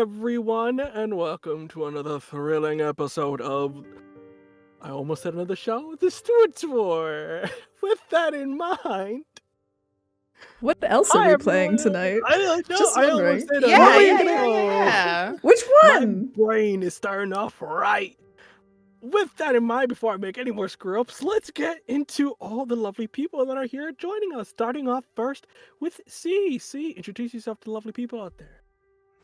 everyone, and welcome to another thrilling episode of, I almost said another show, the Stewards War. With that in mind, What else are hi we playing everyone. tonight? I don't know, Just I wondering. almost said Yeah. intro. Which My one? brain is starting off right. With that in mind, before I make any more screw-ups, let's get into all the lovely people that are here joining us. Starting off first with C. C, introduce yourself to the lovely people out there.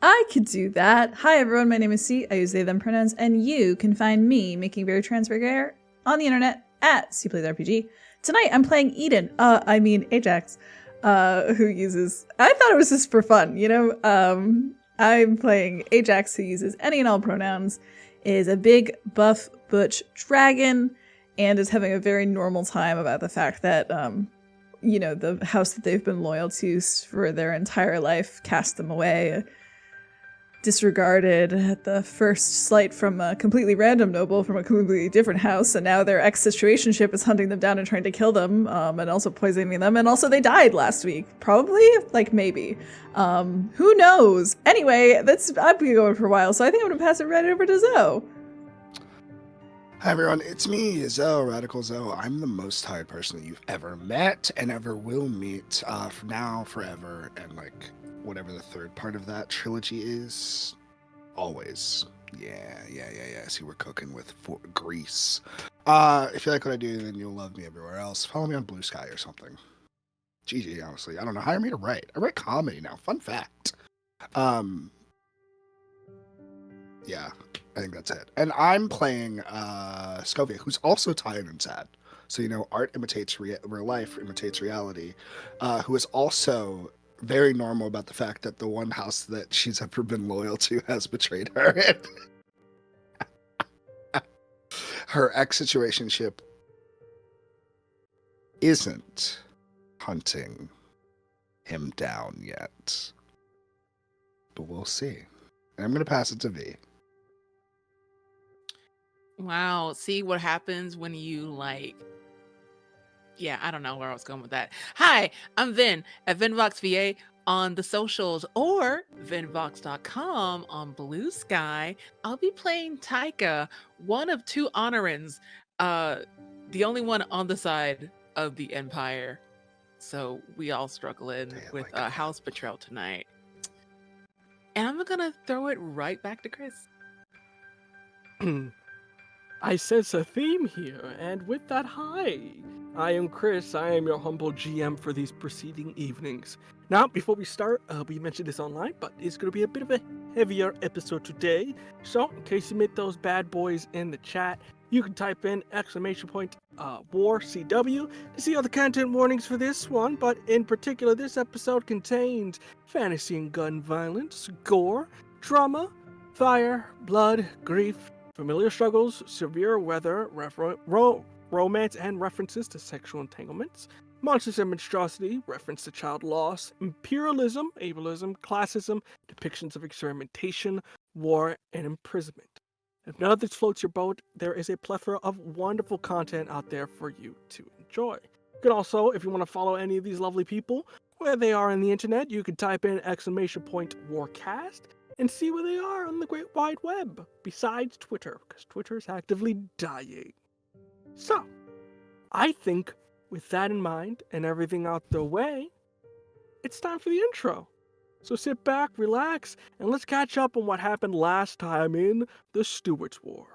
I could do that. Hi everyone, my name is C. I use they, them pronouns, and you can find me making very transfer on the internet at CPlaysRPG. Tonight I'm playing Ajax, who uses, I thought it was just for fun, I'm playing Ajax, who uses any and all pronouns, is a big, buff, butch dragon, and is having a very normal time about the fact that, the house that they've been loyal to for their entire life cast them away, disregarded at the first slight from a completely random noble from a completely different house, and now their ex-situationship is hunting them down and trying to kill them, and also poisoning them, and also they died last week. Probably? Maybe. Who knows? Anyway, I've been going for a while, so I think I'm gonna pass it right over to Zoe. Hi everyone, it's me, Zoe, Radical Zoe. I'm the most tired person that you've ever met and ever will meet, from now, forever, and whatever the third part of that trilogy is. Always. Yeah. See, we're cooking with grease. If you like what I do, then you'll love me everywhere else. Follow me on Blue Sky or something. GG, honestly. I don't know. Hire me to write. I write comedy now. Fun fact. Yeah, I think that's it. And I'm playing Savoie, who's also tired and sad. So, art imitates real life, imitates reality. Who is also very normal about the fact that the one house that she's ever been loyal to has betrayed her. Her ex-situationship isn't hunting him down yet. But we'll see. And I'm going to pass it to V. Wow. See what happens when you I don't know where I was going with that. Hi, I'm Vin at VinVoxVA on the socials or VinVox.com on Blue Sky. I'll be playing Taika, one of two honorins, the only one on the side of the Empire. So we all struggling with house betrayal tonight. And I'm gonna throw it right back to Chris. I sense a theme here, and with that, hi! I am Chris, I am your humble GM for these preceding evenings. Now, before we start, we mentioned this online, but it's going to be a bit of a heavier episode today, so in case you met those bad boys in the chat, you can type in !war CW to see all the content warnings for this one, but in particular, this episode contains fantasy and gun violence, gore, trauma, fire, blood, grief, familiar struggles, severe weather, romance, and references to sexual entanglements, monsters and monstrosity, reference to child loss, imperialism, ableism, classism, depictions of experimentation, war, and imprisonment. If none of this floats your boat, there is a plethora of wonderful content out there for you to enjoy. You can also, if you want to follow any of these lovely people, where they are on the internet, you can type in !warcast, and see where they are on the great wide web, besides Twitter, because Twitter is actively dying. So, I think with that in mind and everything out the way, it's time for the intro. So sit back, relax, and let's catch up on what happened last time in the Stewards War.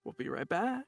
We'll be right back.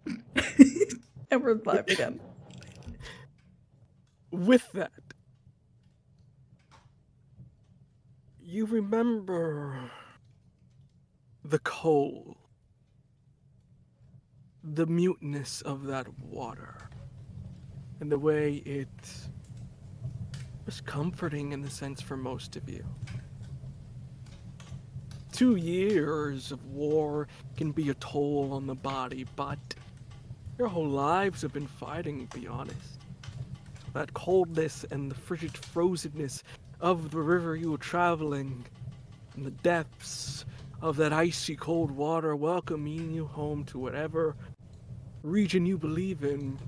And we're live again. With that, you remember the cold, the muteness of that water, and the way it was comforting in the sense for most of you. 2 years of war can be a toll on the body, but your whole lives have been fighting, to be honest. That coldness and the frigid frozenness of the river you were traveling, and the depths of that icy cold water welcoming you home to whatever region you believe in,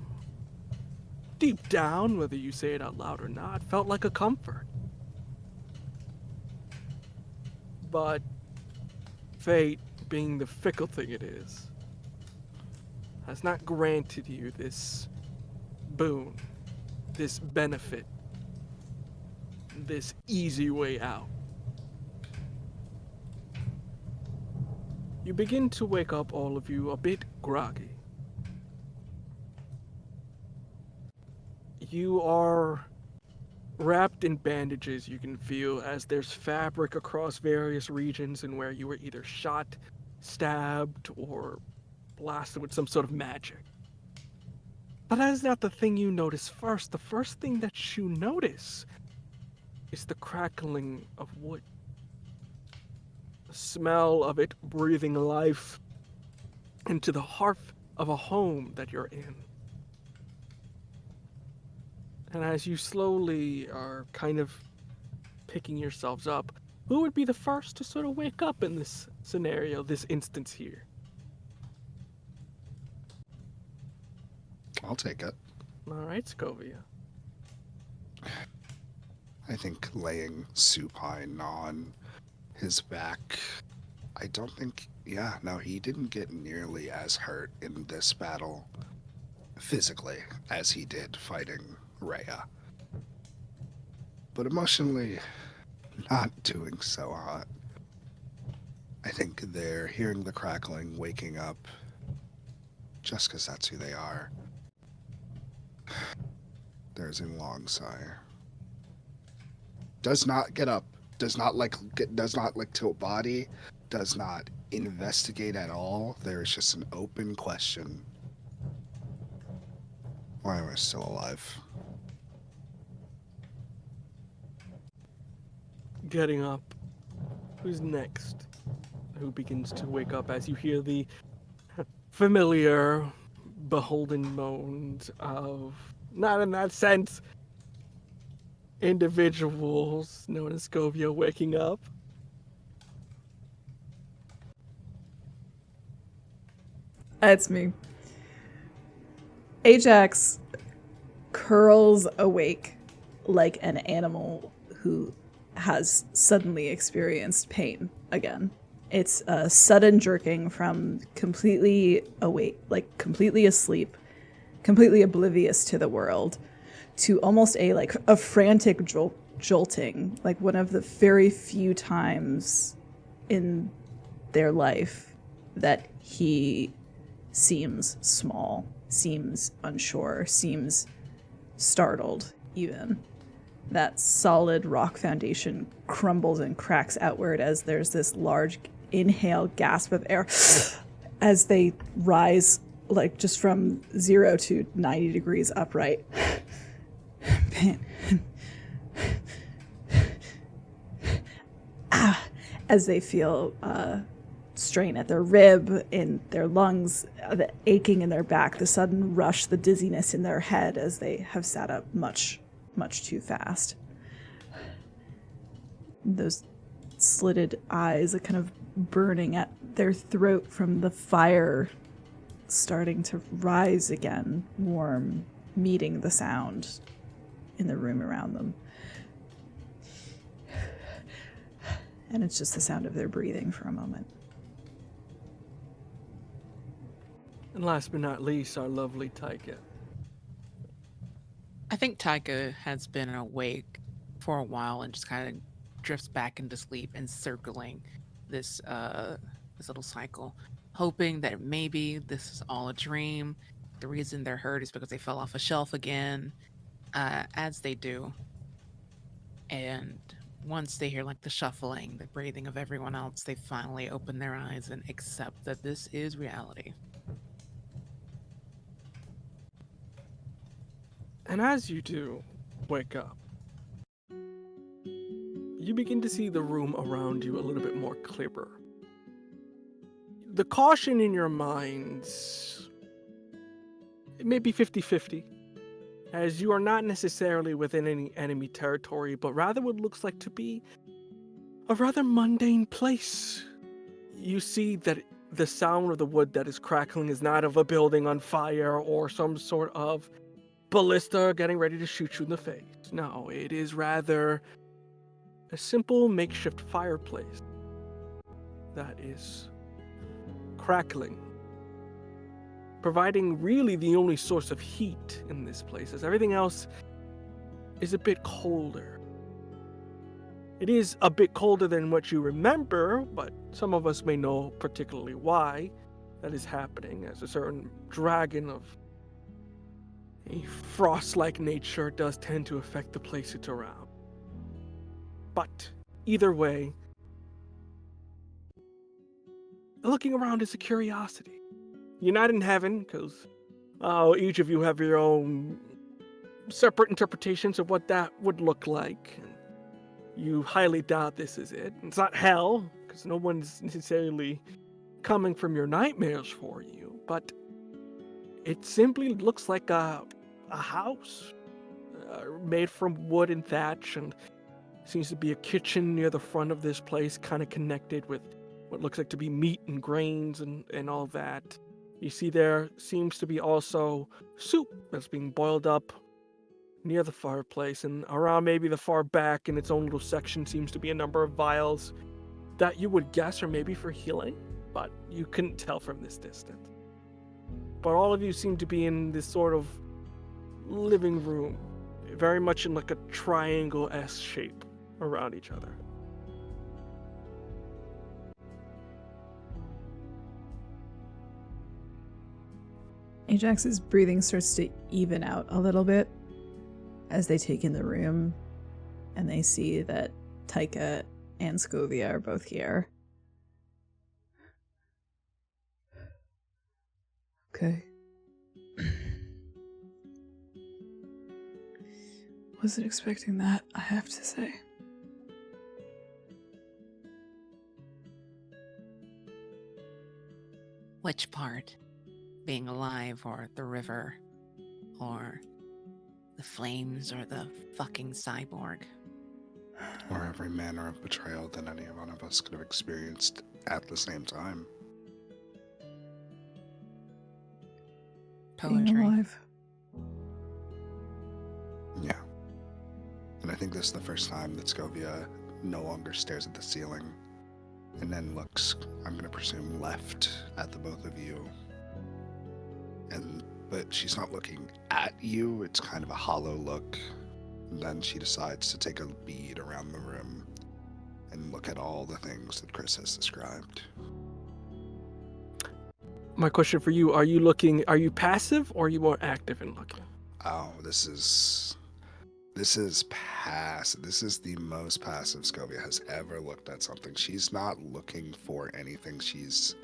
deep down, whether you say it out loud or not, felt like a comfort. But fate, being the fickle thing it is, has not granted you this boon, this benefit, this easy way out. You begin to wake up, all of you, a bit groggy. You are wrapped in bandages, you can feel, as there's fabric across various regions and where you were either shot, stabbed, or blasted with some sort of magic. But that is not the thing you notice first. The first thing that you notice is the crackling of wood. The smell of it breathing life into the hearth of a home that you're in. And as you slowly are kind of picking yourselves up, who would be the first to sort of wake up in this scenario, this instance here? I'll take it. All right, Scovia. I think laying supine on his back, I don't think, he didn't get nearly as hurt in this battle physically as he did fighting Rhea. But emotionally, not doing so hot. I think they're hearing the crackling, waking up, just because that's who they are. There's a long sigh. Does not get up. Does not tilt body. Does not investigate at all. There is just an open question. Why am I still alive? Getting up. Who's next? Who begins to wake up as you hear the familiar, beholden moans of, not in that sense, individuals known as Scovia waking up? It's me. Ajax curls awake like an animal who has suddenly experienced pain again. It's a sudden jerking from completely awake, like completely asleep, completely oblivious to the world, to almost a frantic jolting, like one of the very few times in their life that he seems small, seems unsure, seems startled even. That solid rock foundation crumbles and cracks outward as there's this large inhale gasp of air as they rise like just from 0 to 90 degrees upright. As they feel strain at their rib, in their lungs, the aching in their back, the sudden rush, the dizziness in their head as they have sat up much too fast. Those slitted eyes are kind of burning at their throat from the fire starting to rise again, warm, meeting the sound in the room around them. And it's just the sound of their breathing for a moment. And last but not least, our lovely Taika. I think Taika has been awake for a while and just kind of drifts back into sleep, encircling this little cycle. hoping that maybe this is all a dream. The reason they're hurt is because they fell off a shelf again, as they do. And once they hear like the shuffling, the breathing of everyone else, they finally open their eyes and accept that this is reality. And as you do wake up, you begin to see the room around you a little bit more clearer. The caution in your minds, it may be 50-50, as you are not necessarily within any enemy territory, but rather what looks like to be a rather mundane place. You see that the sound of the wood that is crackling is not of a building on fire or some sort of ballista getting ready to shoot you in the face. No, it is rather a simple makeshift fireplace that is crackling, providing really the only source of heat in this place, as everything else is a bit colder. It is a bit colder than what you remember, but some of us may know particularly why that is happening, as a certain dragon of a frost-like nature does tend to affect the place it's around. But either way, looking around is a curiosity. You're not in heaven, because each of you have your own separate interpretations of what that would look like. You highly doubt this is it. It's not hell, because no one's necessarily coming from your nightmares for you, but it simply looks like a house made from wood and thatch, and seems to be a kitchen near the front of this place, kind of connected with what looks like to be meat and grains and all that. You see there seems to be also soup that's being boiled up near the fireplace, and around maybe the far back in its own little section seems to be a number of vials that you would guess are maybe for healing, but you couldn't tell from this distance. But all of you seem to be in this sort of living room, very much in like a triangle-esque shape around each other. Ajax's breathing starts to even out a little bit as they take in the room and they see that Taika and Scovia are both here. Okay. Wasn't expecting that, I have to say. Which part? Being alive, or the river, or the flames, or the fucking cyborg? Or every manner of betrayal that any one of us could have experienced at the same time. Being Poetry. alive. Yeah. And I think this is the first time that Scovia no longer stares at the ceiling and then looks, I'm going to presume, left at the both of you. But she's not looking at you, it's kind of a hollow look. And then she decides to take a bead around the room and look at all the things that Chris has described. My question for you, are you passive or are you more active in looking? Oh, this is passive. This is the most passive Scovia has ever looked at something. She's not looking for anything. She's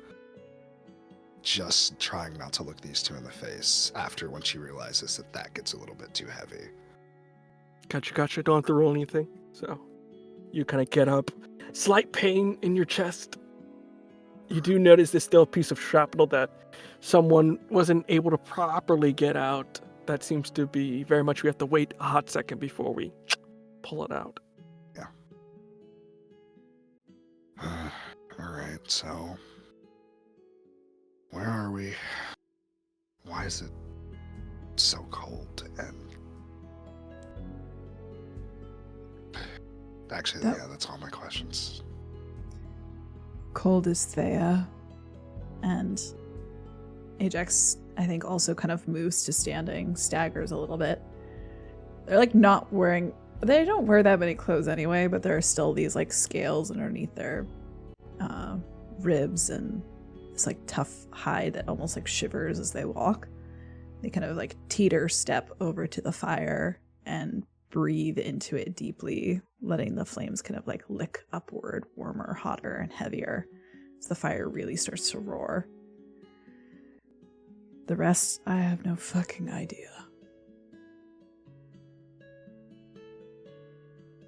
just trying not to look these two in the face after when she realizes that gets a little bit too heavy. Gotcha. Don't have to roll anything. So you kind of get up. Slight pain in your chest. You do notice there's still a piece of shrapnel that someone wasn't able to properly get out. That seems to be very much we have to wait a hot second before we pull it out. Yeah. Alright, so where are we? Why is it so cold? And actually, yeah, that's all my questions. Cold is Thea, and Ajax, I think, also kind of moves to standing, staggers a little bit. They're like not wearing, they don't wear that many clothes anyway, but there are still these like scales underneath their ribs and this like tough hide that almost like shivers as they walk. They kind of like teeter step over to the fire and breathe into it deeply, letting the flames kind of like lick upward, warmer, hotter, and heavier as the fire really starts to roar. The rest, I have no fucking idea.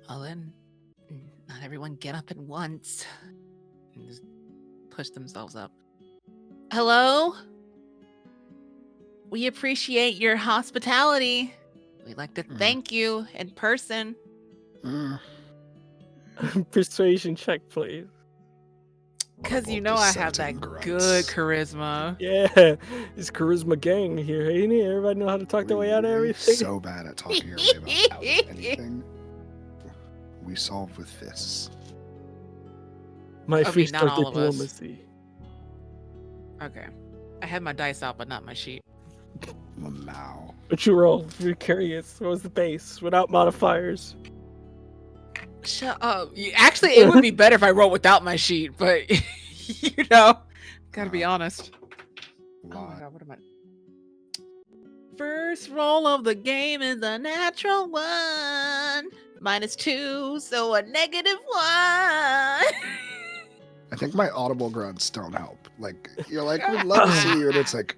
Well then, not everyone get up at once and just push themselves up. Hello? We appreciate your hospitality. We'd like to thank you in person. Persuasion check, please. Because you know I have that good charisma. Yeah, it's charisma gang here, ain't it? Everybody know how to talk their way out of everything. So bad at talking your way out of anything. We solve with fists. My Okay, fists not are all of us. diplomacy. Okay. I had my dice out, but not my sheet. Wow. What you roll? You're curious. What was the base without modifiers? Shut up. Actually, it would be better if I rolled without my sheet, but you know, gotta be honest. Oh my god, what am I? First roll of the game is a natural one. -2, so a -1. I think my audible grunts don't help. Like, you're like, we'd love to see you, and it's like,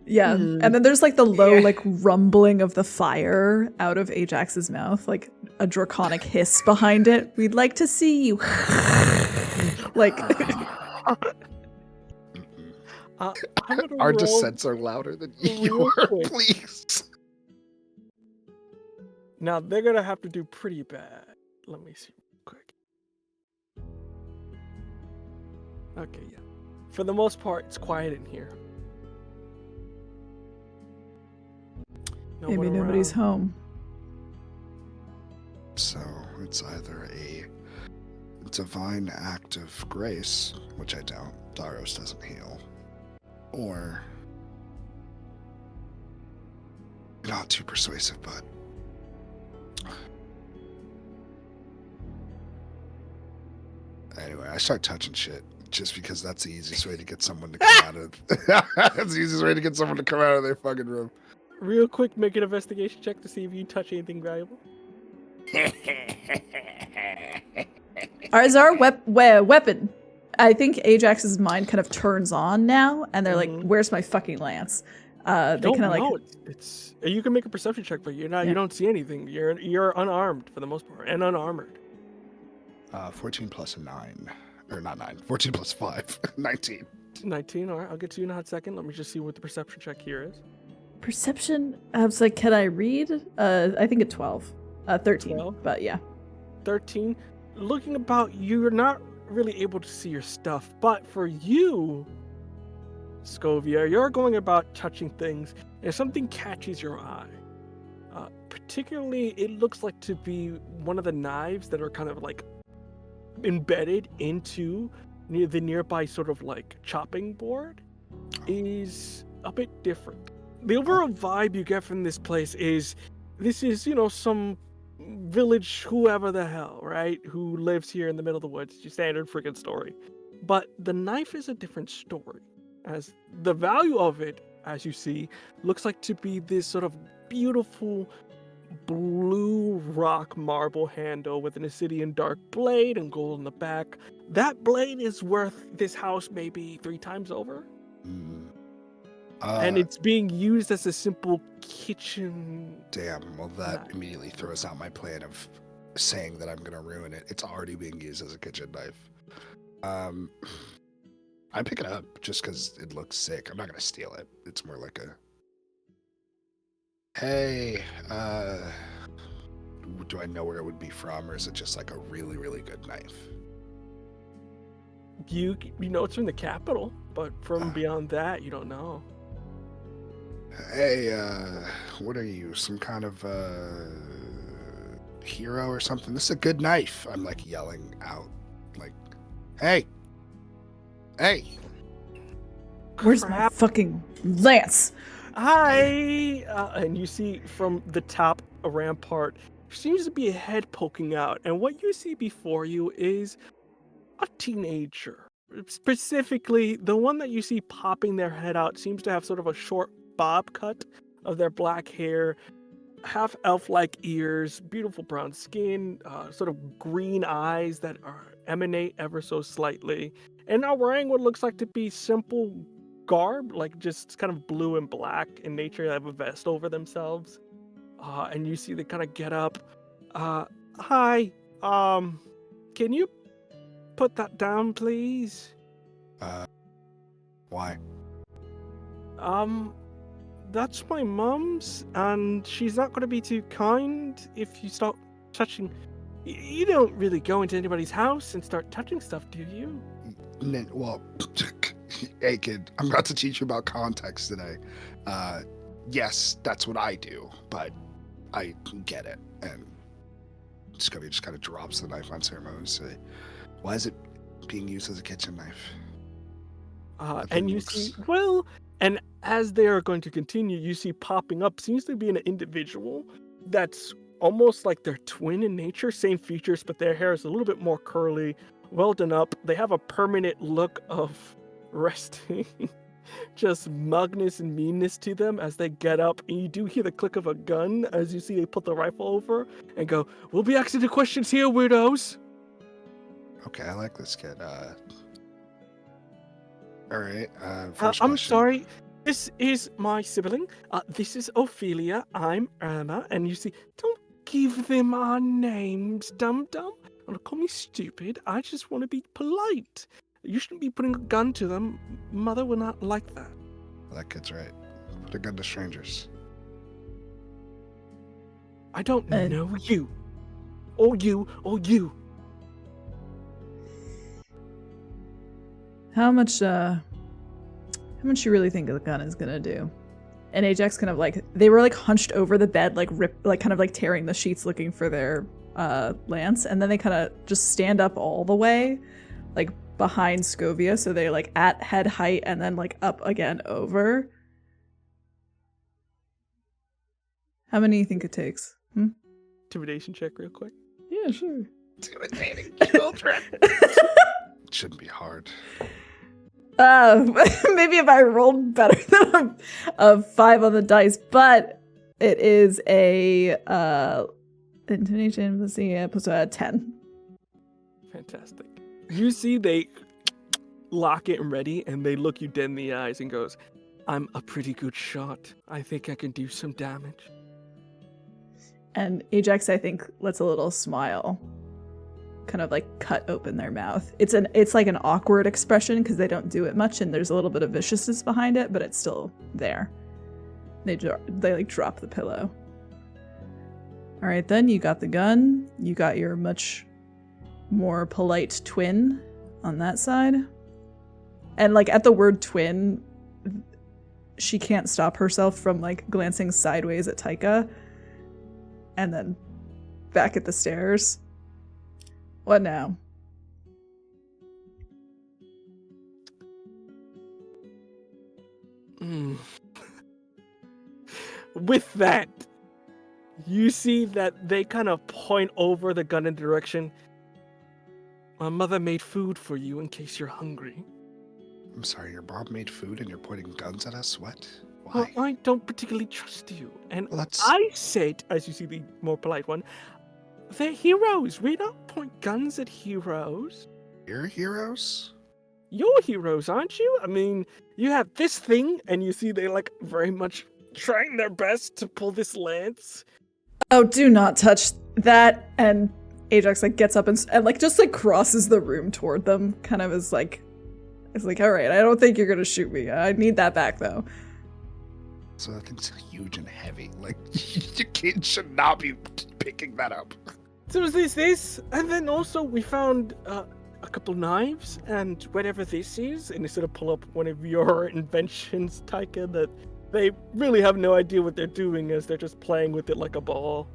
Yeah, and then there's like the low like rumbling of the fire out of Ajax's mouth, like a draconic hiss behind it. We'd like to see you. Like our descents are louder than yours, please. Now they're gonna have to do pretty bad. Let me see real quick. Okay, yeah. For the most part, it's quiet in here. No maybe one nobody's around. home. So it's either a divine act of grace, which I doubt, Daros doesn't heal, or not too persuasive, but anyway, I start touching shit just because that's the easiest way to get someone to come out of. That's the easiest way to get someone to come out of their fucking room. Real quick, make an investigation check to see if you touch anything valuable. Is our weapon? I think Ajax's mind kind of turns on now, and they're like, "Where's my fucking lance?" They kind of like. It's you can make a perception check, but you're not. Yeah. You don't see anything. You're unarmed for the most part and unarmored. 14 plus a 9, or not 9. 14 plus 5, 19. 19. All right, I'll get to you in a hot second. Let me just see what the perception check here is. Perception? I was like, can I read? I think it's 12. 13, 12? But yeah. 13. Looking about, you're not really able to see your stuff, but for you, Scovia, you're going about touching things, and something catches your eye. Particularly, it looks like to be one of the knives that are kind of like embedded into the nearby sort of like chopping board is a bit different. The overall vibe you get from this place is this is, some village, whoever the hell, right? Who lives here in the middle of the woods. It's your standard freaking story. But the knife is a different story, as the value of it, as you see, looks like to be this sort of beautiful blue rock marble handle with an Acidian dark blade and gold in the back. That blade is worth this house maybe 3 times over. And it's being used as a simple kitchen. Damn, well that immediately throws out my plan of saying that I'm gonna ruin it. It's already being used as a kitchen knife. I pick it up just because it looks sick. I'm not gonna steal it. It's more like a, hey, do I know where it would be from, or is it just like a really, really good knife? You know it's from the capital, but from beyond that, you don't know. Hey, what are you? Some kind of hero or something? This is a good knife. I'm like yelling out, like, hey. Where's my fucking lance? Hi! And you see from the top a rampart, there seems to be a head poking out, and what you see before you is a teenager. Specifically, the one that you see popping their head out seems to have sort of a short bob cut of their black hair, half elf-like ears, beautiful brown skin, sort of green eyes that emanate ever so slightly, and now wearing what looks like to be simple garb, like just kind of blue and black in nature. They have a vest over themselves, and you see they kind of get up. Hi, can you put that down, please? Why? That's my mum's, and she's not going to be too kind if you start touching. You don't really go into anybody's house and start touching stuff, do you? Well, hey kid, I'm about to teach you about context today. Yes, that's what I do, but I get it. And Scubby just kind of drops the knife unceremoniously. Why is it being used as a kitchen knife? And you see, well, and as they are going to continue, you see popping up seems to be an individual that's almost like their twin in nature, same features, but their hair is a little bit more curly, well done up. They have a permanent look of resting, just mugness and meanness to them as they get up, and you do hear the click of a gun as you see they put the rifle over and go, "We'll be asking the questions here, weirdos." Okay, I like this kid. All right. First I'm question. sorry. This is my sibling. This is Ophelia. I'm Irma. And you see, don't give them our names, dum-dum. Don't call me stupid. I just want to be polite. You shouldn't be putting a gun to them. Mother will not like that. That kid's right. Put a gun to strangers. I don't know you. Or you, or you. How much you really think the gun is gonna do? And Ajax kind of like, they were like hunched over the bed, like kind of like tearing the sheets looking for their lance, and then they kind of just stand up all the way, like behind Scovia, so they like at head height and then like up again over. How many do you think it takes? Intimidation check real quick. Yeah, sure. Intimidating children. Shouldn't be hard. Maybe if I rolled better than a 5 on the dice, but it is a intimidation. Let's see, plus 10. Fantastic. You see they lock it and ready, and they look you dead in the eyes and goes, "I'm a pretty good shot. I think I can do some damage." And Ajax, I think, lets a little smile kind of like cut open their mouth. It's like an awkward expression because they don't do it much, and there's a little bit of viciousness behind it, but it's still there. They like drop the pillow. All right, then you got the gun. You got your much more polite twin on that side. And like at the word twin, she can't stop herself from like glancing sideways at Taika and then back at the stairs. What now? With that, you see that they kind of point over the gun in the direction. My mother made food for you in case you're hungry. I'm sorry, your mom made food and you're pointing guns at us? What? Why? Well, I don't particularly trust you. And Let's... I said, as you see the more polite one, they're heroes. We don't point guns at heroes. You're heroes? You're heroes, aren't you? I mean, you have this thing, and you see they like very much trying their best to pull this lance. Oh, do not touch that. And Ajax like gets up and like just like crosses the room toward them, kind of as like, it's like, all right, I don't think you're gonna shoot me. I need that back though. So that thing's huge and heavy. Like, your kid should not be picking that up. So is this, and then also we found a couple knives and whatever this is, and they sort of pull up one of your inventions, Taika, that they really have no idea what they're doing as they're just playing with it like a ball.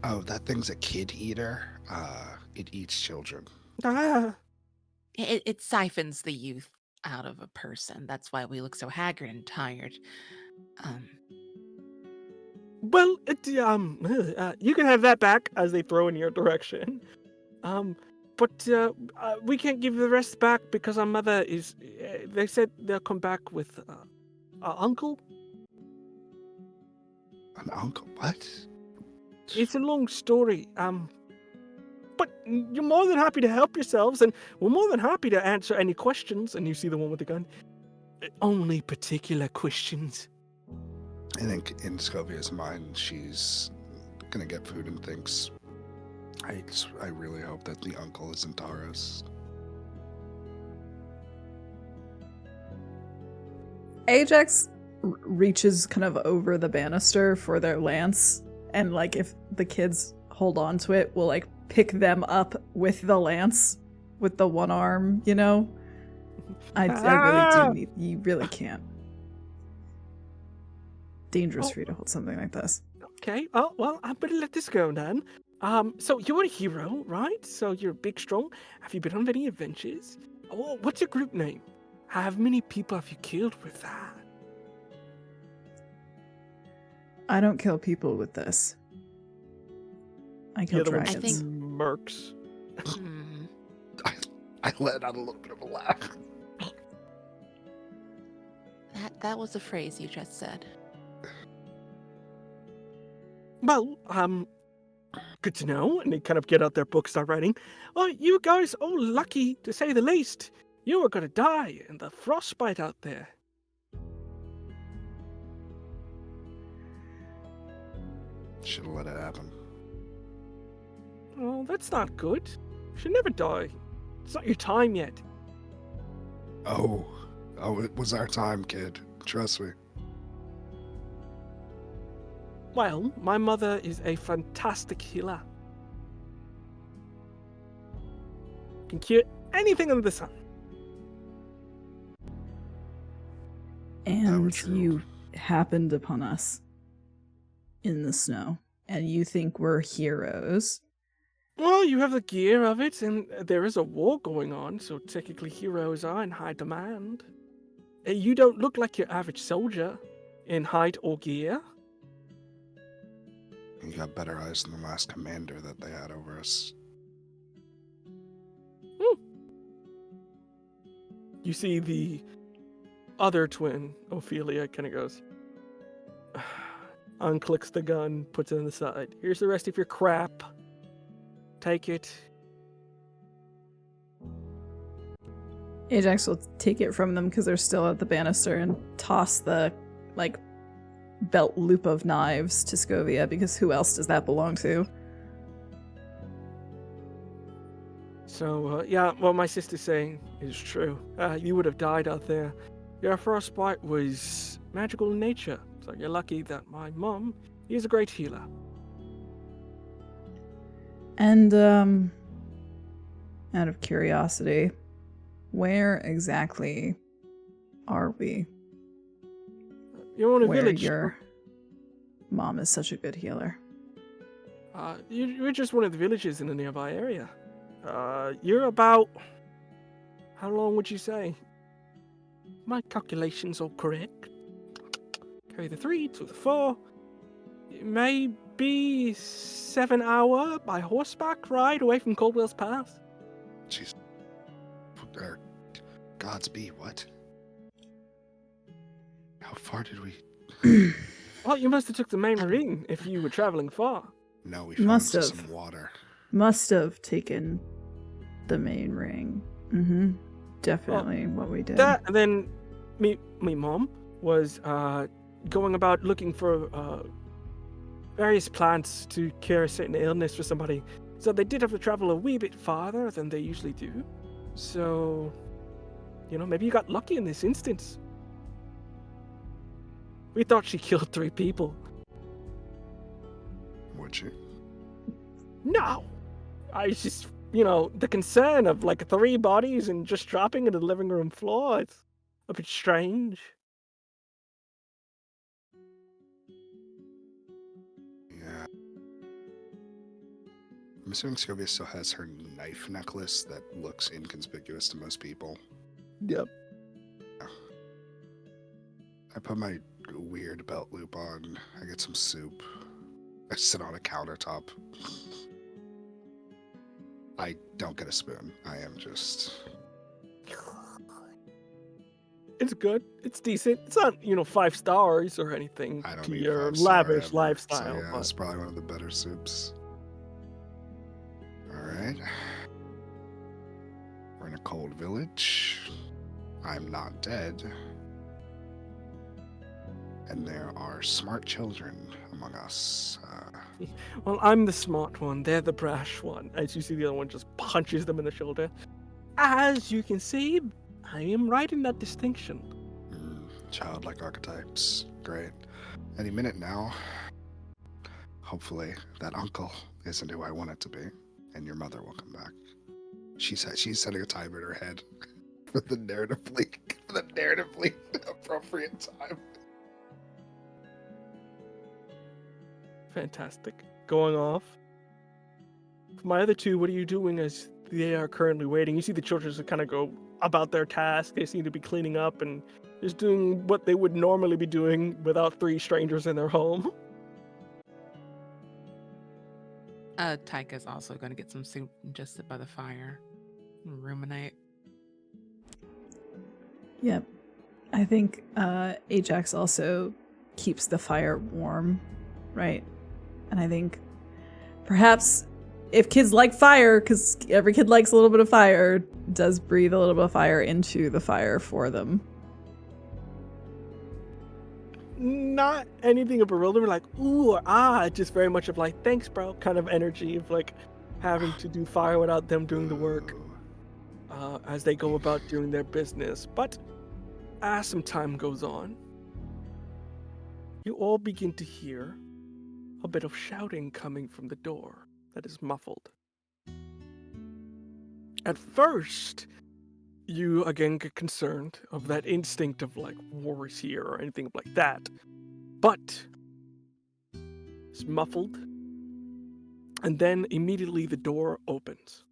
Oh, that thing's a kid eater. It eats children. Ah. It siphons the youth out of a person. That's why we look so haggard and tired. Well, you can have that back as they throw in your direction. but we can't give the rest back because our mother is. They said they'll come back with our uncle. An uncle? What? It's a long story. But you're more than happy to help yourselves, and we're more than happy to answer any questions. And you see the one with the gun. Only particular questions. I think in Scovia's mind, she's gonna get food and thinks, I really hope that the uncle isn't Taurus. Ajax reaches kind of over the banister for their lance, and like if the kids hold on to it, will like pick them up with the lance, with the one arm, you know? I really do need, you really can't. Dangerous for you to hold something like this. Okay. Oh well, I better let this go then. So you're a hero, right? So you're big, strong. Have you been on any adventures? Oh, what's your group name? How many people have you killed with that? I don't kill people with this. I kill The other one's dragons. mercs. Hmm. I let out a little bit of a laugh. That was the phrase you just said. Well, good to know. And they kind of get out their book, start writing. Oh, you guys, lucky to say the least. You are gonna die in the frostbite out there. Should have let it happen. Oh, that's not good. You should never die. It's not your time yet. Oh, it was our time, kid. Trust me. Well, my mother is a fantastic healer. Can cure anything under the sun. And true. you happened upon us in the snow, and you think we're heroes. Well, you have the gear of it, and there is a war going on, so technically heroes are in high demand. You don't look like your average soldier in height or gear. You got better eyes than the last commander that they had over us. You see the other twin, Ophelia, kind of goes, unclicks the gun, puts it on the side. Here's the rest of your crap. Take it. Ajax will take it from them because they're still at the banister and toss the, like, belt loop of knives to Scovia, because who else does that belong to? So, yeah, what my sister's saying is true. You would have died out there. Your frostbite was magical in nature, so you're lucky that my mom is a great healer. And, out of curiosity, where exactly are we? You're in a Where village. your mom is such a good healer. You're just one of the villages in the nearby area. You're about... How long would you say? My calculations are correct. Carry the 3 to the 4. It may be 7-hour by horseback ride away from Coldwell Pass. Jeez. Godspeed, what? How far did we... Well, you must have took the main ring if you were traveling far. No, we Must found have. some water. Must have taken the main ring. Mm-hmm. Definitely what we did. That, and then me mom was going about looking for various plants to cure a certain illness for somebody. So they did have to travel a wee bit farther than they usually do. So, maybe you got lucky in this instance. We thought she killed 3 people. Would you? No! I was just, the concern of like 3 bodies and just dropping into the living room floor. It's a bit strange. Yeah. I'm assuming Sylvia still has her knife necklace that looks inconspicuous to most people. Yep. I put my weird belt loop on. I get some soup. I sit on a countertop. I don't get a spoon. I am just... It's good. It's decent. It's not, 5 stars or anything I don't to need your 5-star lavish ever. lifestyle. So yeah, but it's probably one of the better soups. All right. We're in a cold village. I'm not dead. And there are smart children among us. Well, I'm the smart one. They're the brash one. As you see, the other one just punches them in the shoulder. As you can see, I am right in that distinction. Childlike archetypes. Great. Any minute now. Hopefully that uncle isn't who I want it to be, and your mother will come back. She's setting a timer in her head for the narratively appropriate time. Fantastic. Going off. For my other two, what are you doing as they are currently waiting? You see the children just kind of go about their task. They seem to be cleaning up and just doing what they would normally be doing without 3 strangers in their home. Taika's also going to get some soup and just sit by the fire and ruminate. Yep. I think Ajax also keeps the fire warm, right? And I think perhaps if kids like fire, because every kid likes a little bit of fire, does breathe a little bit of fire into the fire for them. Not anything of a real, like, ooh or ah, just very much of like, thanks, bro, kind of energy of like having to do fire without them doing the work as they go about doing their business. But as some time goes on, you all begin to hear a bit of shouting coming from the door that is muffled. At first, you again get concerned of that instinct of like war is here or anything like that. But it's muffled, and then immediately the door opens.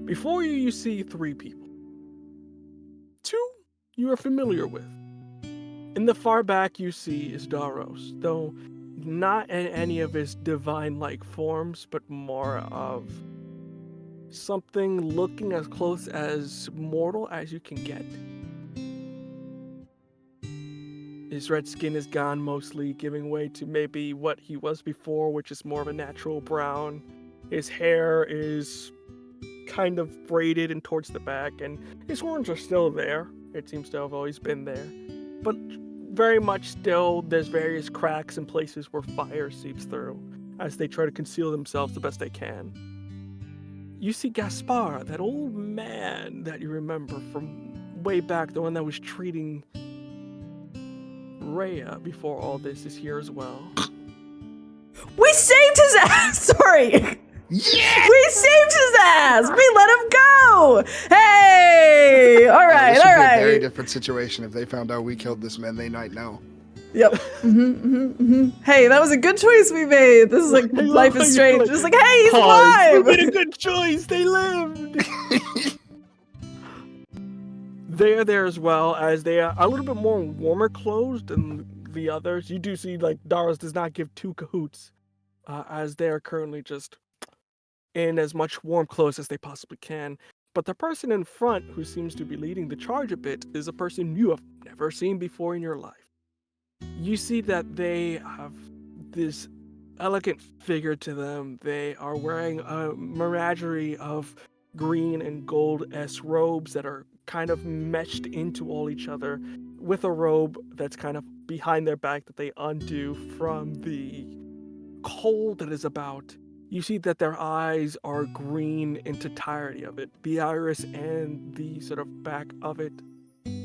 Before you, you see 3 people. 2 you are familiar with. In the far back you see is Daros, though not in any of his divine-like forms, but more of something looking as close as mortal as you can get. His red skin is gone mostly, giving way to maybe what he was before, which is more of a natural brown. His hair is kind of braided and towards the back, and his horns are still there. It seems to have always been there. But very much still, there's various cracks and places where fire seeps through as they try to conceal themselves the best they can. You see Gaspar, that old man that you remember from way back, the one that was treating Rhea before all this, is here as well. We saved his ass! Sorry! Yeah! We saved his ass! We let him go! Hey! Alright, This would be a very alright. different situation if they found out we killed this man. They might know. Yep. Hey, that was a good choice we made. This is like I love Life how is you Strange. like, Just like, hey, he's Pause. alive! We made a good choice. They lived. They're there as well, as they are a little bit more warmer clothes than the others. You do see, like, Daros does not give 2 cahoots, as they are currently just in as much warm clothes as they possibly can. But the person in front, who seems to be leading the charge a bit, is a person you have never seen before in your life. You see that they have this elegant figure to them. They are wearing a menagerie of green and gold-esque robes that are kind of meshed into all each other, with a robe that's kind of behind their back that they undo from the cold that is about. You see that their eyes are green in entirety of it, the iris and the sort of back of it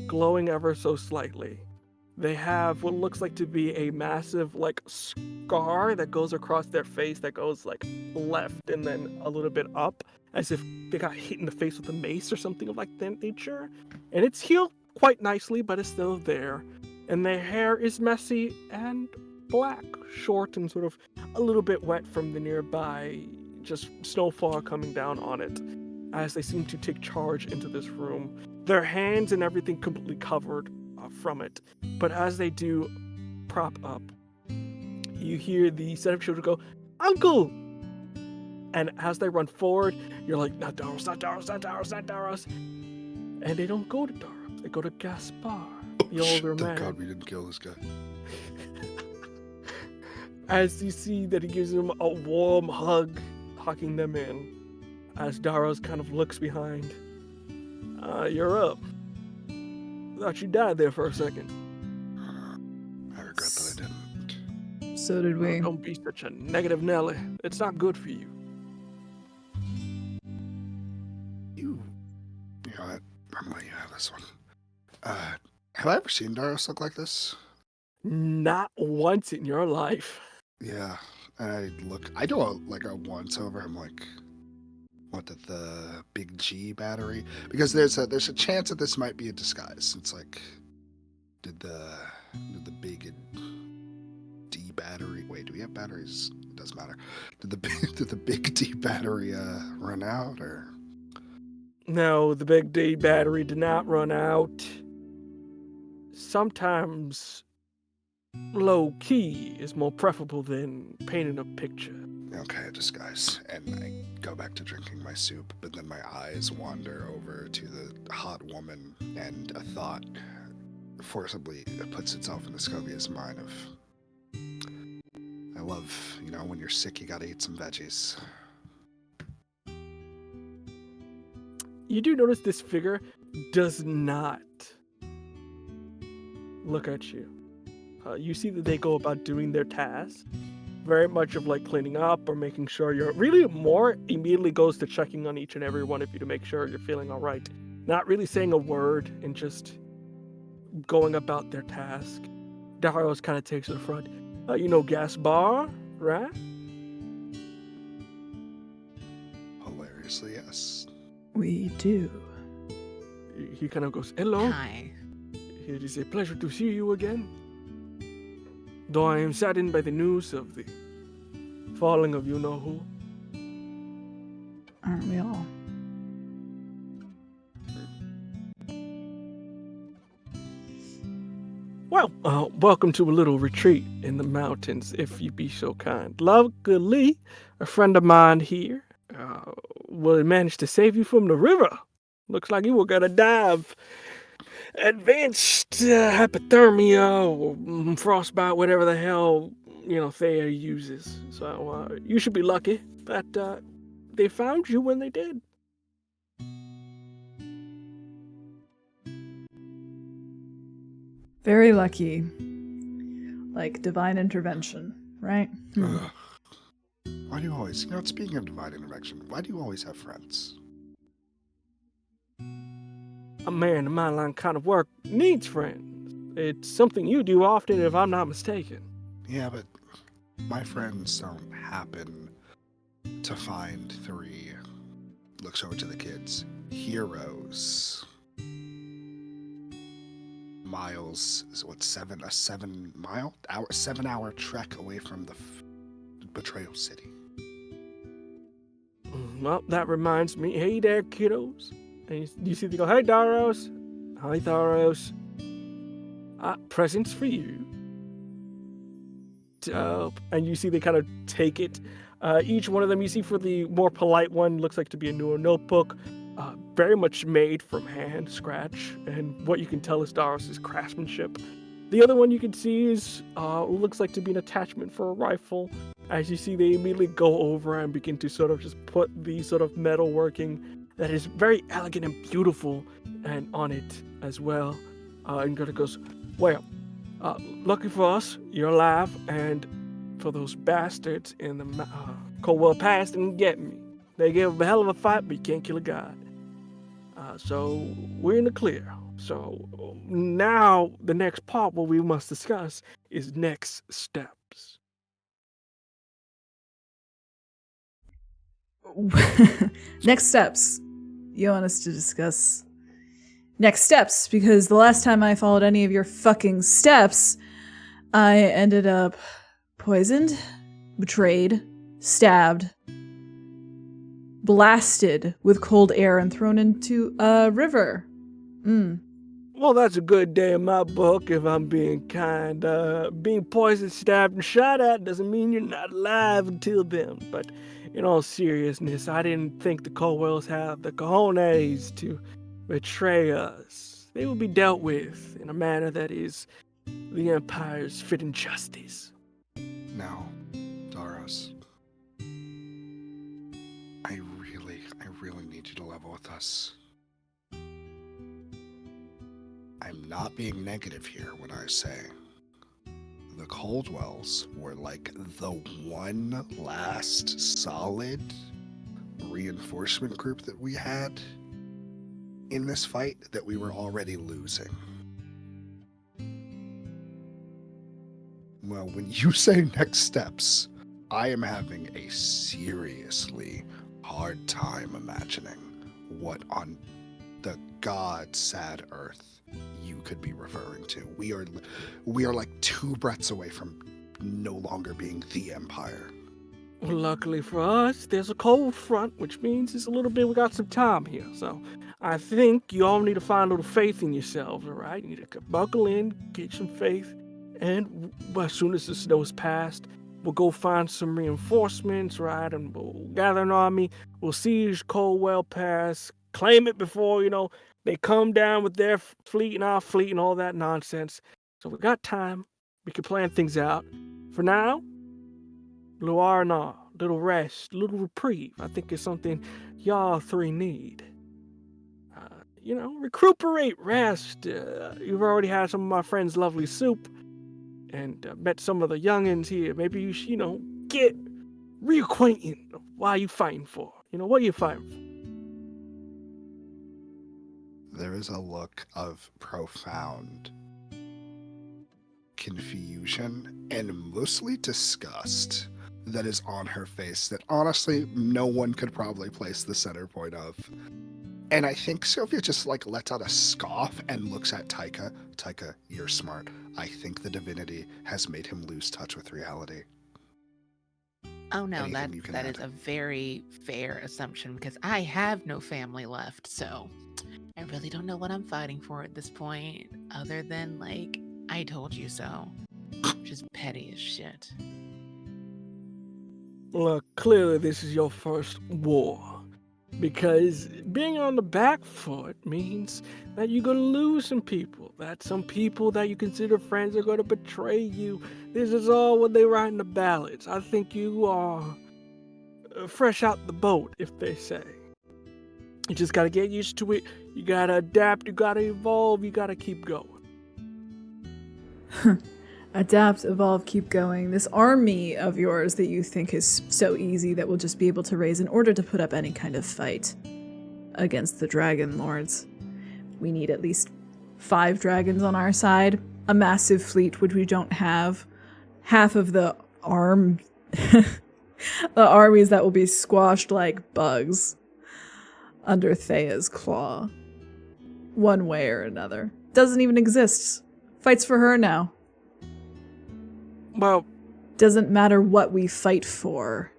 glowing ever so slightly. They have what looks like to be a massive like scar that goes across their face that goes like left and then a little bit up, as if they got hit in the face with a mace or something of like that nature. And it's healed quite nicely, but it's still there. And their hair is messy and black, short and sort of a little bit wet from the nearby just snowfall coming down on it, as they seem to take charge into this room. Their hands and everything completely covered from it. But as they do prop up, you hear the set of children go, "Uncle! And as they run forward, you're like, not Daros, not Daros, not Daros, not Daros. And they don't go to Daros. They go to Gaspar, the older man. Thank God we didn't kill this guy. As you see that he gives them a warm hug, hugging them in. As Daros kind of looks behind. You're up. Thought you died there for a second. I regret that I didn't. So did we. Don't be such a negative Nelly. It's not good for you. You know what? I'm gonna let you have this one. Have I ever seen Daros look like this? Not once in your life. Yeah, I do a once over. I'm like, what did the big G battery? Because there's a chance that this might be a disguise. It's like, did the big D battery? Wait, do we have batteries? It doesn't matter. Did the big D battery run out or? No, the big D battery did not run out. Sometimes low key is more preferable than painting a picture. Okay, a disguise. And I go back to drinking my soup, but then my eyes wander over to the hot woman, and a thought forcibly puts itself in the Scovia's mind of, I love, when you're sick, you gotta eat some veggies. You do notice this figure does not look at you. You see that they go about doing their tasks, very much of like cleaning up or making sure you're really more immediately goes to checking on each and every one of you to make sure you're feeling all right. Not really saying a word and just going about their task. Daros kind of takes the front. You know Gaspar, right? Hilariously, yes. We do. He kind of goes, hello. Hi. It is a pleasure to see you again. Though I am saddened by the news of the falling of you-know-who. Aren't we all? Well, welcome to a little retreat in the mountains, if you be so kind. Luckily, a friend of mine here will manage to save you from the river. Looks like you were gonna die of advanced hypothermia or frostbite, whatever the hell, Thea uses. So you should be lucky that they found you when they did. Very lucky. Like divine intervention, right? Why do you always, speaking of divine intervention, why do you always have friends? A man in my line kind of work needs friends. It's something you do often, if I'm not mistaken. Yeah, but my friends don't happen to find three, looks over to the kids, heroes. Miles, is what, 7 hour trek away from the betrayal city. Well, that reminds me. Hey there, kiddos. And you see they go, hey, Daros. Hi, Daros. Presents for you. Dope. And you see they kind of take it. Each one of them, you see for the more polite one, looks like to be a newer notebook. Very much made from hand, scratch. And what you can tell is Daros' craftsmanship. The other one you can see is looks like to be an attachment for a rifle. As you see, they immediately go over and begin to sort of just put the sort of metal working that is very elegant and beautiful and on it as well. And Gerda goes, well, lucky for us, you're alive, and for those bastards in the Coldwell Pass didn't get me. They gave a hell of a fight, but you can't kill a god. So we're in the clear. So now the next part, what we must discuss is next steps. Next steps. You want us to discuss next steps, because the last time I followed any of your fucking steps, I ended up poisoned, betrayed, stabbed, blasted with cold air, and thrown into a river. Well, that's a good day in my book, if I'm being kind. Being poisoned, stabbed, and shot at doesn't mean you're not alive until then. But in all seriousness, I didn't think the Coldwells have the cojones to betray us. They will be dealt with in a manner that is the Empire's fit and justice. Now, Daros, I really need you to level with us. I'm not being negative here when I say the Coldwells were like the one last solid reinforcement group that we had in this fight that we were already losing. Well, when you say next steps, I am having a seriously hard time imagining what on the god sad earth you could be referring to. We are like 2 breaths away from no longer being the Empire. Well, luckily for us, there's a cold front, which means it's a little bit, we got some time here. So I think you all need to find a little faith in yourselves, all right? You need to buckle in, get some faith, and as soon as the snow's passed, we'll go find some reinforcements, right? And we'll gather an army, we'll siege Coldwell Pass, claim it before, they come down with their fleet and our fleet and all that nonsense. So we got time. We can plan things out. For now, little R&R, little rest, little reprieve. I think it's something y'all 3 need. Recuperate, rest. You've already had some of my friends' lovely soup and met some of the youngins here. Maybe you should, get reacquainted of why you fighting for. What are you fighting for? There is a look of profound confusion and mostly disgust that is on her face that honestly no one could probably place the center point of. And I think Sylvia just lets out a scoff and looks at Taika. Taika, you're smart. I think the divinity has made him lose touch with reality. Oh no, that is a very fair assumption because I have no family left, so I really don't know what I'm fighting for at this point, other than I told you so. Just petty as shit. Look, clearly this is your first war. Because being on the back foot means that you're going to lose some people. That some people that you consider friends are going to betray you. This is all what they write in the ballads. I think you are fresh out the boat, if they say. You just got to get used to it. You got to adapt. You got to evolve. You got to keep going. Adapt, evolve, keep going. This army of yours that you think is so easy that we'll just be able to raise in order to put up any kind of fight against the dragon lords. We need at least 5 dragons on our side, a massive fleet which we don't have, half of the the armies that will be squashed like bugs under Thea's claw, one way or another. Doesn't even exist. Fights for her now. Well, doesn't matter what we fight for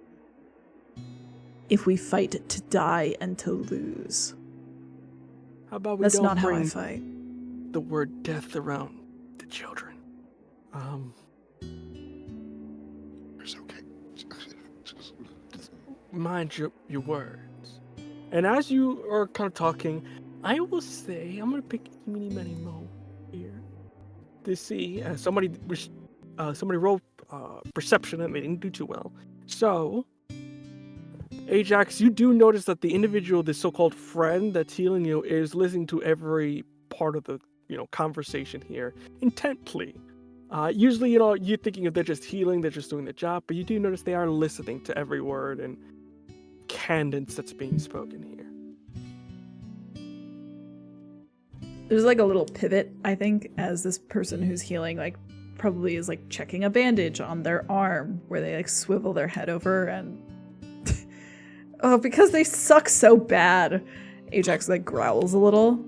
if we fight to die and to lose. How about we That's don't not how I bring fight. the word death around the children? It's okay. Mind your words. And as you are kind of talking, I will say, I'm going to pick Meeny Many Mo here to see somebody rolled perception and they didn't do too well. So, Ajax, you do notice that the individual, the so-called friend that's healing you, is listening to every part of the conversation here intently. Usually, you're thinking if they're just healing, they're just doing the job, but you do notice they are listening to every word and cadence that's being spoken here. There's a little pivot, I think, as this person who's healing probably is checking a bandage on their arm where they swivel their head over and oh, because they suck so bad. Ajax growls a little.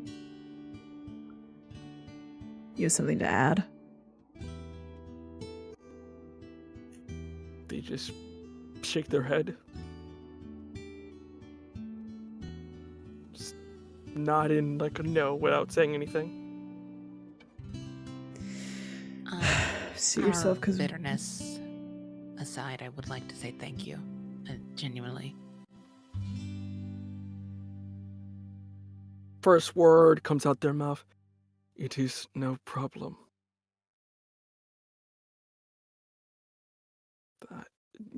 You have something to add? They just shake their head. Just nod in a no without saying anything. See yourself, because bitterness aside, I would like to say thank you. Genuinely. First word comes out their mouth. It is no problem.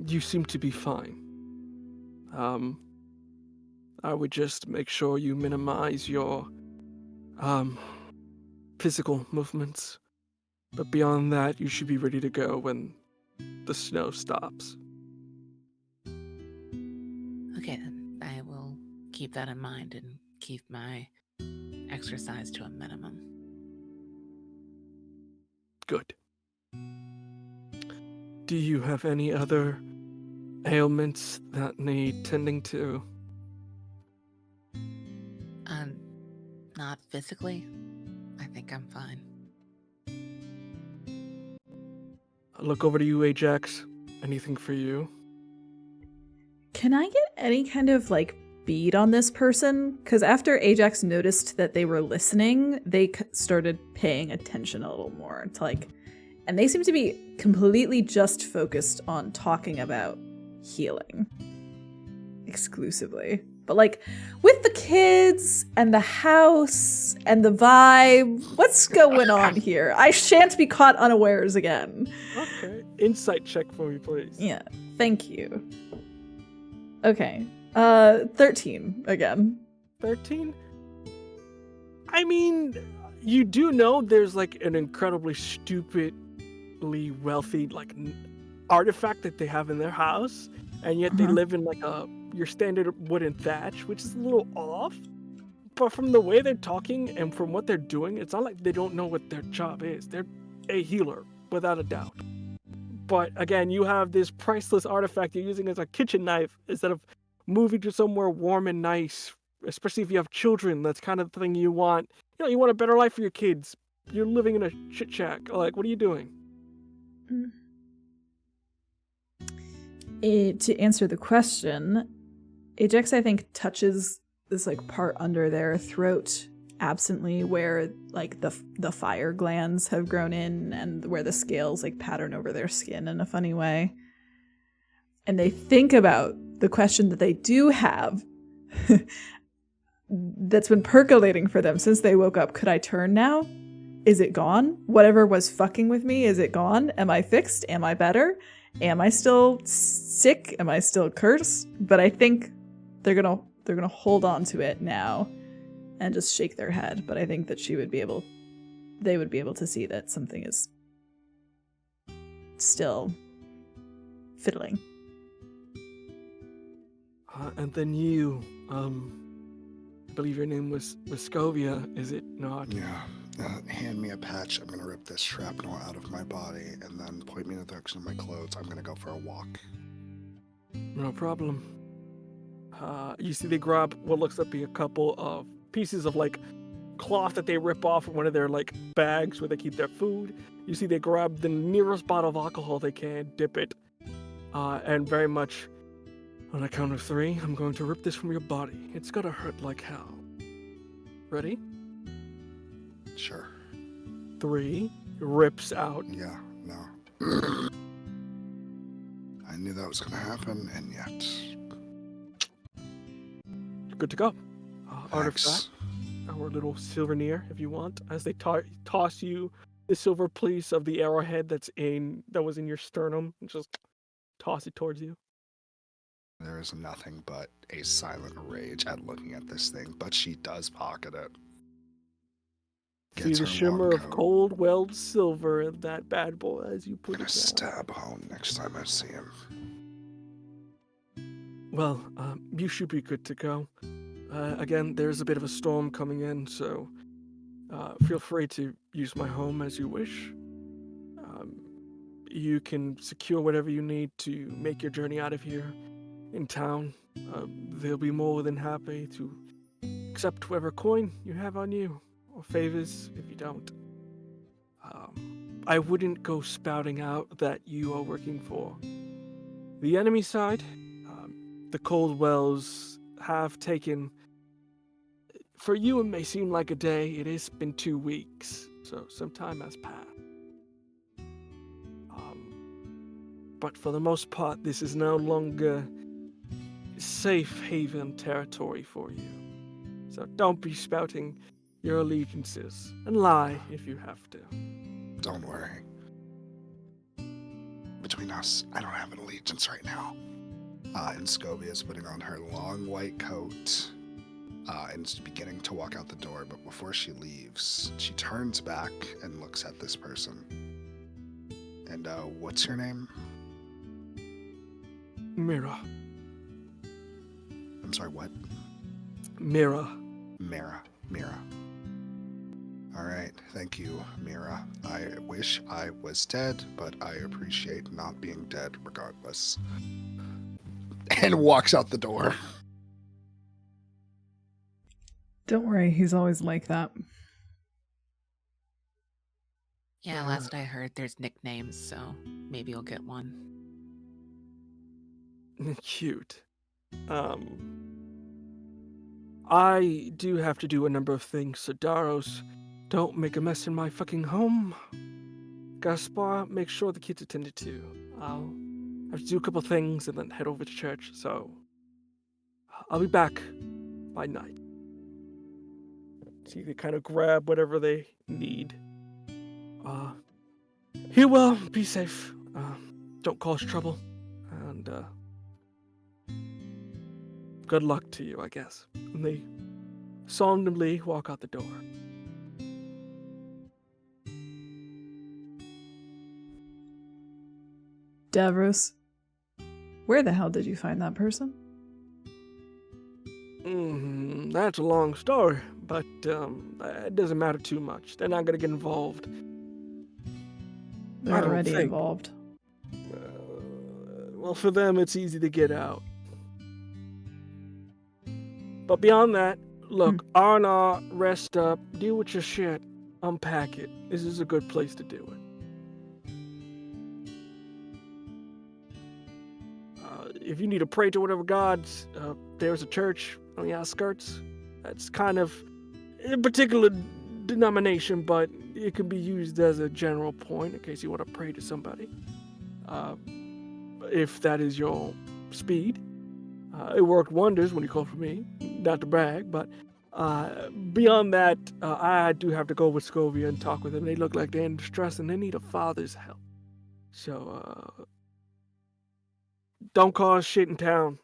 You seem to be fine. I would just make sure you minimize your physical movements. But beyond that, you should be ready to go when the snow stops. Okay, then I will keep that in mind and keep my exercise to a minimum. Good. Do you have any other ailments that need tending to? Not physically. I think I'm fine. I'll look over to you, Ajax. Anything for you? Can I get any kind of like bead on this person? Because after Ajax noticed that they were listening, they started paying attention a little more to like, and they seem to be completely just focused on talking about healing exclusively. But like with the kids and the house and the vibe, what's going on here? I shan't be caught unawares again. Okay. Insight check for me, please. Yeah, thank you. Okay. 13 again. 13? I mean, you do know there's like an incredibly stupidly wealthy like artifact that they have in their house, and yet they live in like your standard wooden thatch, which is a little off. But from the way they're talking and from what they're doing, it's not like they don't know what their job is. They're a healer, without a doubt. But again, you have this priceless artifact you're using as a kitchen knife instead of moving to somewhere warm and nice, especially if you have children. That's kind of the thing you want. You know, you want a better life for your kids. You're living in a shit shack. Like, what are you doing? To answer the question, Ajax, I think, touches this like part under their throat absently where like the fire glands have grown in and where the scales like pattern over their skin in a funny way. And they think about the question that they do have that's been percolating for them since they woke up. Could I turn now? Is it gone? Whatever was fucking with me, is it gone? Am I fixed? Am I better? Am I still sick? Am I still cursed? But I think they're gonna hold on to it now and just shake their head. But I think that they would be able to see that something is still fiddling. And then you, I believe your name was Muscovia, is it not? Yeah. Hand me a patch. I'm going to rip this shrapnel out of my body and then point me in the direction of my clothes. I'm going to go for a walk. No problem. You see they grab what looks like a couple of pieces of like cloth that they rip off from one of their like bags where they keep their food. You see they grab the nearest bottle of alcohol they can, dip it, and very much on a count of 3, I'm going to rip this from your body. It's gonna hurt like hell. Ready? Sure. 3, rips out. Yeah, no. I knew that was going to happen, and yet... You're good to go. Artifact, our little souvenir, if you want, as they toss you the silver piece of the arrowhead that was in your sternum, and just toss it towards you. There is nothing but a silent rage at looking at this thing, but she does pocket it. See the shimmer of cold weld silver in that bad boy as you put it down. Stab home next time I see him. Well, you should be good to go. Again, there's a bit of a storm coming in, so feel free to use my home as you wish. You can secure whatever you need to make your journey out of here in town. They'll be more than happy to accept whatever coin you have on you, or favors if you don't. I wouldn't go spouting out that you are working for the enemy side. The Coldwells have taken... For you, it may seem like a day. It has been 2 weeks, so some time has passed. But for the most part, this is no longer safe haven territory for you. So don't be spouting your allegiances, and lie if you have to. Don't worry. Between us, I don't have an allegiance right now. And Scobie is putting on her long white coat and is beginning to walk out the door, but before she leaves, she turns back and looks at this person. And what's your name? Mira. I'm sorry, what? Mira. Mira. All right, thank you, Mira. I wish I was dead, but I appreciate not being dead regardless. And walks out the door. Don't worry, he's always like that. Yeah, last I heard, there's nicknames, so maybe you'll get one. Cute. I do have to do a number of things, so Daros, don't make a mess in my fucking home. Gaspar, make sure the kid's attended to. I'll have to do a couple things and then head over to church, so I'll be back by night. See, they kind of grab whatever they need. Here, well, be safe. Don't cause trouble, and good luck to you, I guess. And they solemnly walk out the door. Davros, where the hell did you find that person? That's a long story, but it doesn't matter too much. They're not going to get involved. They're I don't already think. involved. Well, for them, it's easy to get out. But beyond that, look, R&R, rest up, deal with your shit, unpack it. This is a good place to do it. If you need to pray to whatever gods, there's a church on the outskirts. That's kind of a particular denomination, but it can be used as a general point in case you want to pray to somebody. If that is your speed. It worked wonders when you called for me, not to brag, but beyond that, I do have to go with Scovia and talk with them. They look like they're in distress and they need a father's help. So, don't cause shit in town.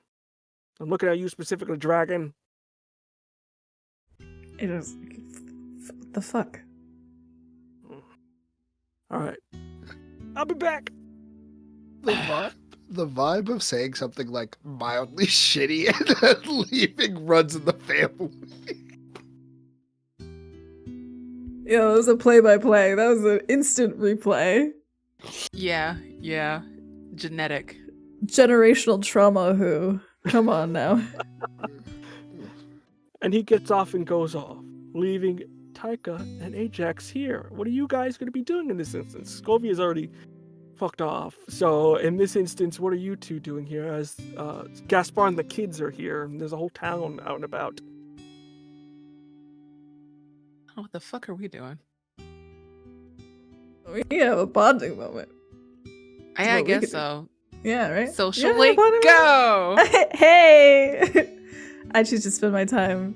I'm looking at you specifically, Dragon. It is. What the fuck? Alright. I'll be back. The vibe of saying something like mildly shitty and then leaving runs in the family. Yeah, that was a play-by-play. That was an instant replay. Yeah. Genetic. Generational trauma, who? Come on now. And he gets off and goes off, leaving Taika and Ajax here. What are you guys going to be doing in this instance? Scovia's already fucked off. So in this instance, what are you two doing here as Gaspar and the kids are here and there's a whole town out and about? Oh, what the fuck are we doing? We have a bonding moment. I what we guess could do. so. Yeah, right? Socially, Yeah, bonding go! moment. Hey! I choose to spend my time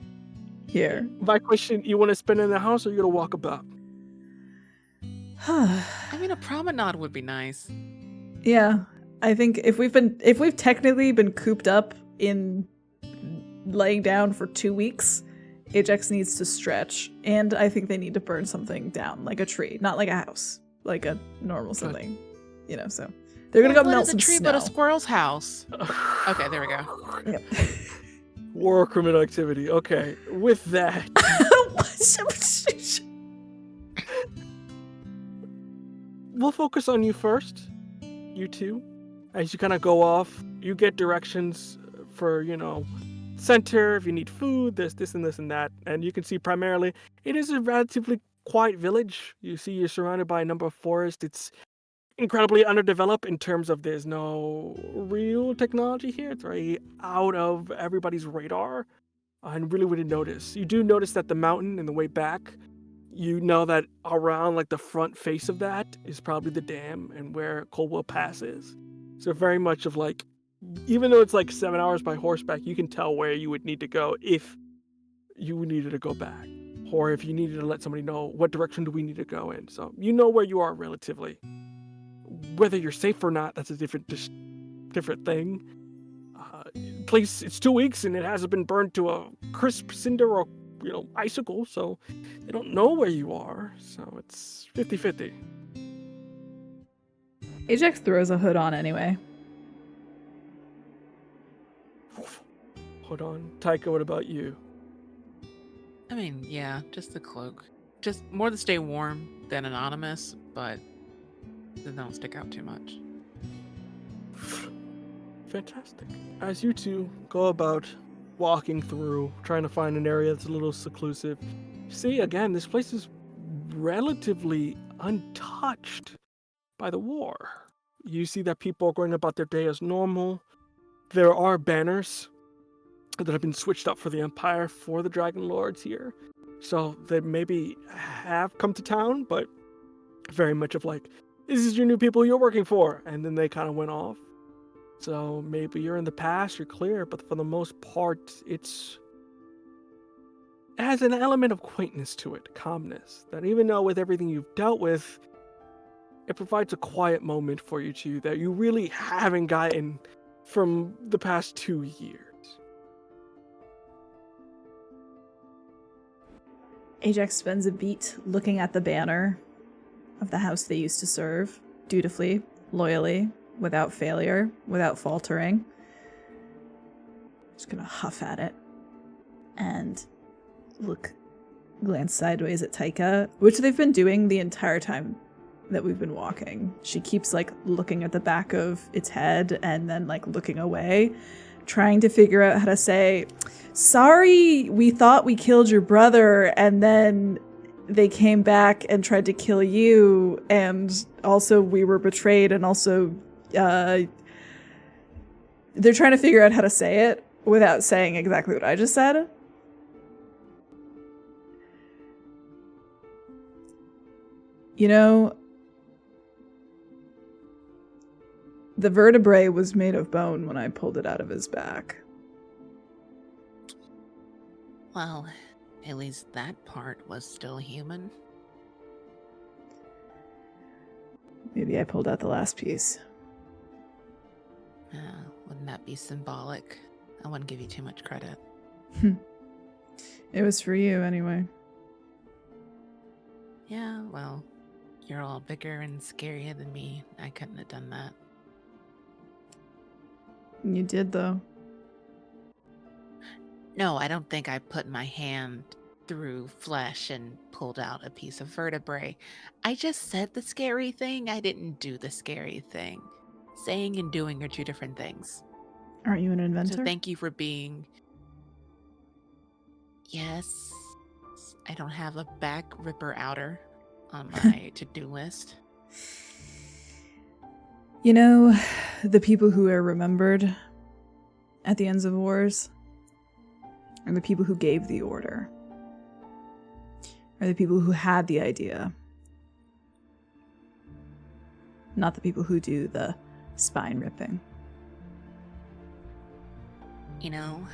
here. My question, you want to spend it in the house or you going to walk about? I mean, a promenade would be nice. Yeah, I think if we've technically been cooped up in laying down for 2 weeks, Ajax needs to stretch, and I think they need to burn something down, like a tree, not like a house, like a normal something, So they're gonna go What melt is a some tree snow. but a squirrel's house? Okay, there we go. Yep. War criminal activity. Okay, with that, we'll focus on you first. You two. As you kind of go off, you get directions for, center, if you need food, this and this and that. And you can see primarily, it is a relatively quiet village. You see you're surrounded by a number of forests. It's incredibly underdeveloped in terms of there's no real technology here. It's very out of everybody's radar. And really wouldn't notice. You do notice that the mountain in the way back, you know that around like the front face of that is probably the dam and where Coldwell Pass is. So very much of like even though it's like 7 hours by horseback, you can tell where you would need to go if you needed to go back, or if you needed to let somebody know what direction do we need to go in. So you know where you are relatively. Whether you're safe or not, that's a different thing. Place, it's 2 weeks and it hasn't been burned to a crisp cinder or icicle, so they don't know where you are. So it's 50-50. Ajax throws a hood on anyway. Hold on, Taika. What about you? I mean, yeah, just the cloak. Just more to stay warm than anonymous, but they don't stick out too much. Fantastic. As you two go about walking through, trying to find an area that's a little seclusive, see, again, this place is relatively untouched by the war. You see that people are going about their day as normal. There are banners that have been switched up for the Empire for the Dragon Lords here. So they maybe have come to town, but very much of like, this is your new people you're working for. And then they kind of went off. So maybe you're in the past, you're clear, but for the most part, it has an element of quaintness to it, calmness, that even though with everything you've dealt with, it provides a quiet moment for you two that you really haven't gotten from the past 2 years. Ajax spends a beat looking at the banner of the house they used to serve, dutifully, loyally, without failure, without faltering. Just gonna huff at it and glance sideways at Taika, which they've been doing the entire time that we've been walking. She keeps like looking at the back of its head and then like looking away, trying to figure out how to say, sorry, we thought we killed your brother and then they came back and tried to kill you, and also we were betrayed, and also they're trying to figure out how to say it without saying exactly what I just said. You know, the vertebrae was made of bone when I pulled it out of his back. Well, at least that part was still human. Maybe I pulled out the last piece. Wouldn't that be symbolic? I wouldn't give you too much credit. It was for you anyway. Yeah, well, you're all bigger and scarier than me. I couldn't have done that. You did, though. No, I don't think I put my hand through flesh and pulled out a piece of vertebrae. I just said the scary thing. I didn't do the scary thing. Saying and doing are two different things. Aren't you an inventor? So thank you for being... Yes. I don't have a back ripper outer on my to-do list. You know, the people who are remembered at the ends of wars are the people who gave the order, are the people who had the idea, not the people who do the spine ripping. You know,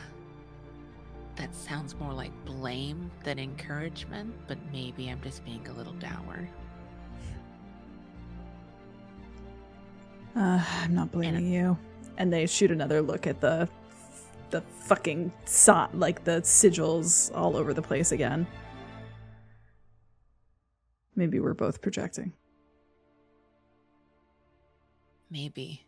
that sounds more like blame than encouragement, but maybe I'm just being a little dour. I'm not blaming you. And they shoot another look at the fucking like the sigils all over the place again. Maybe we're both projecting. Maybe.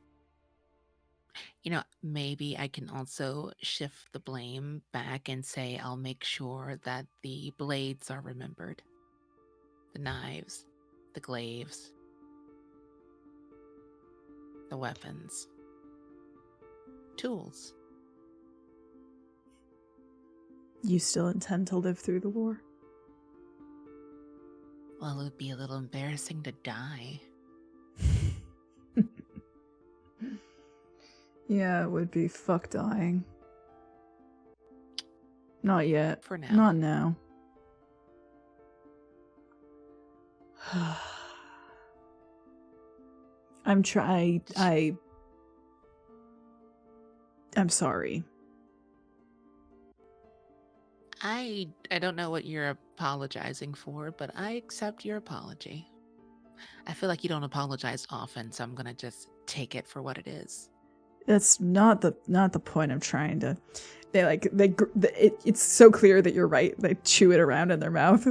You know, maybe I can also shift the blame back and say I'll make sure that the blades are remembered. The knives, the glaives, the weapons, tools. You still intend to live through the war? Well, it would be a little embarrassing to die. Yeah, it would be fuck dying. Not yet. For now. Not now. I'm sorry. I don't know what you're apologizing for, but I accept your apology. I feel like you don't apologize often, so I'm gonna just take it for what it is. That's not the point I'm trying to. It's so clear that you're right. They chew it around in their mouth.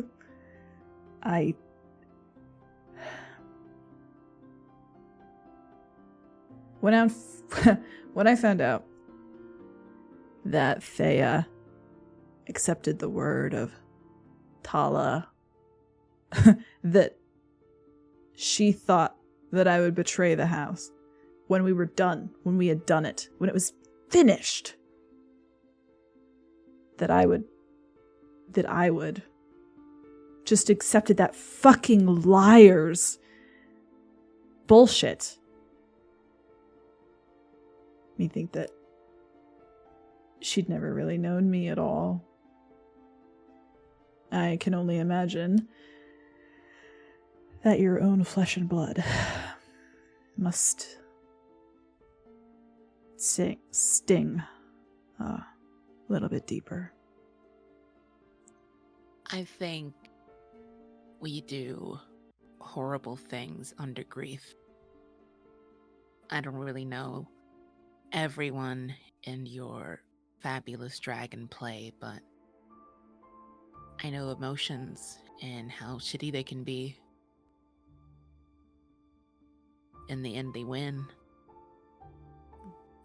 When I found out that Thea accepted the word of Tala, that she thought that I would betray the house when we were done, when we had done it, when it was finished, that I would just accepted that fucking liar's bullshit. Me think that she'd never really known me at all. I can only imagine that your own flesh and blood must sting a little bit deeper. I think we do horrible things under grief. I don't really know everyone in your fabulous dragon play, but I know emotions and how shitty they can be. In the end, they win.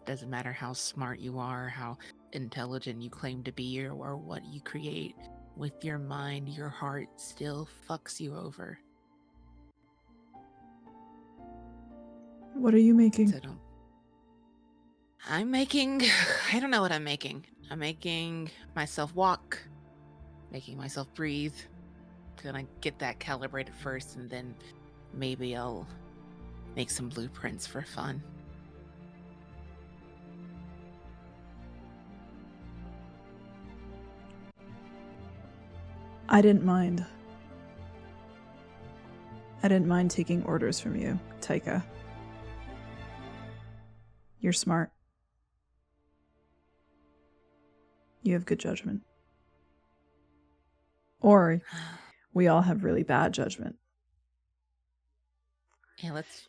Doesn't matter how smart you are, how intelligent you claim to be, or what you create. With your mind, your heart still fucks you over. What are you making? So I don't know what I'm making. I'm making myself walk, making myself breathe. Gonna get that calibrated first, and then maybe I'll make some blueprints for fun. I didn't mind. I didn't mind taking orders from you, Taika. You're smart. You have good judgment. Or we all have really bad judgment. Yeah, let's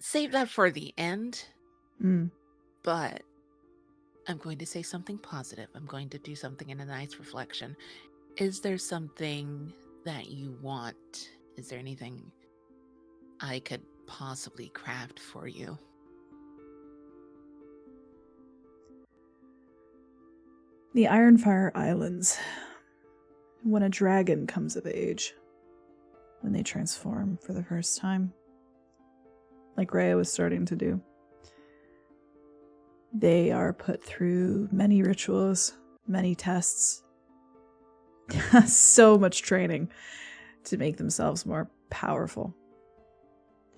save that for the end. But I'm going to say something positive. I'm going to do something in a nice reflection. Is there something that you want? Is there anything I could possibly craft for you? The Ironfire Islands. When a dragon comes of age. When they transform for the first time. Like Rhea was starting to do. They are put through many rituals, many tests. So much training to make themselves more powerful.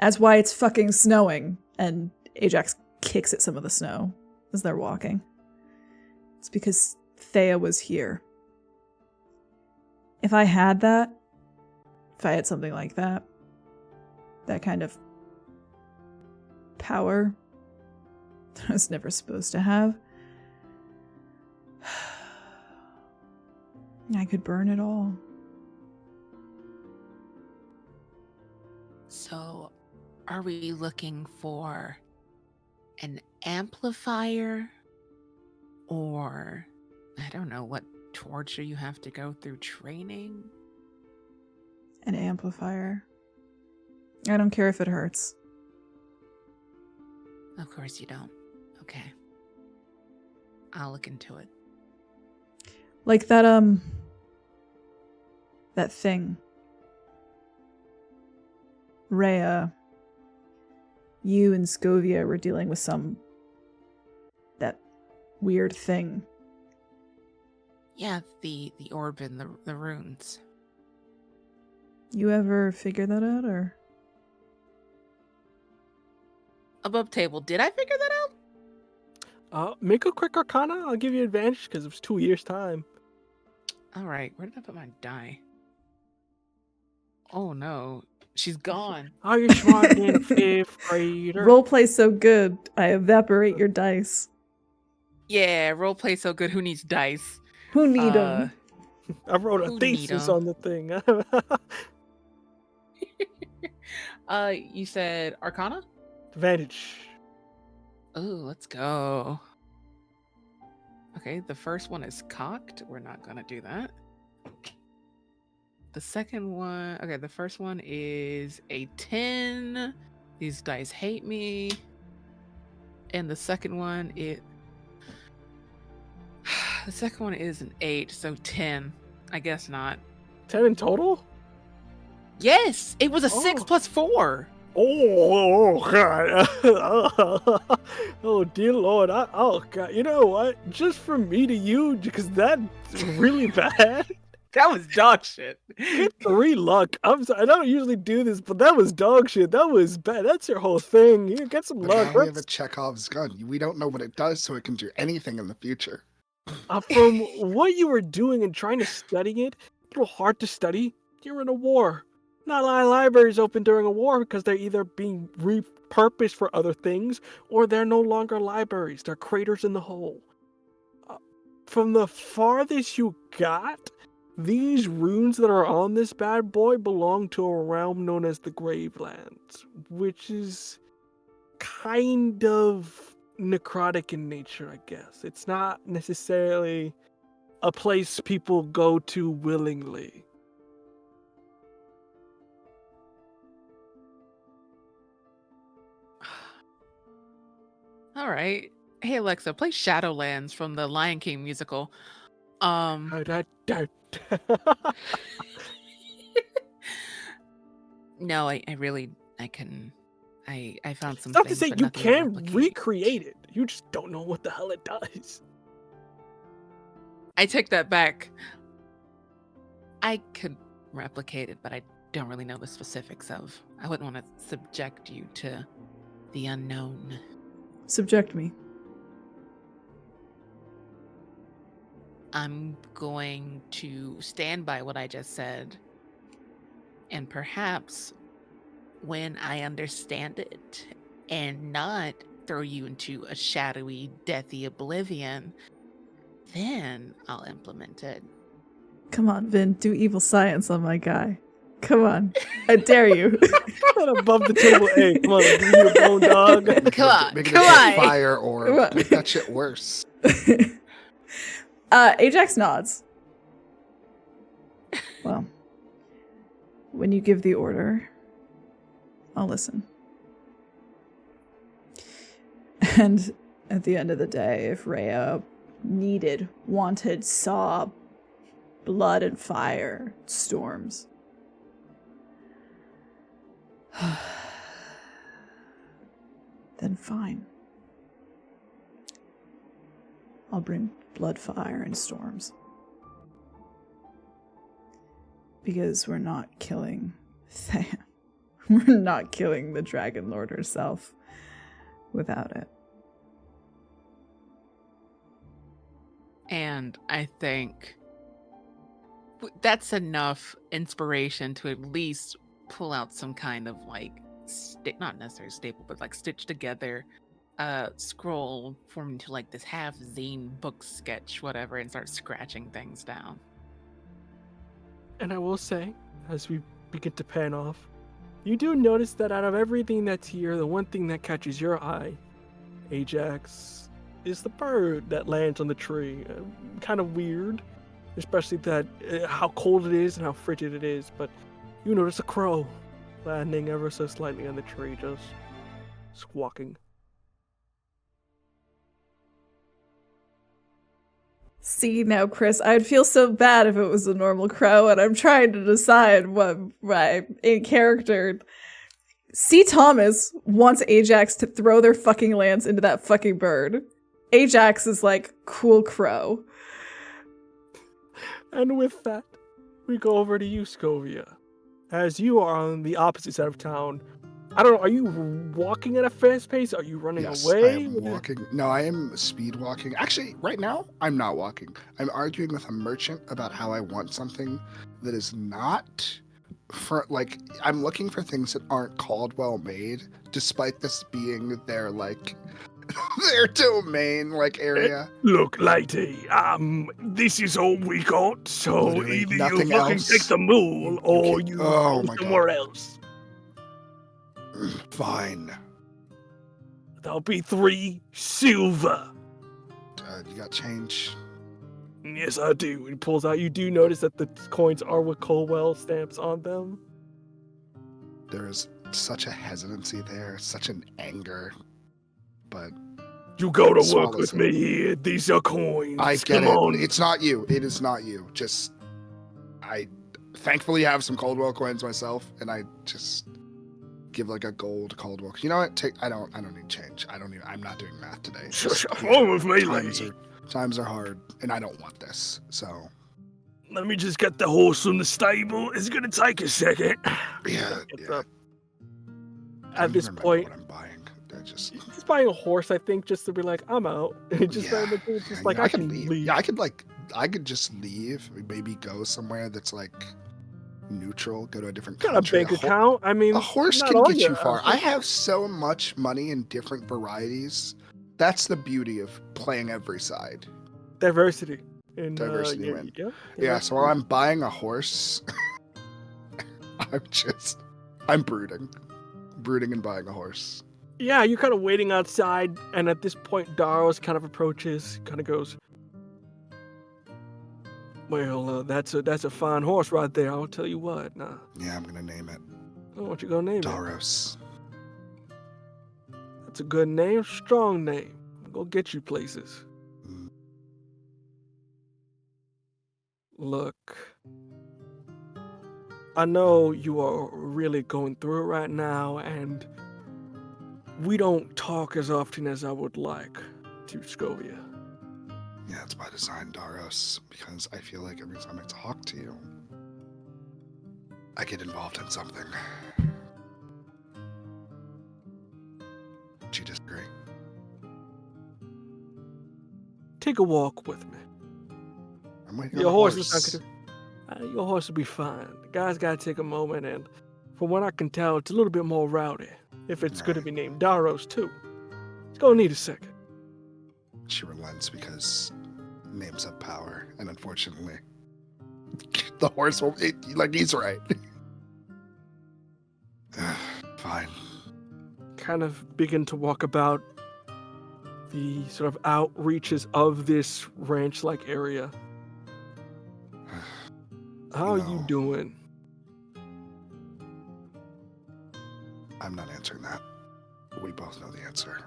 That's why it's fucking snowing, and Ajax kicks at some of the snow as they're walking. It's because Thea was here. If I had that, if I had something like that, that kind of power that I was never supposed to have, I could burn it all. So, are we looking for an amplifier? Or, I don't know, what torture you have to go through training? An amplifier. I don't care if it hurts. Of course you don't. Okay. I'll look into it. Like that thing. Rhea, you and Scovia were dealing with that weird thing. Yeah, the orb and the runes. You ever figure that out, or? Above table, did I figure that out? Make a quick arcana. I'll give you advantage because it was 2 years' time. All right, where did I put my die? Oh no, she's gone. Oh, you're smart in 5th grader. Roleplay so good, I evaporate your dice. Yeah, roleplay so good. Who needs dice? Who need them? I wrote a Who need thesis 'em? on the thing. You said Arcana? Advantage. Oh, let's go. Okay, the first one is cocked. We're not gonna do that. The second one, okay, the first one is a 10. These dice hate me. And the second one, the second one is an 8, so 10. I guess not. 10 in total? Yes, it was a 6 Oh. plus 4. Oh, God. Oh, dear Lord. Oh, God. You know what? Just from me to you, because that's really bad. That was dog shit. Get 3 luck. I'm sorry. I don't usually do this, but that was dog shit. That was bad. That's your whole thing. Here, get some But luck. now we have a Chekhov's gun. We don't know what it does, so it can do anything in the future. From what you were doing and trying to study it, a little hard to study. You're in a war. Not a lot of libraries open during a war because they're either being repurposed for other things or they're no longer libraries. They're craters in the hole. From the farthest you got, these runes that are on this bad boy belong to a realm known as the Gravelands, which is kind of necrotic in nature, I guess. It's not necessarily a place people go to willingly. All right. Hey Alexa, play Shadowlands from the Lion King musical. No, I found some It's not to things, say but you nothing to can replicate. recreate it. You just don't know what the hell it does. I take that back. I could replicate it, but I don't really know the specifics of. I wouldn't want to subject you to the unknown. Subject me. I'm going to stand by what I just said. And perhaps when I understand it and not throw you into a shadowy, deathy oblivion, then I'll implement it. Come on, Vin, do evil science on my guy. Come on. I dare you. Not above the table. Hey, come on, give me your bone, dog. Come on, Make it come into a on. fire Come or on. make that shit worse. Ajax nods. Well, when you give the order, I'll listen. And at the end of the day, if Rhea wanted, saw blood and fire, storms, then fine. I'll bring blood, fire, and storms. Because we're not killing Tham. We're not killing the Dragon Lord herself without it. And I think that's enough inspiration to at least pull out some kind of like, not necessarily staple, but like stitched together scroll formed into like this half zine book sketch, whatever, and start scratching things down. And I will say, as we begin to pan off, you do notice that out of everything that's here, the one thing that catches your eye, Ajax, is the bird that lands on the tree. Kind of weird, especially that how cold it is and how frigid it is, but you notice a crow landing ever so slightly on the tree, just squawking. See, now, Chris, I'd feel so bad if it was a normal crow, and I'm trying to decide what my in character. C. Thomas wants Ajax to throw their fucking lance into that fucking bird. Ajax is like, cool crow. And with that, we go over to you, Scovia. As you are on the opposite side of town, I don't know, are you walking at a fast pace? Are you running Yes, away? I am walking. No, I am speed walking. Actually, right now, I'm not walking. I'm arguing with a merchant about how I want something that is not for, like, I'm looking for things that aren't Coldwell made, despite this being their, like, their domain area. Look, lady, this is all we got, so Literally either you nothing fucking else. take the mule or can't- you oh go my somewhere God. else. Fine. That'll be 3 silver. You got change? Yes, I do. He pulls out. You do notice that the coins are with Coldwell stamps on them. There is such a hesitancy there, such an anger, but You go to work swallows with it. me here. These are coins. I get Come it. on. It's not you. It is not you. Just, I thankfully have some Coldwell coins myself, and I just give like a gold Coldwell. You know what? I don't need change. I'm not doing math today. Sure, wrong with me, lady. Times are hard, and I don't want this. So Let me just get the horse from the stable. It's gonna take a second. yeah. It's I up. don't At this even remember point, what I'm buying. I just he's buying a horse, I think, just to be like, I'm out. And he just found the dude's just like, I could can leave. Yeah, I could just leave. Maybe go somewhere that's like neutral. Go to a different Got a country. bank account. I mean, A horse not can all get you your far. I assets. have so much money in different varieties. That's the beauty of playing every side. Diversity. In, Diversity yeah, win. yeah, Yeah, so while I'm buying a horse, I'm brooding and buying a horse. Yeah, you're kind of waiting outside, and at this point, Daros kind of approaches, kind of goes, "Well, that's a fine horse right there. I'll tell you what. Nah, Yeah, I'm gonna name it I want you to go name it. Daros. That's a good name, strong name. Go get you places. Mm. Look, I know you are really going through it right now, and we don't talk as often as I would like to, Scovia. Yeah, it's by design, Daros, because I feel like every time I talk to you, I get involved in something. Do you disagree? Take a walk with me. I'm waiting Your on a horse horse. is not gonna. Your horse will be fine. The guy's gotta take a moment, and from what I can tell, it's a little bit more rowdy. If it's gonna Right. be named Daros too, it's gonna need a second. She relents because names have power, and unfortunately, the horse will. He's right. Fine. Kind of begin to walk about the sort of outreaches of this ranch-like area. How are you No. doing? I'm not answering that. We both know the answer.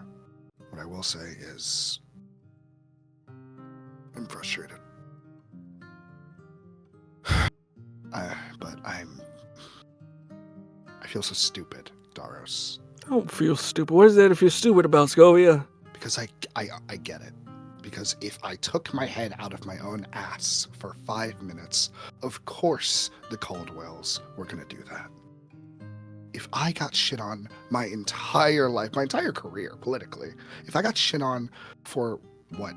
What I will say is, I'm frustrated. But I feel so stupid, Daros. Don't feel stupid. What is that if you're stupid about, Scovia? Because I get it. Because if I took my head out of my own ass for 5 minutes, of course the Coldwells were gonna do that. If I got shit on my entire life, my entire career politically, if I got shit on for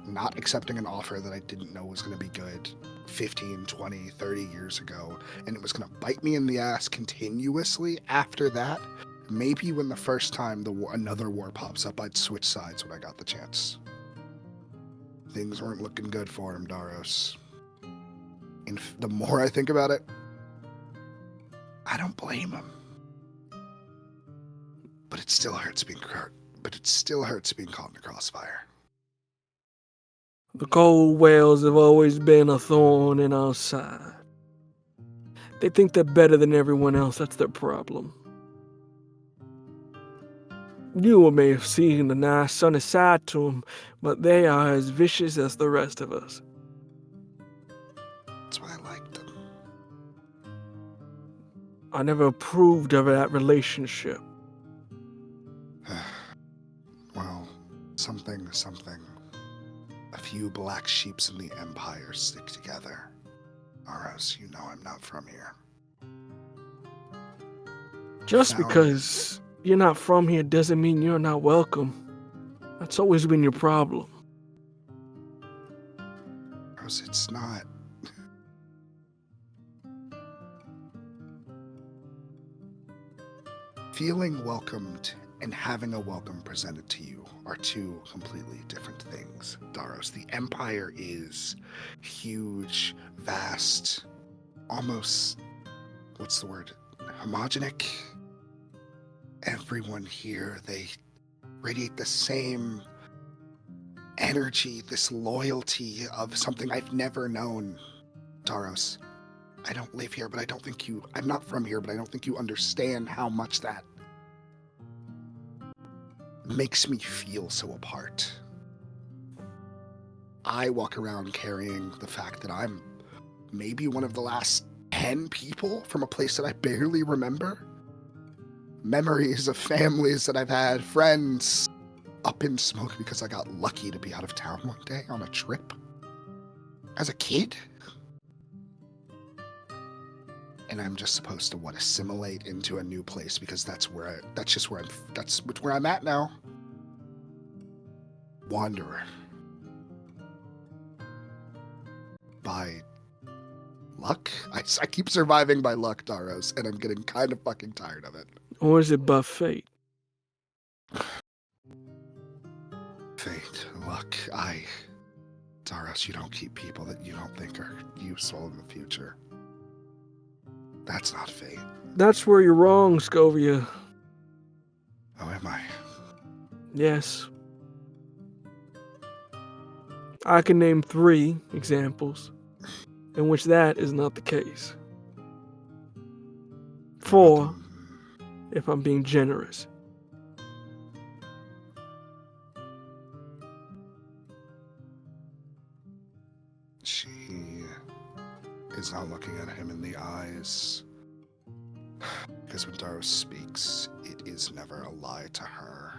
not accepting an offer that I didn't know was gonna be good 15, 20, 30 years ago, and it was gonna bite me in the ass continuously after that, maybe when the first time another war pops up, I'd switch sides when I got the chance. Things weren't looking good for him, Daros. And the more I think about it, I don't blame him. But it still hurts being caught in a crossfire. The cold whales have always been a thorn in our side. They think they're better than everyone else. That's their problem. You may have seen the nice sunny side to them, but they are as vicious as the rest of us. That's why I liked them. I never approved of that relationship. Well, something. A few black sheeps in the Empire stick together. Or else you know I'm not from here. Just Found- because you're not from here doesn't mean you're not welcome. That's always been your problem. Rose, it's not. Feeling welcomed and having a welcome presented to you are two completely different things, Daros. The Empire is huge, vast, almost, what's the word, homogenic. Everyone here, they radiate the same energy, this loyalty of something I've never known, Daros. I don't live here, but I'm not from here, but I don't think you understand how much that makes me feel so apart. I walk around carrying the fact that I'm maybe one of the last 10 people from a place that I barely remember. Memories of families that I've had, friends up in smoke because I got lucky to be out of town one day on a trip as a kid. And I'm just supposed to assimilate into a new place because that's where I'm at now. Wanderer. By luck? I keep surviving by luck, Daros, and I'm getting kind of fucking tired of it. Or is it by fate? Fate, luck, Daros, you don't keep people that you don't think are useful in the future. That's not fate. That's where you're wrong, Scovia. Oh, am I? Yes. I can name 3 examples in which that is not the case. 4, if I'm being generous. She is not looking at him in the eyes. Because when Daros speaks, it is never a lie to her.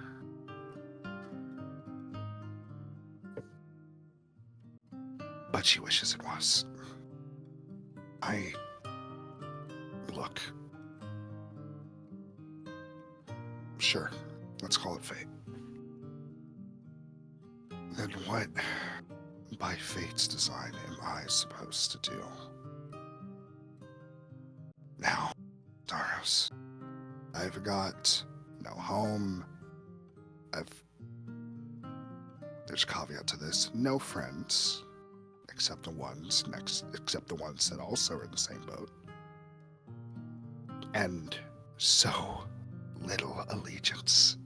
But she wishes it was. Look. Sure, let's call it fate. Then what, by fate's design, am I supposed to do? Now, Daros, I've got no home. There's a caveat to this. No friends, except the ones that also are in the same boat. And so little allegiance.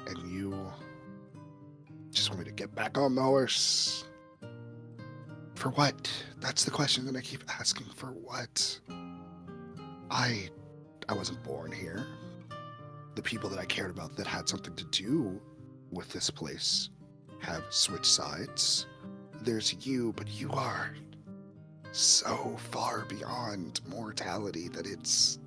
And you just want me to get back on the horse. For what? That's the question that I keep asking. For what? I wasn't born here. The people that I cared about that had something to do with this place have switched sides. There's you, but you are so far beyond mortality that it's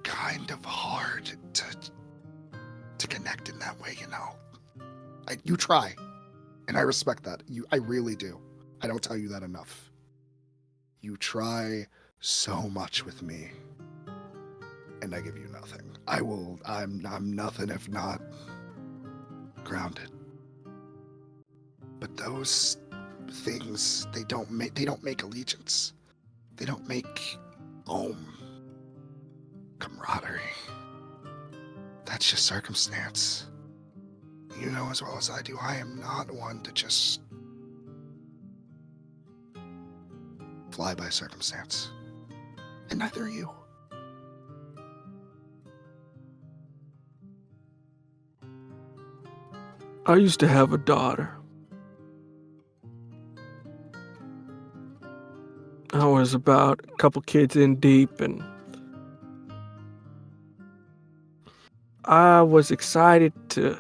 kind of hard to connect in that way, you know. You try, and I respect that. I really do. I don't tell you that enough. You try so much with me, and I give you nothing. I'm nothing if not grounded. But those things, they don't make allegiance. They don't make home, camaraderie. That's just circumstance. You know as well as I do, I am not one to just fly by circumstance. And neither are you. I used to have a daughter. I was about a couple kids in deep, and I was excited to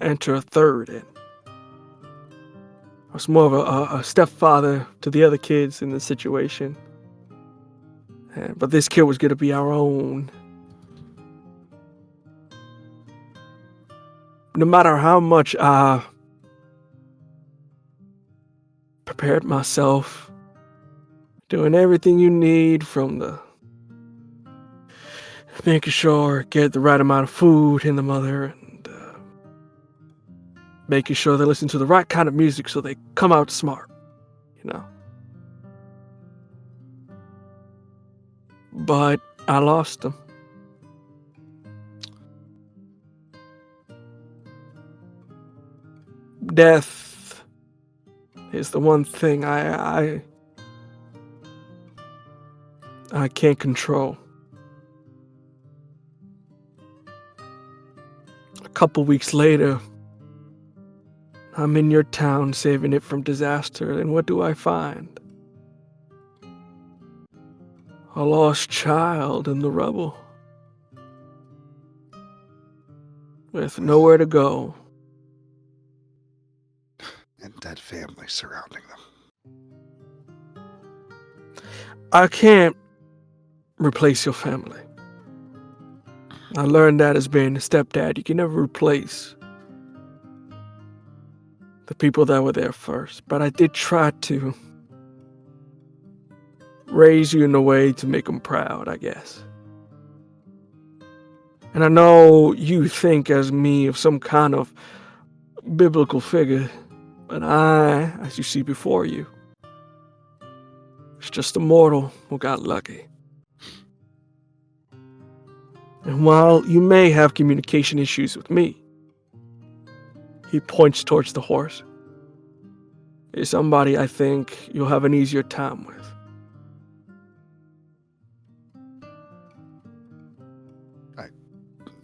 enter a third in. I was more of a stepfather to the other kids in the situation. But this kid was going to be our own. No matter how much I prepared myself, doing everything you need, from the making sure get the right amount of food in the mother, and making sure they listen to the right kind of music so they come out smart, you know. But I lost them. Death is the one thing I can't control. A couple weeks later, I'm in your town saving it from disaster, and what do I find? A lost child in the rubble. With nowhere to go. And dead family surrounding them. I can't replace your family. I learned that as being a stepdad. You can never replace the people that were there first. But I did try to raise you in a way to make them proud, I guess. And I know you think as me of some kind of biblical figure, but I, as you see before you, it's just a mortal who got lucky. And while you may have communication issues with me, he points towards the horse, is somebody I think you'll have an easier time with.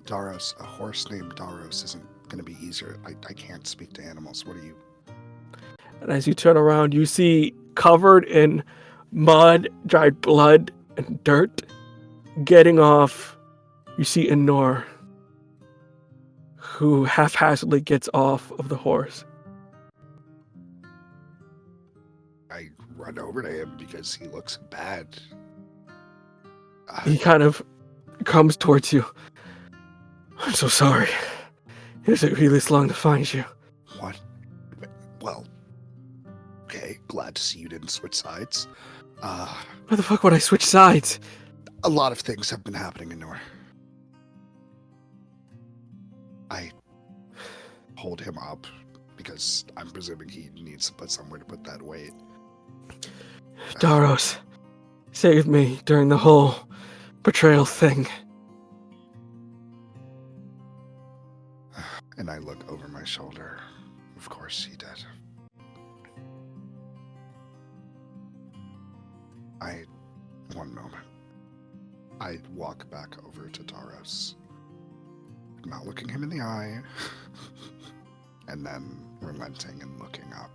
Daros, a horse named Daros isn't going to be easier. I can't speak to animals. What are you? And as you turn around, you see covered in mud, dried blood, and dirt, getting off, you see Enor, who haphazardly gets off of the horse. I run over to him because he looks bad. He kind of comes towards you. I'm so sorry. It took me this long to find you. What? Well, okay, glad to see you didn't switch sides. Why the fuck would I switch sides? A lot of things have been happening in Nor. I hold him up because I'm presuming he needs to put somewhere to put that weight. Daros saved me during the whole betrayal thing. And I look over my shoulder. Of course he did. One moment. I walk back over to Daros, not looking him in the eye, and then relenting and looking up.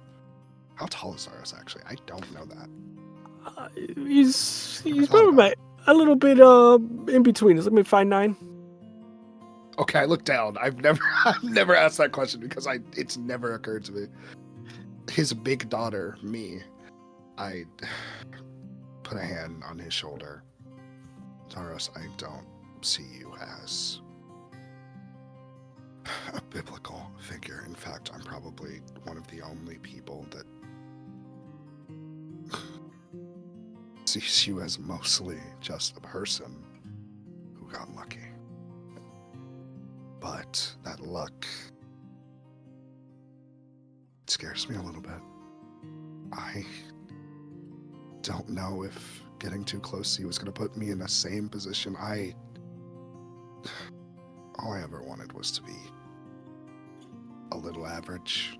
How tall is Daros, actually? I don't know that. He's probably about a little bit in between. Is let me 5'9". Okay, I look down. I've never asked that question because it's never occurred to me. His big daughter, me, I put a hand on his shoulder. Daros, I don't see you as a biblical figure. In fact, I'm probably one of the only people that sees you as mostly just a person who got lucky. But that luck, it scares me a little bit. I don't know if getting too close to you was going to put me in the same position. All I ever wanted was to be a little average,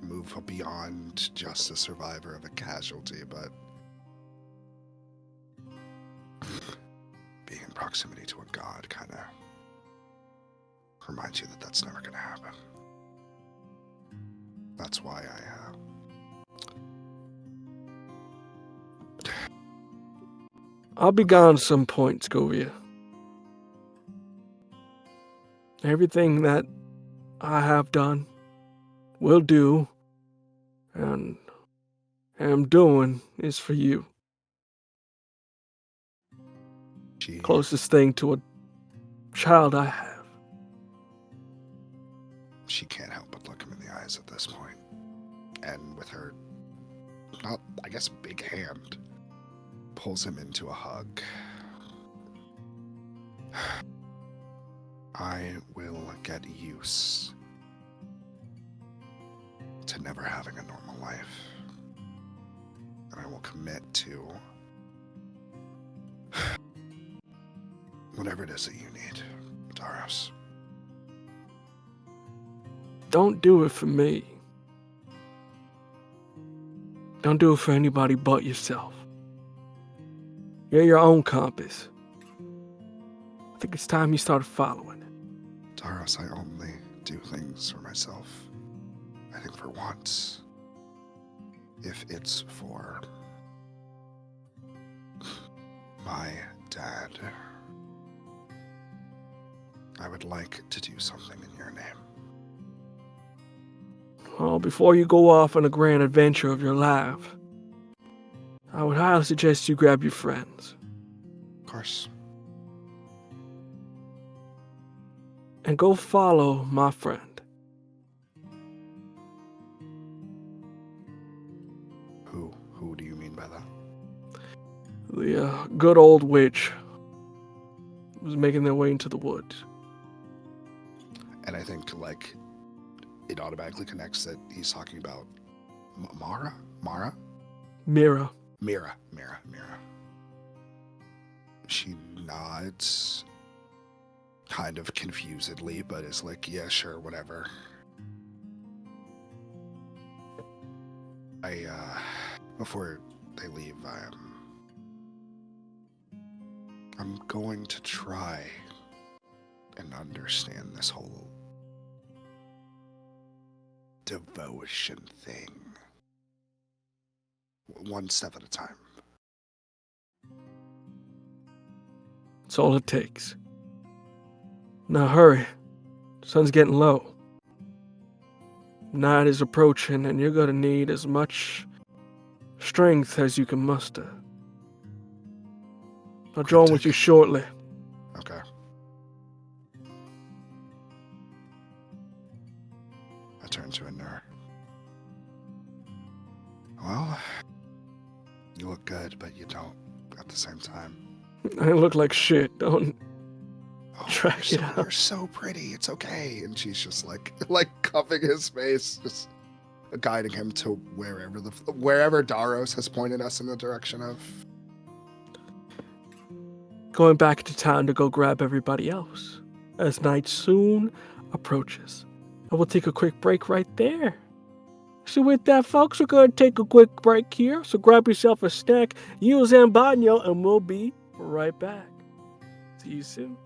move beyond just a survivor of a casualty, but being in proximity to a god kind of reminds you that that's never going to happen. That's why I'll be gone some point, Scovia. Everything that I have done, will do, and am doing is for you. Closest thing to a child I have. She can't help but look him in the eyes at this point. And with her, big hand, pulls him into a hug. I will get used to never having a normal life. And I will commit to whatever it is that you need, Daros. don't do it for me. Don't do it for anybody but yourself. You're your own compass. I think it's time you started following it. Taros, I only do things for myself. I think for once, if it's for my dad, I would like to do something in your name. Well, before you go off on a grand adventure of your life, I would highly suggest you grab your friends Of course. and go follow my friend. Who do you mean by that? The good old witch was making their way into the woods. And I think, like, it automatically connects that he's talking about Mara? Mira. Mira. She nods, kind of confusedly, but is like, yeah, sure, whatever. Before they leave, I'm going to try and understand this whole devotion thing. One step at a time. That's all it takes. Now hurry. The sun's getting low. Night is approaching, and you're gonna need as much strength as you can muster. I'll join with you shortly. Okay. I turn to Anur. Well, you look good, but you don't at the same time. I look like shit, don't Oh, track it you're up. so pretty. It's okay. And she's just like cuffing his face, just guiding him to wherever Daros has pointed us in the direction of. Going back to town to go grab everybody else, as night soon approaches. And we'll take a quick break right there. So with that, folks, we're going to take a quick break here. So grab yourself a snack, use Zambano, and we'll be right back. See you soon.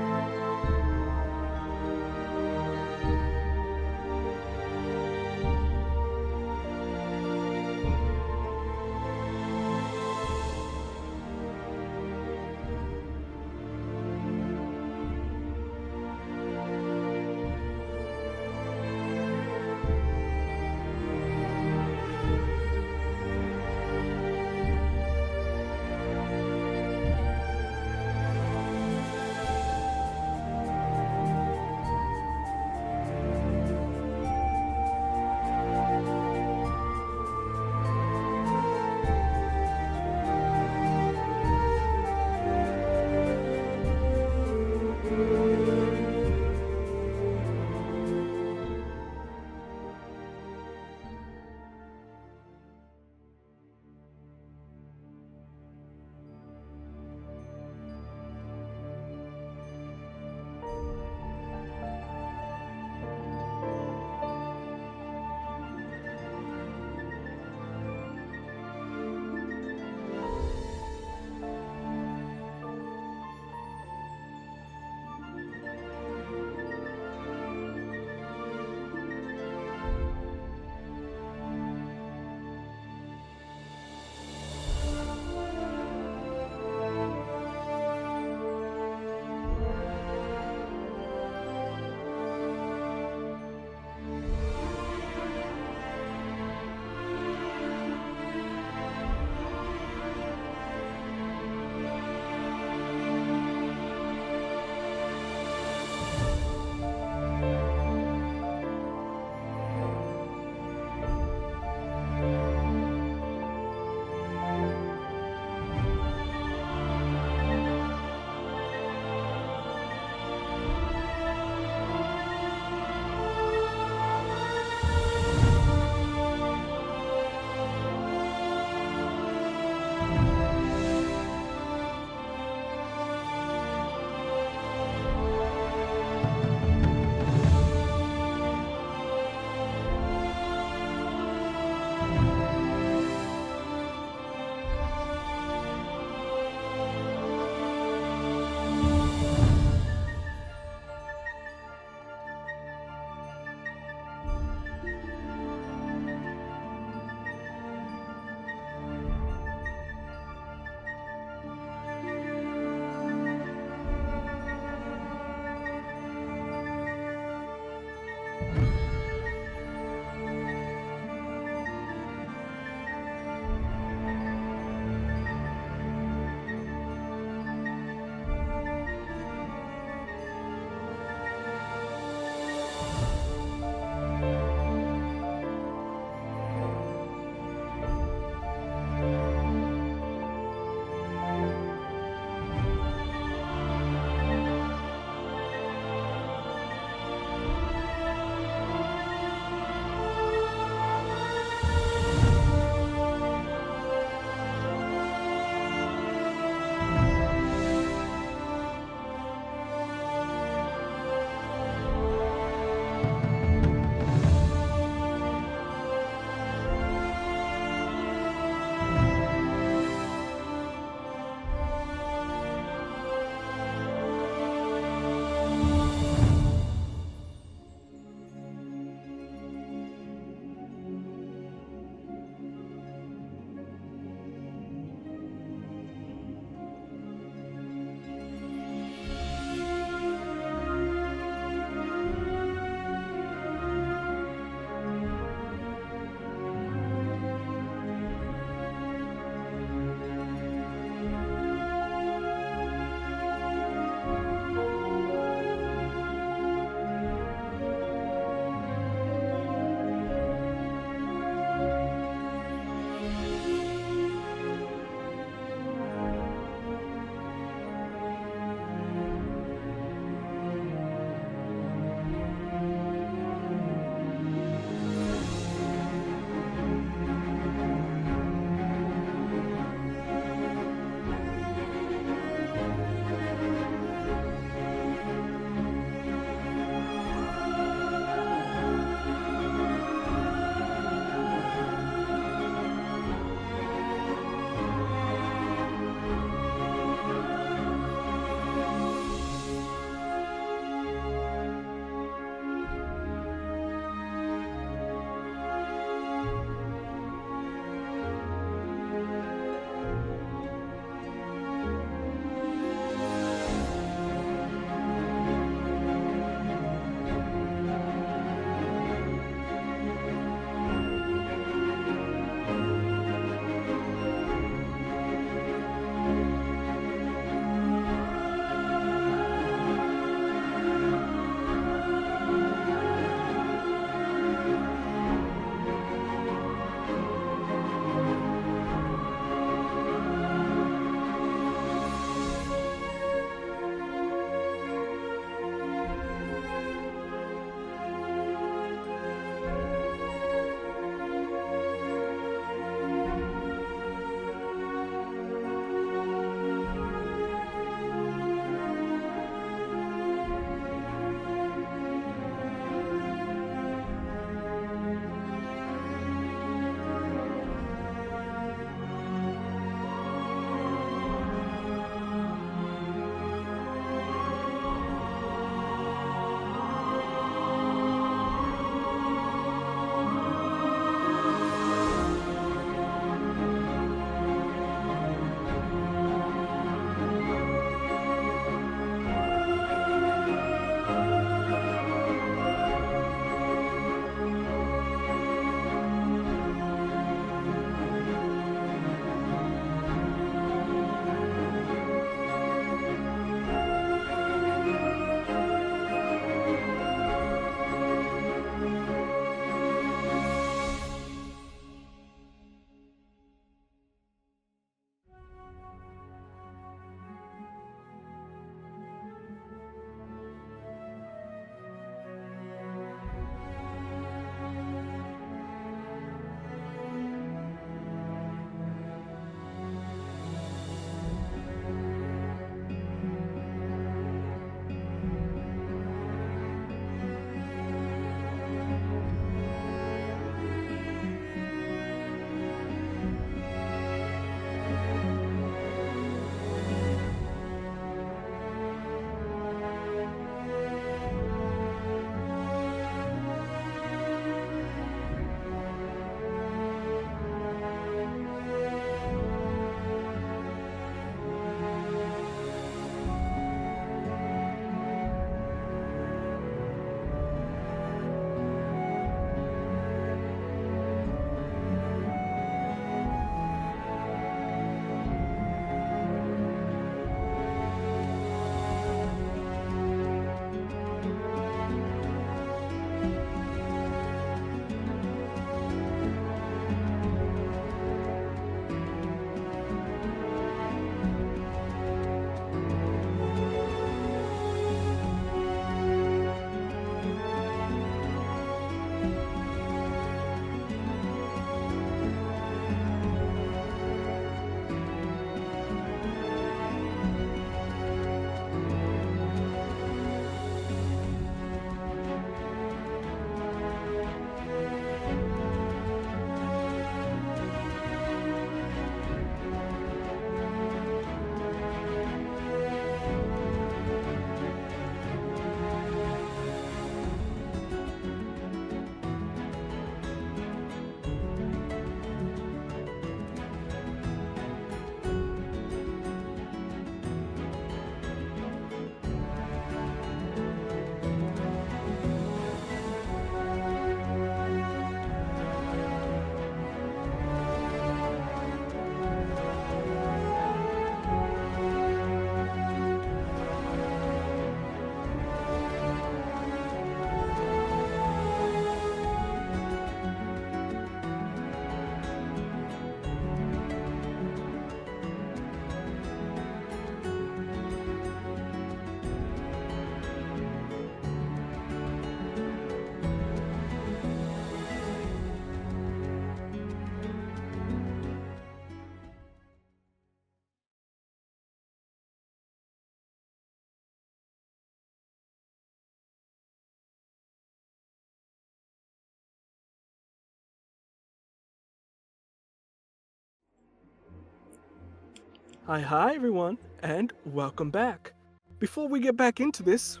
Hi everyone, and welcome back. Before we get back into this,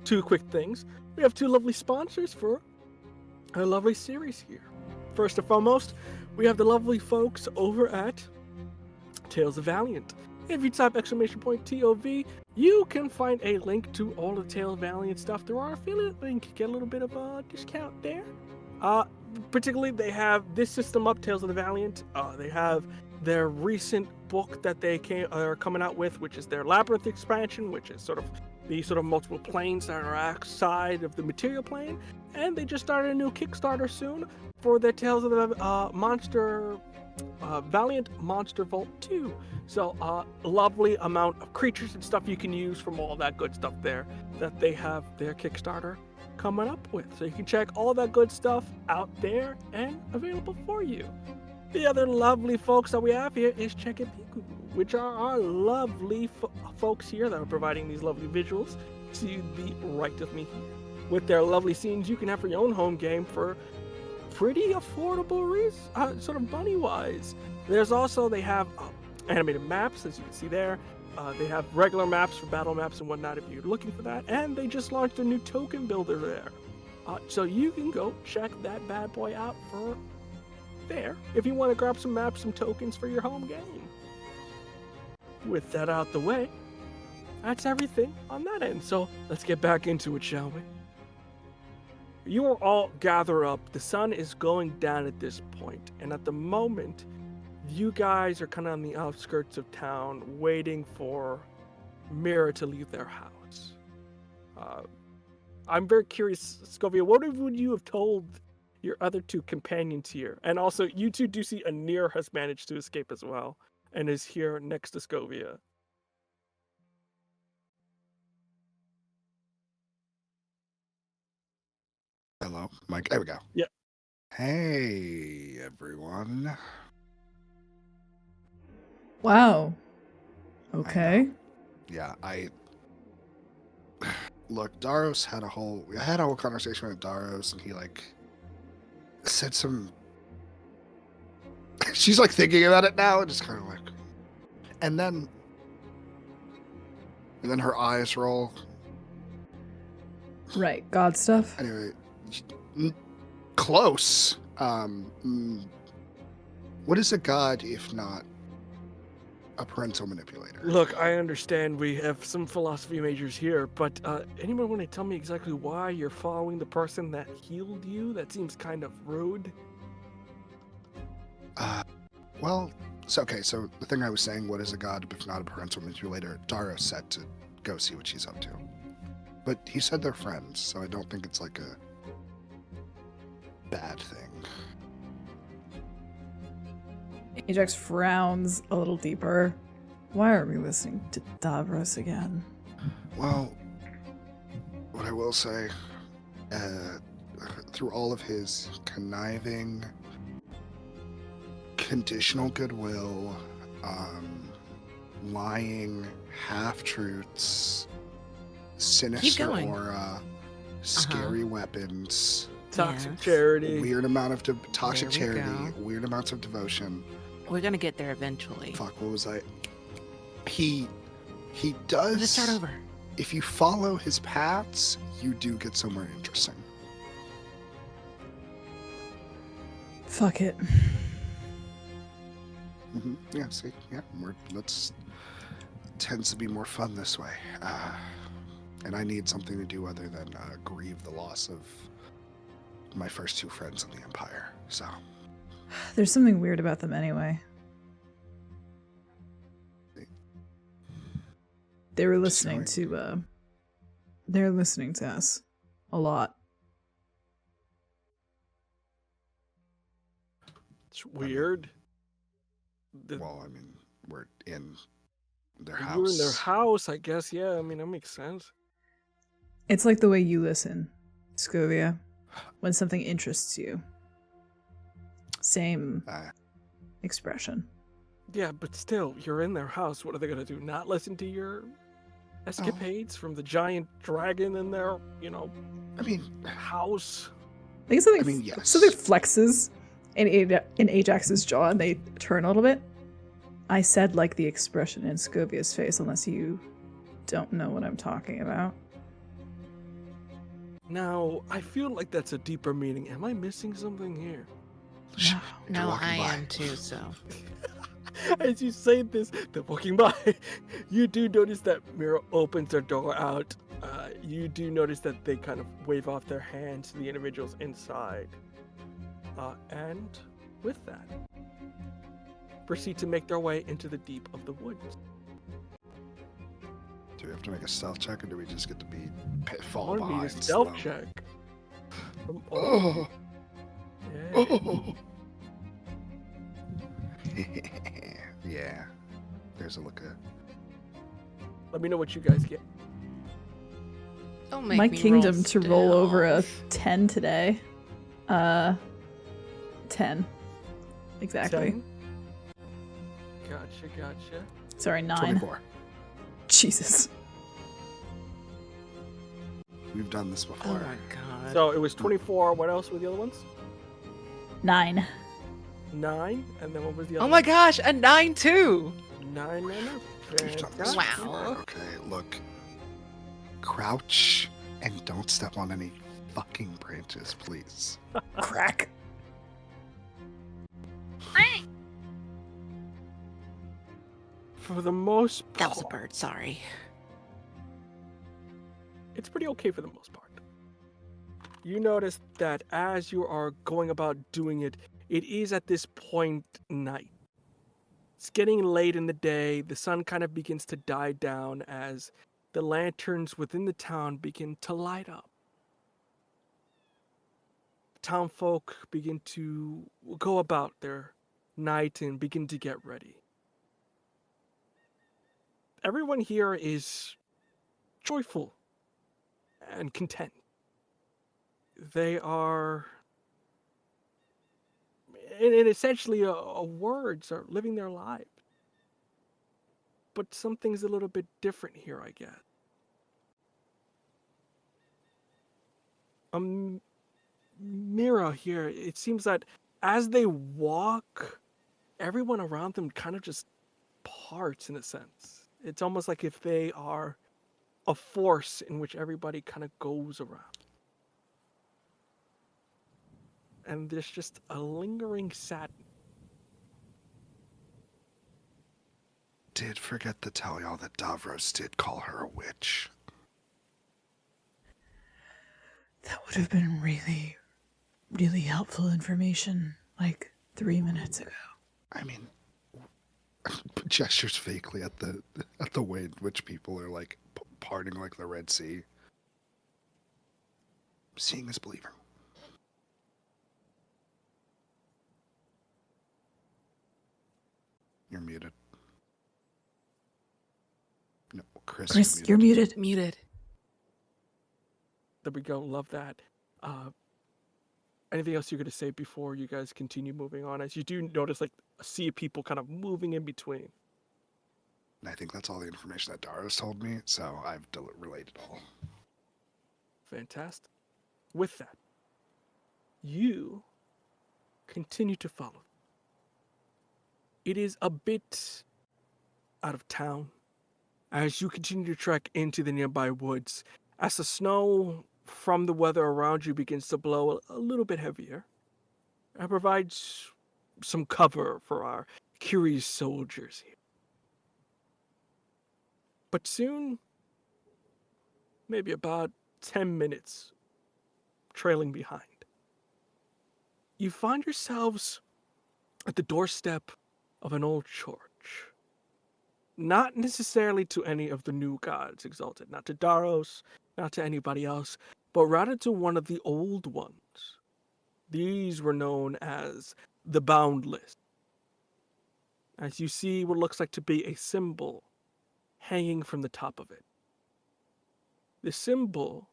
two quick things. We have two lovely sponsors for our lovely series here. First and foremost, we have the lovely folks over at Tales of Valiant. If you type !TOV, you can find a link to all the Tales of Valiant stuff through our affiliate link. Get a little bit of a discount there. Particularly, they have this system up, Tales of the Valiant. They have their recent book that they are coming out with, which is their Labyrinth expansion, which is sort of the multiple planes that are outside of the material plane. And they just started a new Kickstarter soon for their Tales of the Valiant Monster Vault 2. So a lovely amount of creatures and stuff you can use from all that good stuff there that they have their Kickstarter coming up with. So you can check all that good stuff out there and available for you. The other lovely folks that we have here is Check It Piku, which are our lovely folks here that are providing these lovely visuals to the right of me here. With their lovely scenes you can have for your own home game for pretty affordable sort of money-wise. There's also, they have animated maps, as you can see there. They have regular maps for battle maps and whatnot if you're looking for that. And they just launched a new token builder there. So you can go check that bad boy out for there if you want to grab some maps, some tokens for your home game. With that out the way, that's everything on that end. So let's get back into it, shall we? You are all gathered up. The sun is going down at this point, and at the moment, you guys are kind of on the outskirts of town waiting for Mira to leave their house. I'm very curious, Scovia, what would you have told your other two companions here? And also, you two do see Anir has managed to escape as well, and is here next to Scovia. Hello, Mike. There we go. Yeah. Hey, everyone. Wow. Okay. Yeah, look, Daros had I had a whole conversation with Daros, and he said some. She's thinking about it now, and just kind of and then her eyes roll. Right. God stuff. Anyway, close. What is a god if not a parental manipulator? Look, I understand we have some philosophy majors here, but anyone want to tell me exactly why you're following the person that healed you? That seems kind of rude. Well, so the thing I was saying, what is a god if not a parental manipulator? Daros said to go see what she's up to. But he said they're friends, so I don't think it's a bad thing. Ajax frowns a little deeper. Why are we listening to Davros again? Well, what I will say, through all of his conniving, conditional goodwill, lying, half-truths, sinister aura, scary weapons, toxic charity, weird amount of toxic charity, weird amounts of devotion. We're gonna get there eventually. Fuck, what was I? He does. Let's start over. If you follow his paths, you do get somewhere interesting. Fuck it. Mm-hmm. Yeah, see? Yeah, tends to be more fun this way. And I need something to do other than grieve the loss of my first two friends in the Empire, so. There's something weird about them anyway. They were listening to, they're listening to us a lot. It's weird. Well, I mean, we're in their house. You were in their house, I guess. Yeah, I mean, that makes sense. It's like the way you listen, Scovia, when something interests you. Same expression. Yeah, but still, you're in their house. What are they going to do? Not listen to your escapades from the giant dragon in their, house? I think something flexes in Ajax's jaw and they turn a little bit. I said like the expression in Scovia's face, unless you don't know what I'm talking about. Now, I feel like that's a deeper meaning. Am I missing something here? Shh, they're No, walking I by. am too, so. As you say this, they're walking by. You do notice that Mira opens her door out. You do notice that they kind of wave off their hands to the individuals inside. And with that, proceed to make their way into the deep of the woods. Do we have to make a stealth check, or do we just get to be I fall want to need a behind? stealth slow? check. Oh. Yeah. Oh. Yeah. There's a look at. Let me know what you guys get. Don't make My me kingdom roll to roll over a stealth. 10 today. 10. Exactly. 10. Gotcha. Sorry, 9. 24. Jesus. We've done this Oh before. my god. So it was 24. What else were the other ones? 9. 9. And then what was the other Oh my gosh, a 9 too. 9. We've done this Wow. before. Okay, look. Crouch and don't step on any fucking branches, please. Crack. For the most That was a part, bird, sorry. it's pretty okay for the most part. You notice that as you are going about doing it, it is at this point night. It's getting late in the day. The sun kind of begins to die down as the lanterns within the town begin to light up. Townfolk begin to go about their night and begin to get ready. Everyone here is joyful and content. They are, and essentially, words are living their lives. But something's a little bit different here, I guess. Mira here, it seems that as they walk, everyone around them kind of just parts in a sense. It's almost like if they are a force in which everybody kind of goes around. And there's just a lingering sadness. Did forget to tell y'all that Davros did call her a witch. That would have been really, really helpful information like 3 minutes ago. I mean, gestures vaguely at the way in which people are like parting like the Red Sea. Seeing is believing. You're muted. No, Chris, you're muted. Muted. There we go. Love that. Anything else you're going to say before you guys continue moving on? As you do notice, like, a sea of people kind of moving in between. And I think that's all the information that Dara's told me, so I've relayed it all. Fantastic. With that, you continue to follow. It is a bit out of town as you continue to trek into the nearby woods. As the snow from the weather around you begins to blow a little bit heavier, and provides some cover for our curious soldiers here. But soon, maybe about 10 minutes trailing behind, you find yourselves at the doorstep of an old church. Not necessarily to any of the new gods exalted, not to Daros, not to anybody else, but rather to one of the old ones. These were known as the Boundless. As you see what looks like to be a symbol hanging from the top of it. The symbol,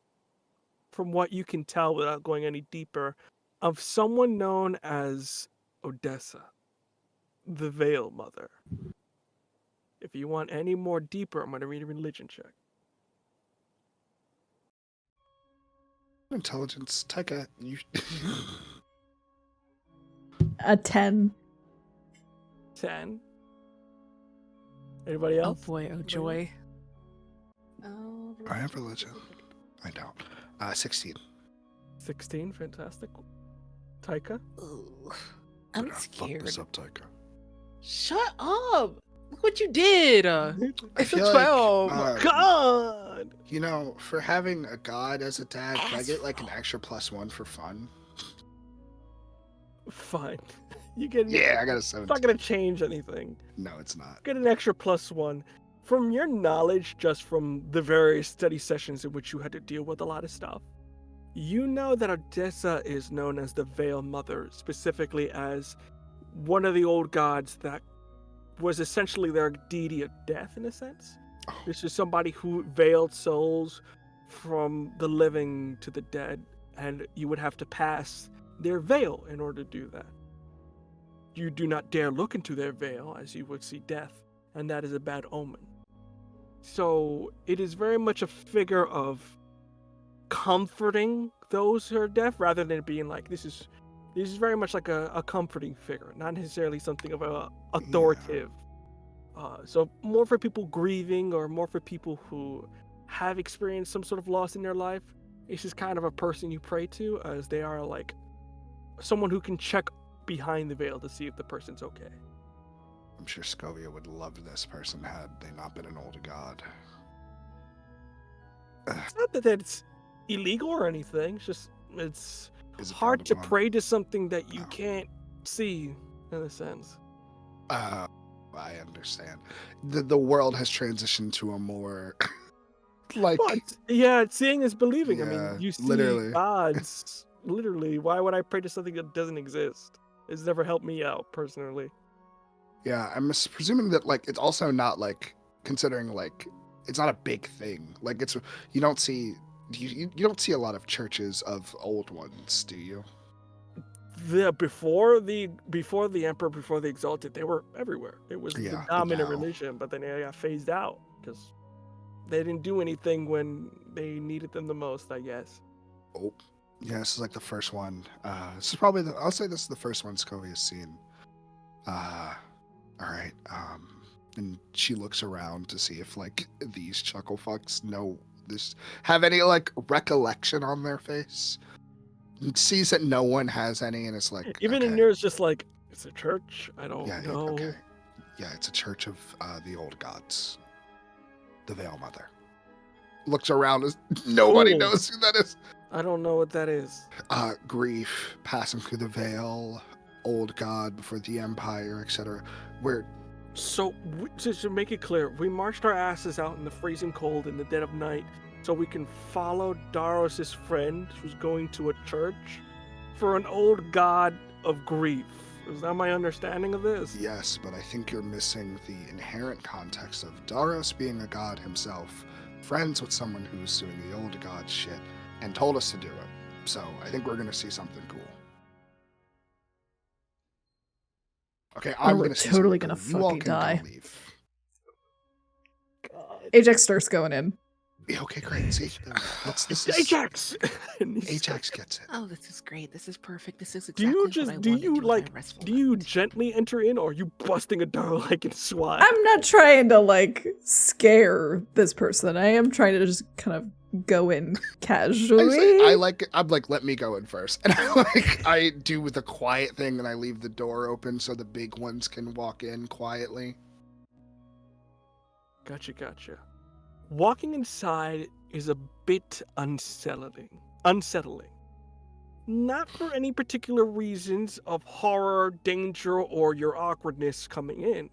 from what you can tell without going any deeper, of someone known as Odessa, the Veil Mother. If you want any more deeper, I'm going to read a religion check. Intelligence, Taika, you. A 10. 10. Anybody Oh else? boy, oh Anybody joy. I have religion. I don't. 16. 16, fantastic. Taika? Ugh, I'm Better fuck this scared. up, Taika. Shut up! Look what you did. I It's a feel like, 12. God! You know, for having a god as a tag, can I get like an extra +1 for fun? Fine. You get Yeah, I got a It's 17. not gonna change anything. No, it's not. Get an extra +1. From your knowledge, just from the various study sessions in which you had to deal with a lot of stuff, you know that Odessa is known as the Veil Mother, specifically as one of the old gods that was essentially their deity of death, in a sense. Oh, This is somebody who veiled souls from the living to the dead, and you would have to pass their veil in order to do that. You do not dare look into their veil, as you would see death, and that is a bad omen. So it is very much a figure of comforting those who are deaf, rather than being like, this is very much like a comforting figure, not necessarily something of a authoritative. So more for people grieving, or more for people who have experienced some sort of loss in their life. It's just kind of a person you pray to, as they are like someone who can check behind the veil to see if the person's okay. I'm sure Scovia would love this person had they not been an old god. It's not that it's illegal or anything. It's just it's Is it hard frowned to upon? pray to something that you No. can't see, in a sense. I understand. The world has transitioned to a more like But yeah, seeing is believing. I Yeah, mean, you see literally. gods. Literally, why would I pray to something that doesn't exist? It's never helped me out personally. yeah, I'm presuming that like it's also not like considering like it's not a big thing. Like it's you don't see you don't see a lot of churches of old ones, do you? Before the emperor, before the exalted, they were everywhere. It was Yeah, the but dominant now- religion, but then they got phased out because they didn't do anything when they needed them the most, I guess. Oh, yeah, this is like the first one. This is probably I'll say this is the first one Scovia's seen. All right. And she looks around to see if like these chuckle fucks know this, have any like recollection on their face. And sees that no one has any, and it's like Even in okay. yours, just like, it's a church. I don't Yeah, know. okay. Yeah, it's a church of the old gods. The Veil Mother. Looks around as nobody Oh. knows who that is. I don't know what that is. Grief, passing through the veil, old god before the empire, etc. Where So, just to make it clear, we marched our asses out in the freezing cold in the dead of night so we can follow Daros' friend who's going to a church for an old god of grief. Is that my understanding of this? yes, but I think you're missing the inherent context of Daros being a god himself, friends with someone who's doing the old god shit, and told us to do it. So I think we're gonna see something cool. Okay, I'm we're gonna see totally something gonna cool. You all fucking can die. go leave. Ajax starts going in. Yeah, okay, great. See, this It's is Ajax! And he's- Ajax gets it. Oh, this is great. This is perfect. This is Do exactly you what just I do wanted you with my like restful do you night. gently enter in, or are you busting a door like in SWAT? I'm not trying to like scare this person. I am trying to just kind of go in casually. I'm like, let me go in first, and I do the quiet thing, and I leave the door open so the big ones can walk in quietly. Gotcha. Walking inside is a bit unsettling. Not for any particular reasons of horror, danger, or your awkwardness coming in,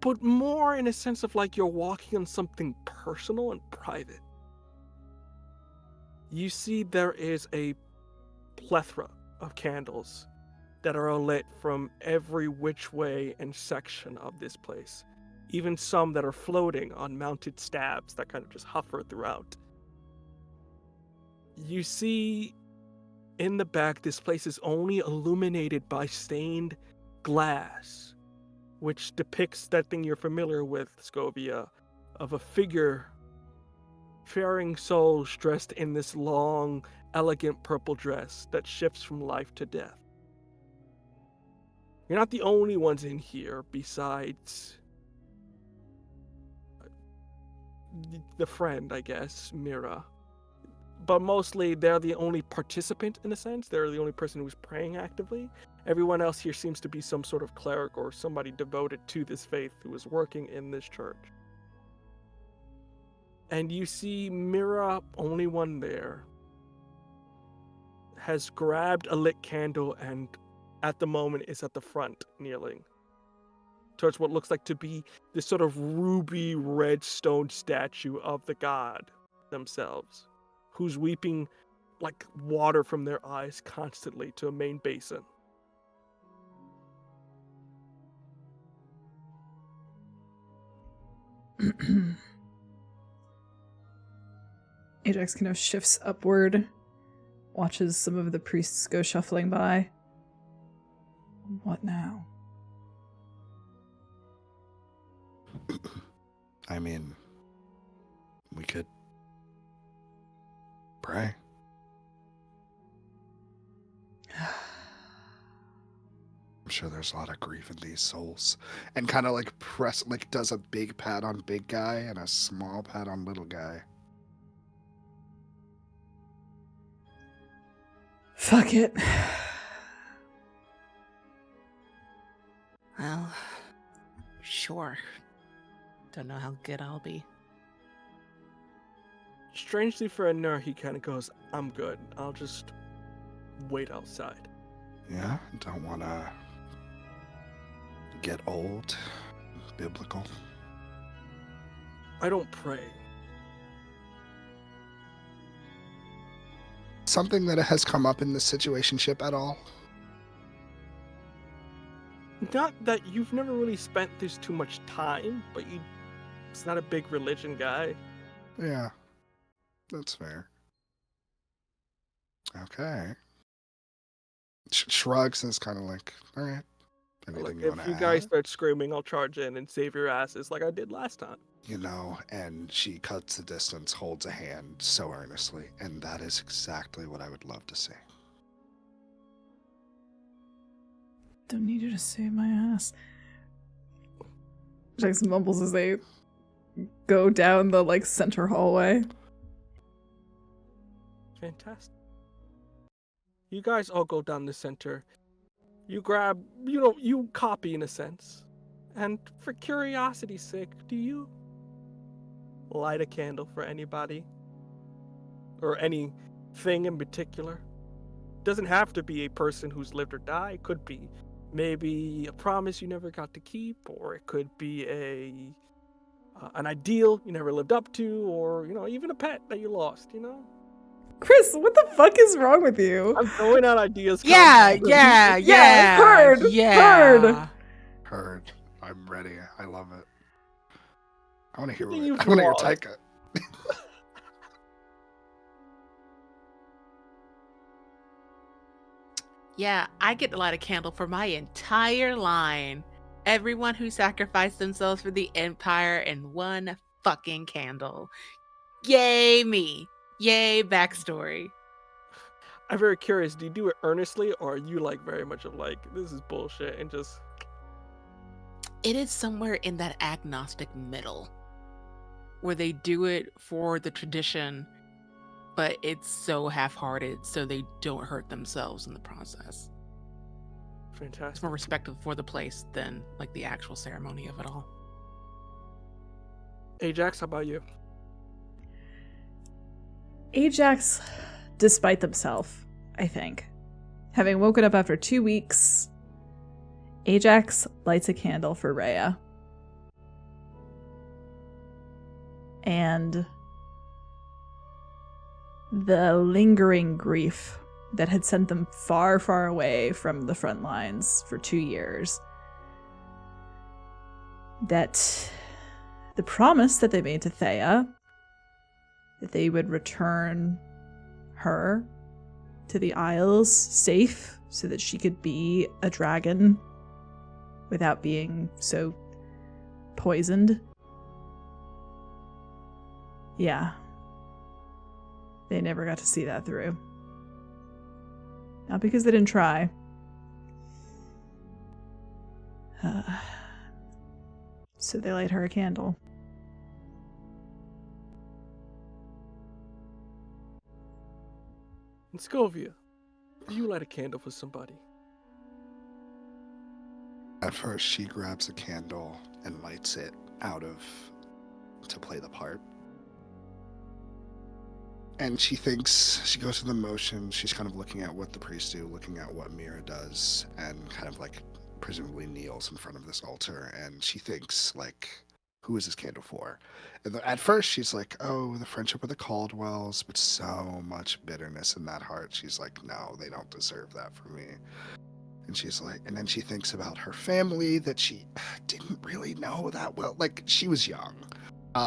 but more in a sense of like you're walking on something personal and private. You see there is a plethora of candles that are lit from every which way and section of this place. Even some that are floating on mounted stabs that kind of just hover throughout. You see in the back, this place is only illuminated by stained glass, which depicts that thing you're familiar with, Scovia, of a figure, faring souls dressed in this long, elegant purple dress that shifts from life to death. You're not the only ones in here, besides the friend, I guess, Mira. But mostly they're the only participant in a sense. They're the only person who's praying actively. Everyone else here seems to be some sort of cleric or somebody devoted to this faith who is working in this church. And you see Mira, only one there, has grabbed a lit candle and at the moment is at the front kneeling towards what looks like to be this sort of ruby red stone statue of the god themselves, who's weeping like water from their eyes constantly to a main basin. Ajax kind of shifts upward, watches some of the priests go shuffling by. What now? I mean, we could pray. I'm sure there's a lot of grief in these souls. And kind of like does a big pat on big guy and a small pat on little guy. Fuck it. Well, sure. Don't know how good I'll be. Strangely for Nur, he kind of goes, I'm good. I'll just wait outside. Yeah, don't want to get old. Biblical. I don't pray. Something that has come up in this situationship at all? Not that you've never really spent this too much time, but it's not a big religion guy. Yeah, that's fair. Okay. Shrugs and is kind of like, all right. Anything Look, if you guys start screaming, I'll charge in and save your asses like I did last time. You know, and she cuts the distance, holds a hand so earnestly, and that is exactly what I would love to see. Don't need you to save my ass. Jax mumbles as they go down the center hallway. Fantastic. You guys all go down the center. You grab, you copy in a sense. And for curiosity's sake, do you light a candle for anybody? Or anything in particular? Doesn't have to be a person who's lived or died. It could be maybe a promise you never got to keep, or it could be an ideal you never lived up to, or even a pet that you lost. Chris, what the fuck is wrong with you? I'm throwing out ideas. Yeah. Heard. I'm ready. I love it. I want to hear You've I want to hear lost. Taika. Yeah, I get to light a candle for my entire line. Everyone who sacrificed themselves for the Empire in one fucking candle. Yay me. Yay backstory. I'm very curious, do you do it earnestly, or are you very much of this is bullshit and just... It is somewhere in that agnostic middle where they do it for the tradition, but it's so half-hearted so they don't hurt themselves in the process. It's Fantastic. more respectful for the place than the actual ceremony of it all. Ajax, how about you? Ajax, despite themselves, I think. Having woken up after 2 weeks, Ajax lights a candle for Rhea. And the lingering grief that had sent them far, far away from the front lines for 2 years. That the promise that they made to Thea, that they would return her to the Isles safe so that she could be a dragon without being so poisoned. Yeah. They never got to see that through. Not because they didn't try. So they light her a candle. And Scovia, you light a candle for somebody. At first, she grabs a candle and lights it to play the part. And she thinks, she goes through the motion, she's kind of looking at what the priests do, looking at what Mira does, and kind of like presumably kneels in front of this altar, and she thinks, like, who is this candle for? And at first she's like, oh, the friendship of the Caldwells, but so much bitterness in that heart. She's like, no, they don't deserve that for me. And she's like, and then she thinks about her family that she didn't really know that well. Like, she was young.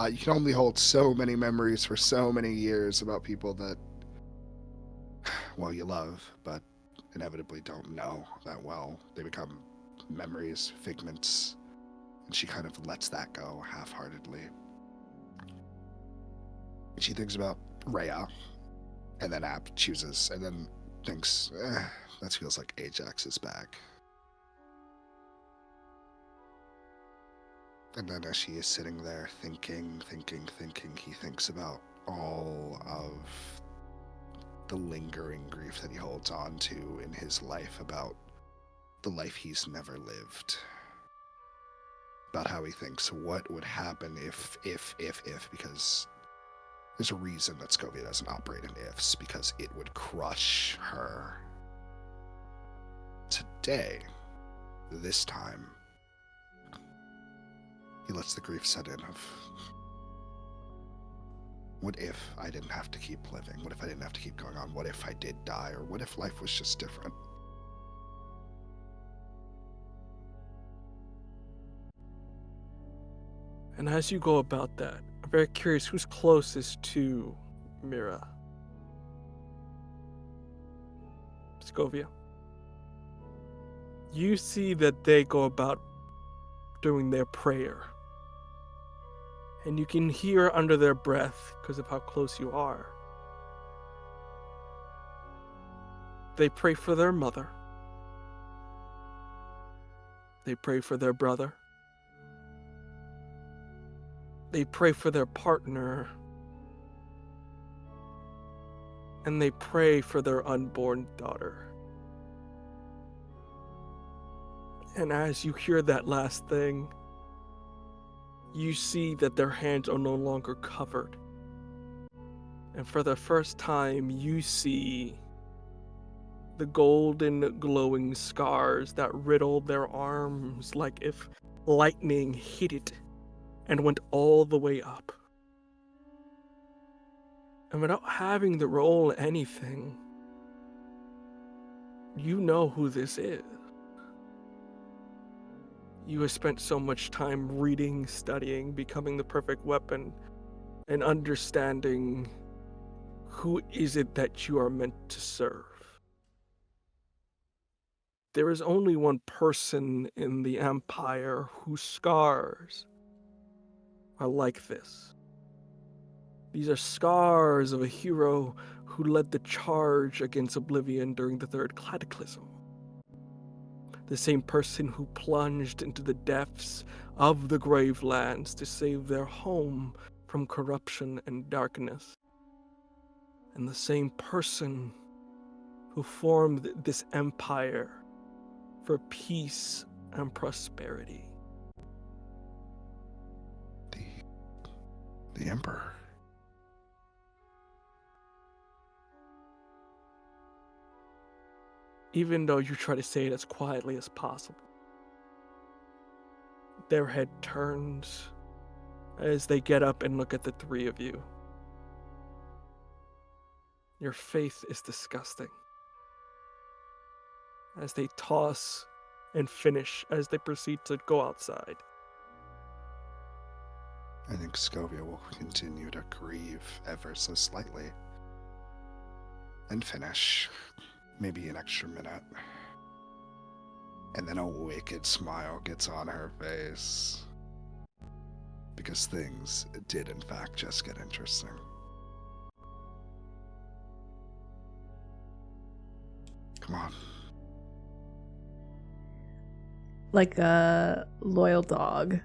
You can only hold so many memories for so many years about people that, well, you love, but inevitably don't know that well. They become memories, figments, and she kind of lets that go half-heartedly. And she thinks about Rhea, and then chooses, and then thinks, that feels like Ajax is back. And then as she is sitting there thinking, he thinks about all of the lingering grief that he holds on to in his life, about the life he's never lived. About how he thinks what would happen if, because there's a reason that Scovia doesn't operate in ifs, because it would crush her. Today, this time, he lets the grief set in of, what if I didn't have to keep living? What if I didn't have to keep going on? What if I did die? Or what if life was just different? And as you go about that, I'm very curious who's closest to Mira. Scovia. You see that they go about doing their prayer. And you can hear under their breath, because of how close you are, they pray for their mother. They pray for their brother. They pray for their partner. And they pray for their unborn daughter. And as you hear that last thing, you see that their hands are no longer covered. And for the first time, you see the golden glowing scars that riddle their arms, like if lightning hit it and went all the way up. And without having to roll anything, you know who this is. You have spent so much time reading, studying, becoming the perfect weapon, and understanding who is it that you are meant to serve. There is only one person in the Empire whose scars are like this. These are scars of a hero who led the charge against Oblivion during the Third Cataclysm. The same person who plunged into the depths of the Gravelands to save their home from corruption and darkness. And the same person who formed this empire for peace and prosperity. The Emperor. Even though you try to say it as quietly as possible, their head turns as they get up and look at the three of you. Your faith is disgusting. As they toss and finish as they proceed to go outside. I think Scovia will continue to grieve ever so slightly. And finish. Maybe an extra minute. And then a wicked smile gets on her face. Because things did in fact just get interesting. Come on. Like a loyal dog.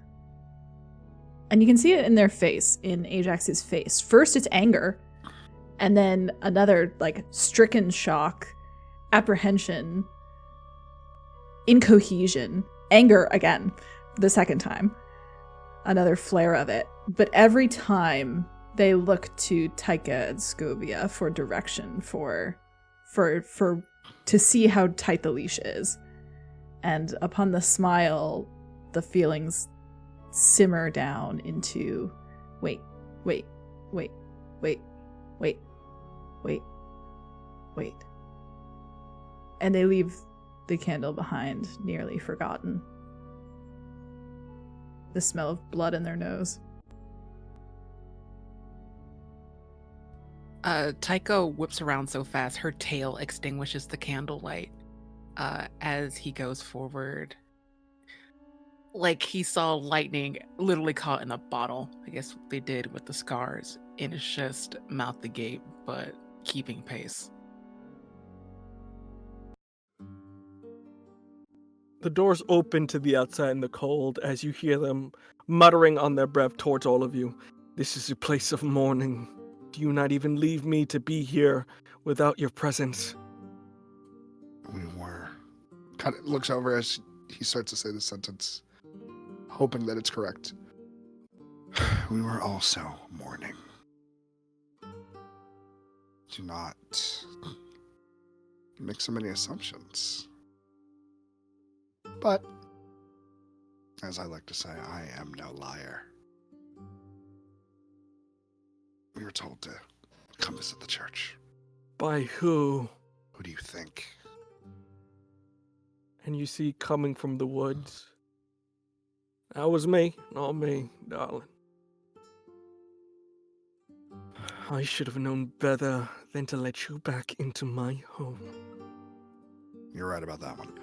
And you can see it in their face, in Ajax's face. First, it's anger. And then another, like, stricken shock, apprehension, incohesion, anger again, the second time. Another flare of it. But every time they look to Taika and Scovia for direction, for to see how tight the leash is. And upon the smile, the feelings simmer down into wait, wait, wait, wait, wait, wait, wait. And they leave the candle behind, nearly forgotten. The smell of blood in their nose. Tycho whips around so fast, her tail extinguishes the candlelight as he goes forward. Like he saw lightning literally caught in a bottle. I guess what they did with the scars. And it's just mouth agape, but keeping pace. The doors open to the outside in the cold as you hear them muttering on their breath towards all of you. This is a place of mourning. Do you not even leave me to be here without your presence? We were. Kind of looks over as he starts to say this sentence, hoping that it's correct. We were also mourning. Do not make so many assumptions. But, as I like to say, I am no liar. We were told to come visit the church. By who? Who do you think? And you see coming from the woods. That was me, not me, darling. I should have known better than to let you back into my home. You're right about that one.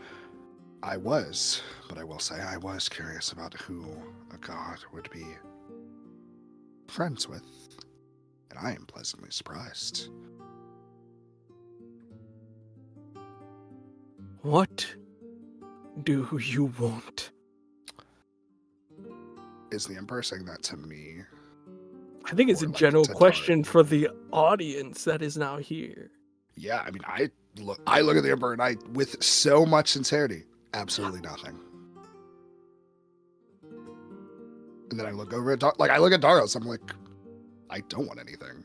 I was, but I will say I was curious about who a god would be friends with. And I am pleasantly surprised. What do you want? Is the Emperor saying that to me? I think it's Or a like general to question for the audience that is now here. Yeah, I mean, I look at the Emperor and I, with so much sincerity, absolutely nothing. And then I look over at I look at Daros. I'm like, I don't want anything,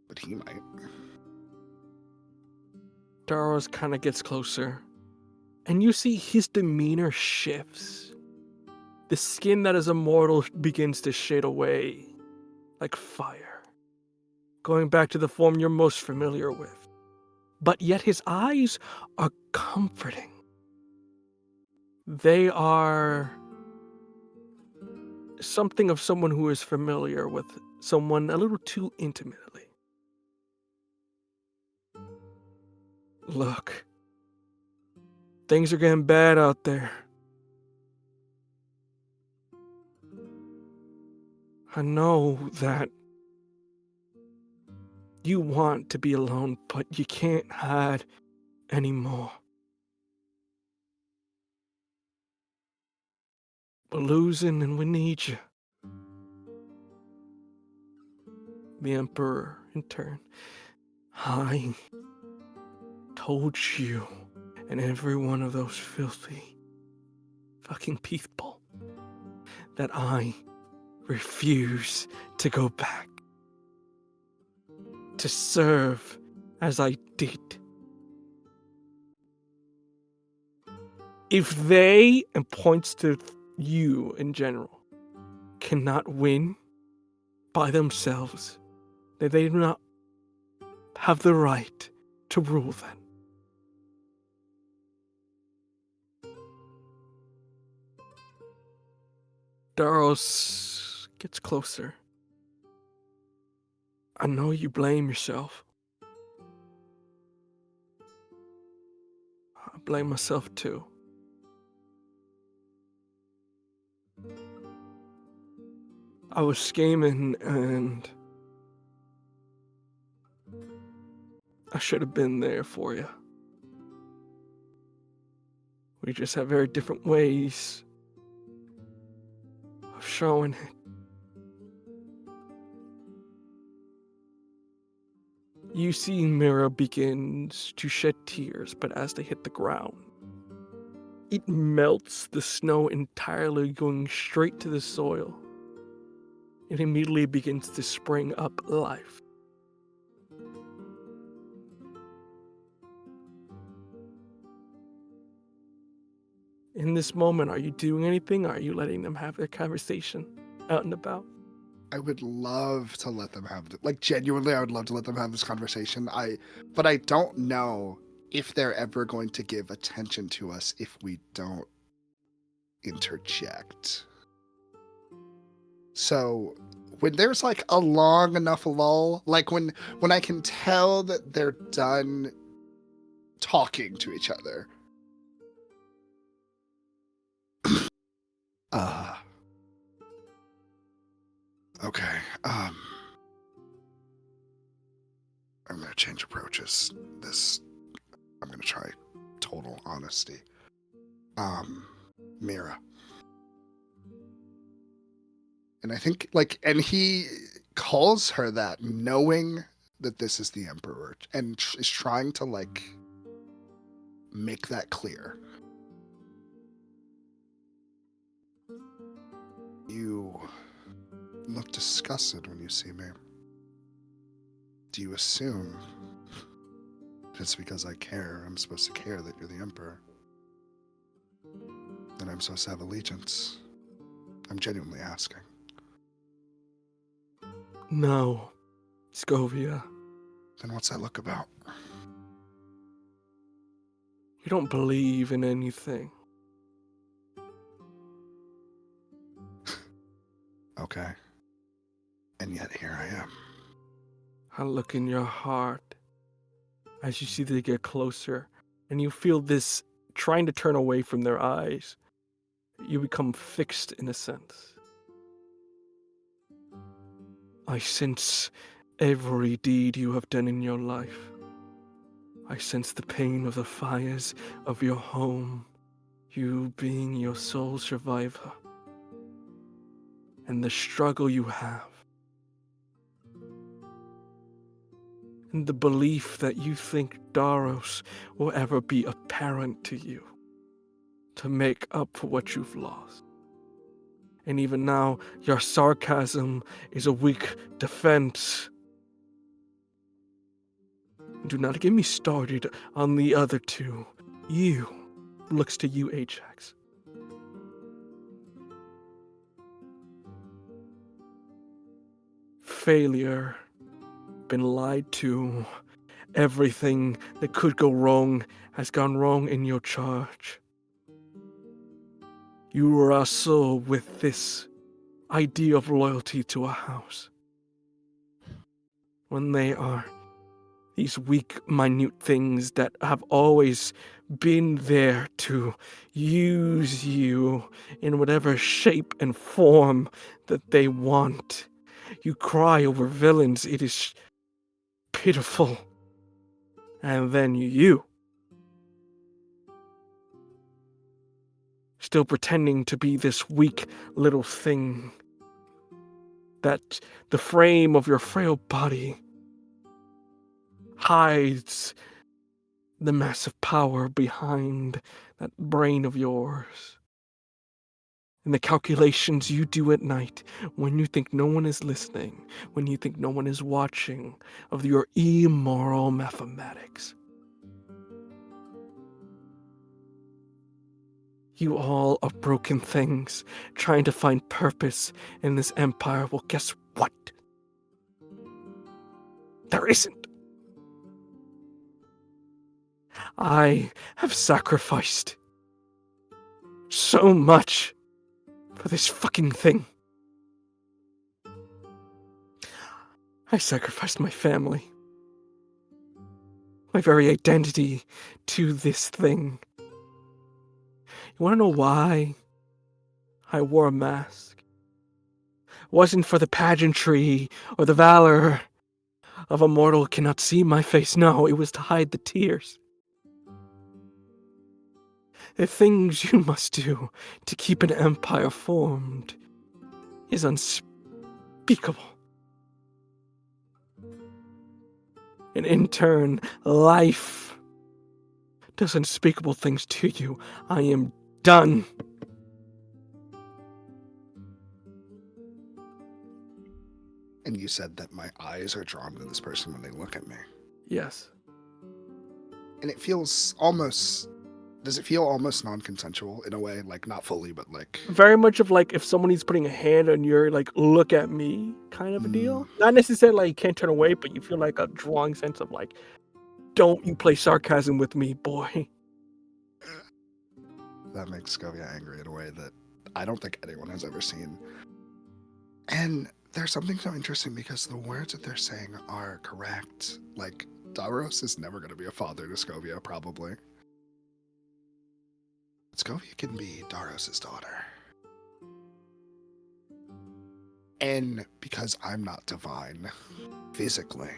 but he might. Daros kind of gets closer, and you see his demeanor shifts. The skin that is immortal begins to shade away like fire, going back to the form you're most familiar with. But yet his eyes are comforting. They are something of someone who is familiar with someone a little too intimately. Look, things are getting bad out there. I know that you want to be alone, but you can't hide anymore. We're losing and we need you. The Emperor, in turn, I told you and every one of those filthy fucking people that I refuse to go back to serve as I did. If they, and points to you in general, cannot win by themselves, then they do not have the right to rule them. Daros gets closer. I know you blame yourself. I blame myself too. I was scheming and I should have been there for you. We just have very different ways of showing it. You see Mira begins to shed tears, but as they hit the ground, it melts the snow entirely, going straight to the soil. It immediately begins to spring up life. In this moment, are you doing anything? Or are you letting them have their conversation out and about? I would love to let them have, genuinely, I would love to let them have this conversation. But I don't know if they're ever going to give attention to us if we don't interject. So when there's like a long enough lull, like when I can tell that they're done talking to each other. Okay. I'm gonna change approaches. I'm gonna try total honesty. Mira. And I think, and he calls her that, knowing that this is the Emperor, and is trying to, make that clear. You look disgusted when you see me. Do you assume it's because I care, I'm supposed to care that you're the Emperor? That I'm supposed to have allegiance? I'm genuinely asking. No, Scovia. Then what's that look about? You don't believe in anything. Okay. And yet here I am. I look in your heart as you see they get closer, and you feel this trying to turn away from their eyes. You become fixed in a sense. I sense every deed you have done in your life. I sense the pain of the fires of your home, you being your sole survivor, and the struggle you have, and the belief that you think Daros will ever be a parent to you, to make up for what you've lost. And even now, your sarcasm is a weak defense. Do not get me started on the other two. You, looks to you, Ajax. Failure, been lied to. Everything that could go wrong has gone wrong in your charge. You wrestle with this idea of loyalty to a house, when they are these weak, minute things that have always been there to use you in whatever shape and form that they want. You cry over villains, it is pitiful. And then you, still pretending to be this weak little thing, that the frame of your frail body hides the massive power behind that brain of yours. And the calculations you do at night when you think no one is listening, when you think no one is watching, of your immoral mathematics. You all are broken things, trying to find purpose in this empire. Well, guess what? There isn't. I have sacrificed so much for this fucking thing. I sacrificed my family, my very identity to this thing. You wanna know why I wore a mask? It wasn't for the pageantry or the valor of a mortal who cannot see my face. No, it was to hide the tears. The things you must do to keep an empire formed is unspeakable. and in turn, life does unspeakable things to you. I am done. And you said that my eyes are drawn to this person when they look at me. Yes. And it feels almost... Does it feel almost non-consensual in a way? Like, not fully, but like... Very much of like if somebody's putting a hand on your like look at me kind of a deal. Not necessarily like you can't turn away, but you feel like a drawing sense of like, don't you play sarcasm with me, boy. That makes Skovia angry in a way that I don't think anyone has ever seen. And there's something so interesting because the words that they're saying are correct. Like, Daros is never going to be a father to Skovia, probably. Skovia can be Daros' daughter. And because I'm not divine, physically,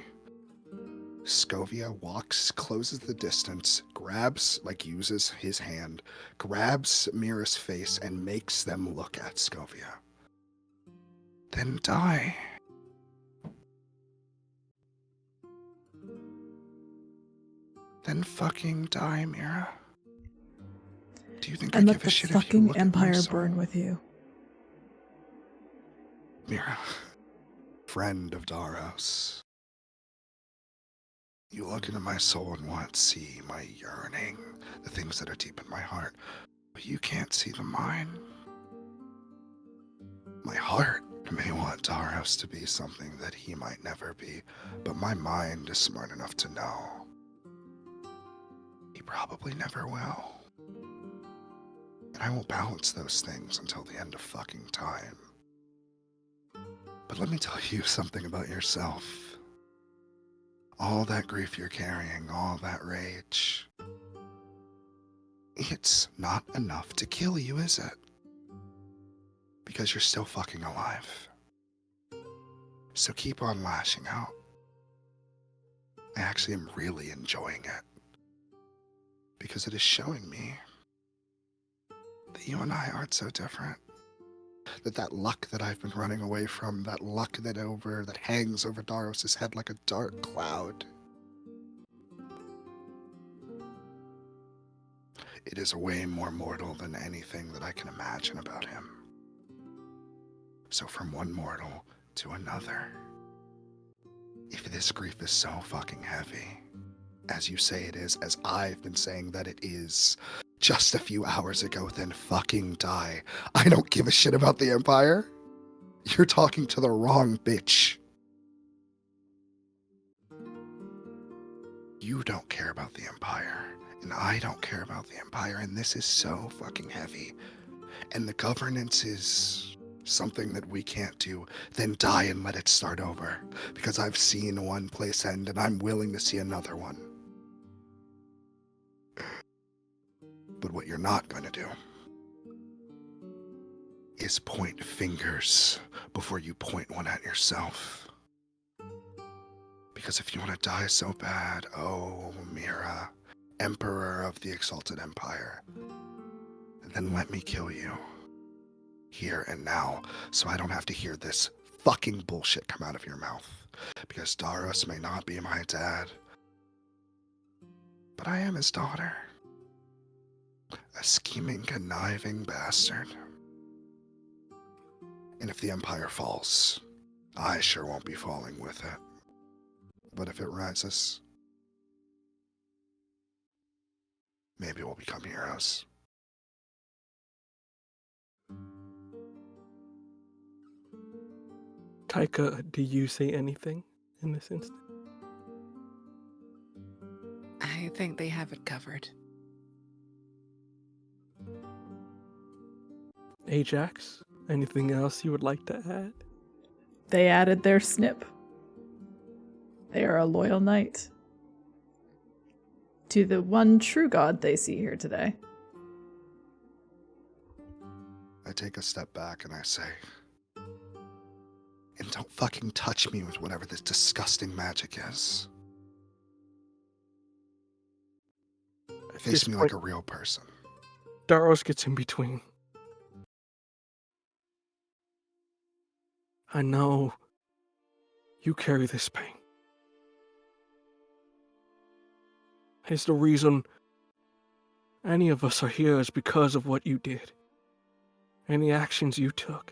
Skovia walks, closes the distance, grabs, like uses his hand, grabs Mira's face and makes them look at Skovia. Then die. Then fucking die, Mira. Do you think And I let give a the shit if you fucking look at my empire soul? burn with you. Mira, friend of Daros. You look into my soul and want to see my yearning, the things that are deep in my heart, but you can't see the mine. My heart may want Daros to be something that he might never be, but my mind is smart enough to know he probably never will. And I will balance those things until the end of fucking time. But let me tell you something about yourself. All that grief you're carrying, all that rage, it's not enough to kill you, is it? Because you're still fucking alive. So keep on lashing out. I actually am really enjoying it. Because it is showing me that you and I aren't so different. That luck that I've been running away from, that luck that hangs over Daros' head like a dark cloud, it is way more mortal than anything that I can imagine about him. So from one mortal to another, if this grief is so fucking heavy, as you say it is, as I've been saying that it is just a few hours ago, then fucking die. I don't give a shit about the Empire. You're talking to the wrong bitch. You don't care about the Empire, and I don't care about the Empire, and this is so fucking heavy. And the governance is something that we can't do. Then die and let it start over. Because I've seen one place end, and I'm willing to see another one. But what you're not going to do is point fingers before you point one at yourself. Because if you want to die so bad, oh, Mira, Emperor of the Exalted Empire, then let me kill you. Here and now, so I don't have to hear this fucking bullshit come out of your mouth. Because Daros may not be my dad, but I am his daughter. A scheming, conniving bastard. And if the Empire falls, I sure won't be falling with it. But if it rises, maybe we'll become heroes. Taika, do you say anything in this instant? I think they have it covered. Ajax, anything else you would like to add? They added their snip. They are a loyal knight to the one true god they see here today. I take a step back and I say, and don't fucking touch me with whatever this disgusting magic is. Face me like a real person. Daros gets in between. I know you carry this pain. It's the reason any of us are here is because of what you did. And the actions you took.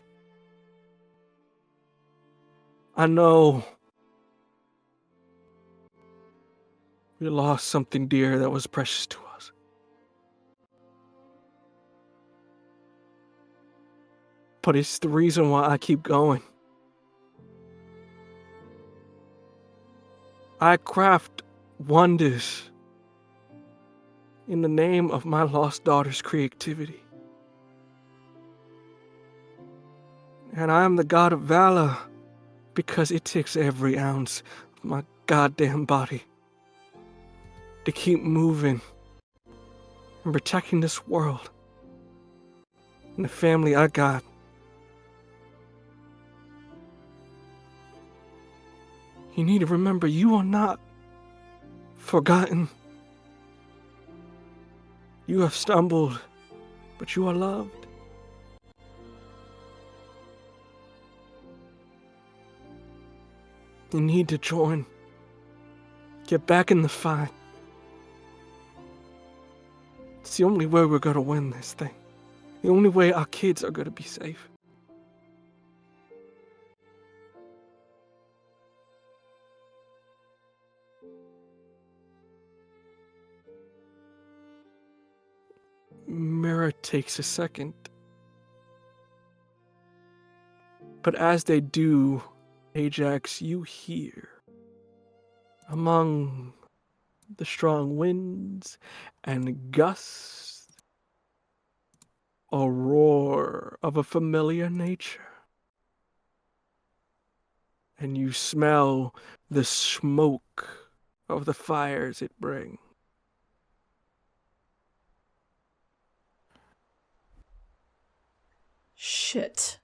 I know we lost something dear that was precious to us. But it's the reason why I keep going. I craft wonders in the name of my lost daughter's creativity. And I am the god of valor because it takes every ounce of my goddamn body to keep moving and protecting this world and the family I got. You need to remember you are not forgotten. You have stumbled, but you are loved. You need to join. Get back in the fight. It's the only way we're gonna win this thing. The only way our kids are gonna be safe. Mira takes a second. But as they do, Ajax, you hear, among the strong winds and gusts, a roar of a familiar nature. And you smell the smoke of the fires it brings. Shit.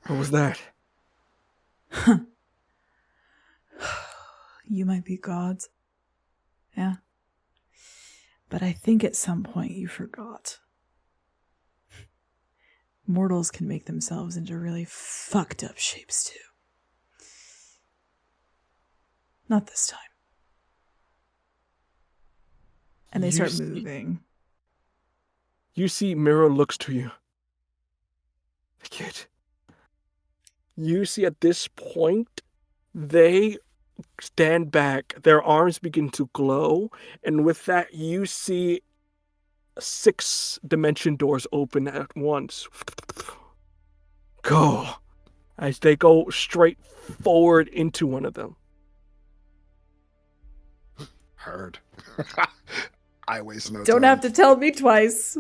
What was that? You might be gods. Yeah. But I think at some point you forgot. Mortals can make themselves into really fucked up shapes too. Not this time. And they start moving. You see Mira looks to you. The kid. You see at this point, they stand back. Their arms begin to glow. And with that, you see 6 dimension doors open at once. Go. As they go straight forward into one of them. Heard. I waste no time. Don't have to tell me twice.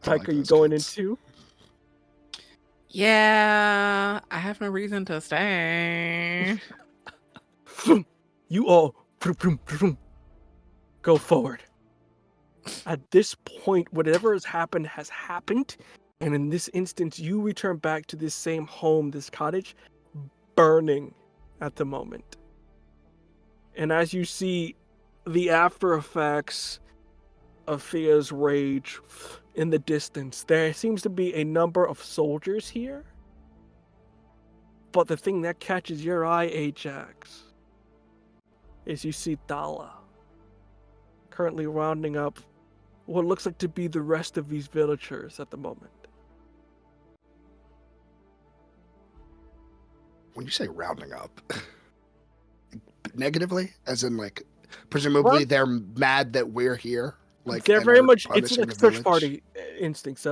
Tyke, are you going into? Yeah, I have no reason to stay. You all go forward. At this point, whatever has happened, and in this instance, you return back to this same home, this cottage, burning at the moment. And as you see the after effects of Thea's rage in the distance, there seems to be a number of soldiers here. But the thing that catches your eye, Ajax, is you see Dala currently rounding up what looks like to be the rest of these villagers at the moment. When you say rounding up, negatively, as in like, presumably What? they're mad that we're here. Like They're and very are much, it's punishing like the search village? party instincts,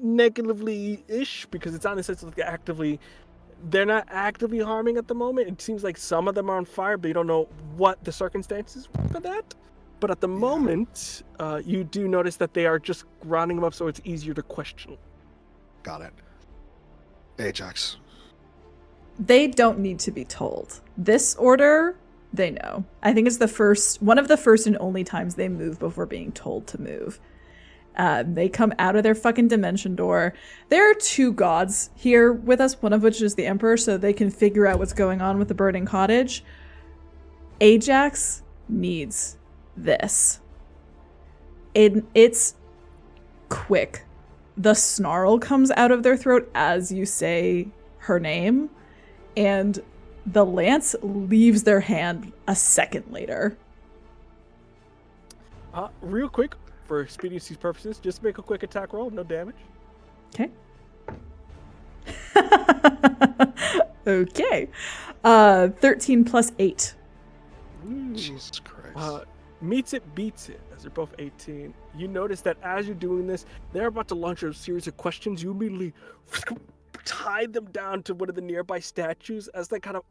negatively-ish, because it's not in the sense of like they're not actively harming at the moment. It seems like some of them are on fire, but you don't know what the circumstances for that. But at the moment, you do notice that they are just rounding them up so it's easier to question. Got it. Ajax. They don't need to be told. This order, they know. I think it's one of the first and only times they move before being told to move. They come out of their fucking dimension door. There are 2 gods here with us, one of which is the Emperor, so they can figure out what's going on with the burning cottage. Ajax needs this. It's quick. The snarl comes out of their throat as you say her name, and the lance leaves their hand a second later. Real quick, for expediency's purposes, just make a quick attack roll, no damage. Okay. Okay. 13 plus 8. Jesus Christ. Meets it, beats it, as they're both 18. You notice that as you're doing this, they're about to launch a series of questions. You immediately tie them down to one of the nearby statues as they kind of...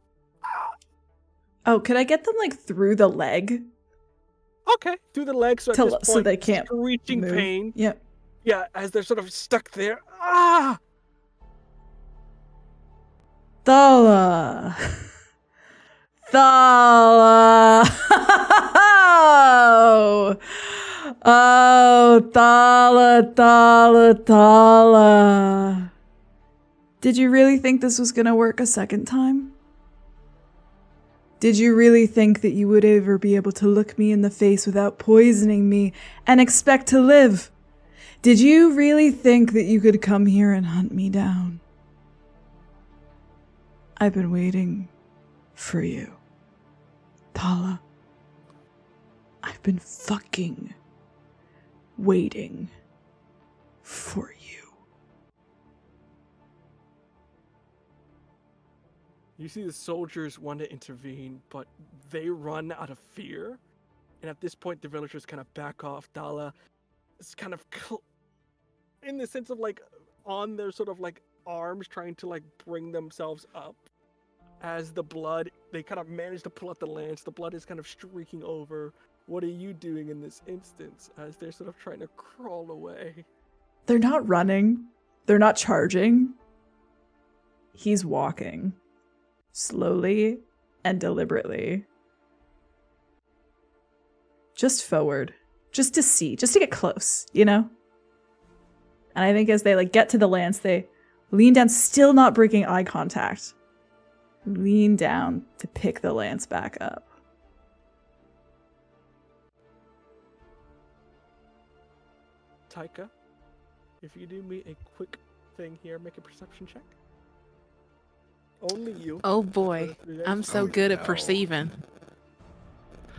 Oh, could I get them like through the leg? Okay, through the legs, so at this point, so they can't screeching move. pain. Yep. Yeah, as they're sort of stuck there. Ah! Thala. Thala. Oh, Thala, Thala, Thala. Did you really think this was gonna work a second time? Did you really think that you would ever be able to look me in the face without poisoning me and expect to live? Did you really think that you could come here and hunt me down? I've been waiting for you, Thala. I've been fucking waiting for you. You see the soldiers want to intervene, but they run out of fear. And at this point, the villagers kind of back off. Dala is kind of in the sense of like on their sort of like arms trying to like bring themselves up. As the blood, they kind of manage to pull out the lance. The blood is kind of streaking over. What are you doing in this instance as they're sort of trying to crawl away? They're not running. They're not charging. He's walking. Slowly and deliberately. Just forward. Just to see. Just to get close, you know? And I think as they like get to the lance, they lean down, still not breaking eye contact. Lean down to pick the lance back up. Taika, if you do me a quick thing here, make a perception check. Only you. Oh boy, I'm so Oh, good at no. perceiving.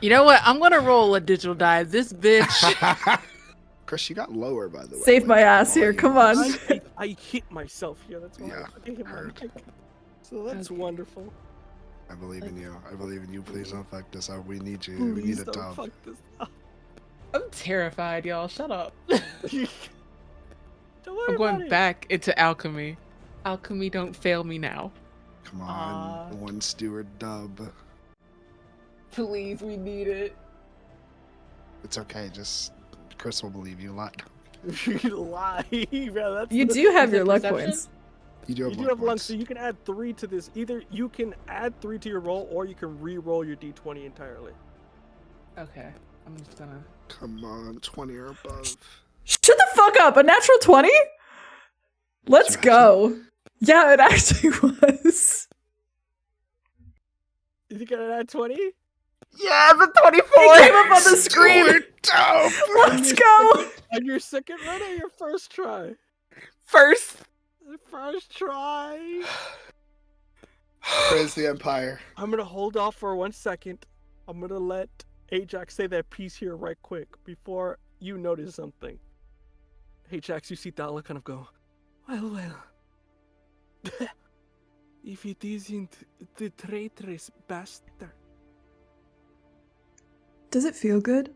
You know what? I'm gonna roll a digital die. This bitch. Chris, you got lower, by the way. Save my like, ass here, come on. I hit myself here. That's why Yeah, I hit my heard. mic. So that's Okay. wonderful. I believe in you. I believe in you. Please don't fuck this up. We need you. we Please need a don't top. fuck this up. I'm terrified, y'all. Shut up. Don't worry I'm going about it. back into alchemy. Alchemy, don't fail me now. Come on. One steward dub. Please, we need it. It's okay. Just Chris will believe you a lot. You lie, bro. That's You do have Is your it luck perception? points. You do You have do luck have luck, points. so you can add 3 to this. Either you can add 3 to your roll, or you can re-roll your d20 entirely. Okay, I'm just gonna. Come on, 20 or above. Shut the fuck up! A natural 20? Let's Did you go. Yeah, it actually was. Is he gonna add 20? Yeah, the 24. It came up on the screen. Steward dub! Let's go. On your second run or your first try? First. The first try. Praise the Empire. I'm gonna hold off for 1 second. I'm gonna let Ajax say that piece here right quick before you notice something. Ajax, you see Dala kind of go, well. If it isn't the traitorous bastard. Does it feel good?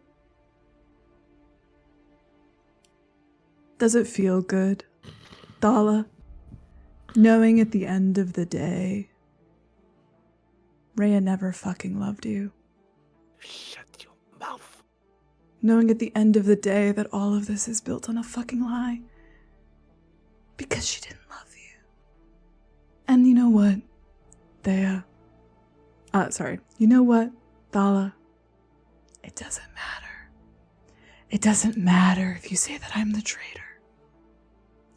Does it feel good, Dala? Knowing at the end of the day, Rhea never fucking loved you. Shut your mouth. Knowing at the end of the day that all of this is built on a fucking lie. Because she didn't love you. And you know what, you know what, Dala? It doesn't matter. It doesn't matter if you say that I'm the traitor.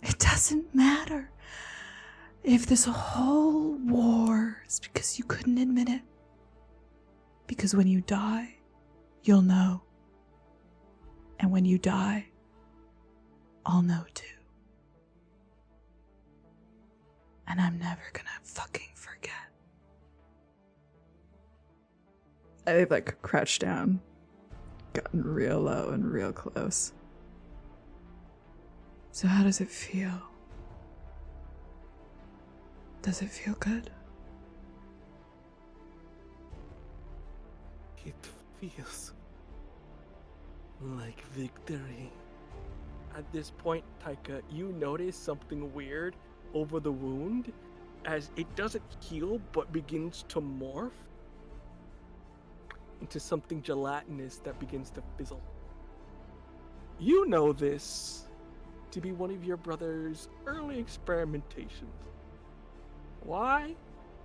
It doesn't matter if this whole war is because you couldn't admit it. Because when you die, you'll know. And when you die, I'll know too. And I'm never gonna fucking forget. I've like crouched down, gotten real low and real close. So how does it feel? Does it feel good? It feels like victory. At this point, Taika, you notice something weird over the wound as it doesn't heal but begins to morph into something gelatinous that begins to fizzle. You know this to be one of your brother's early experimentations. Why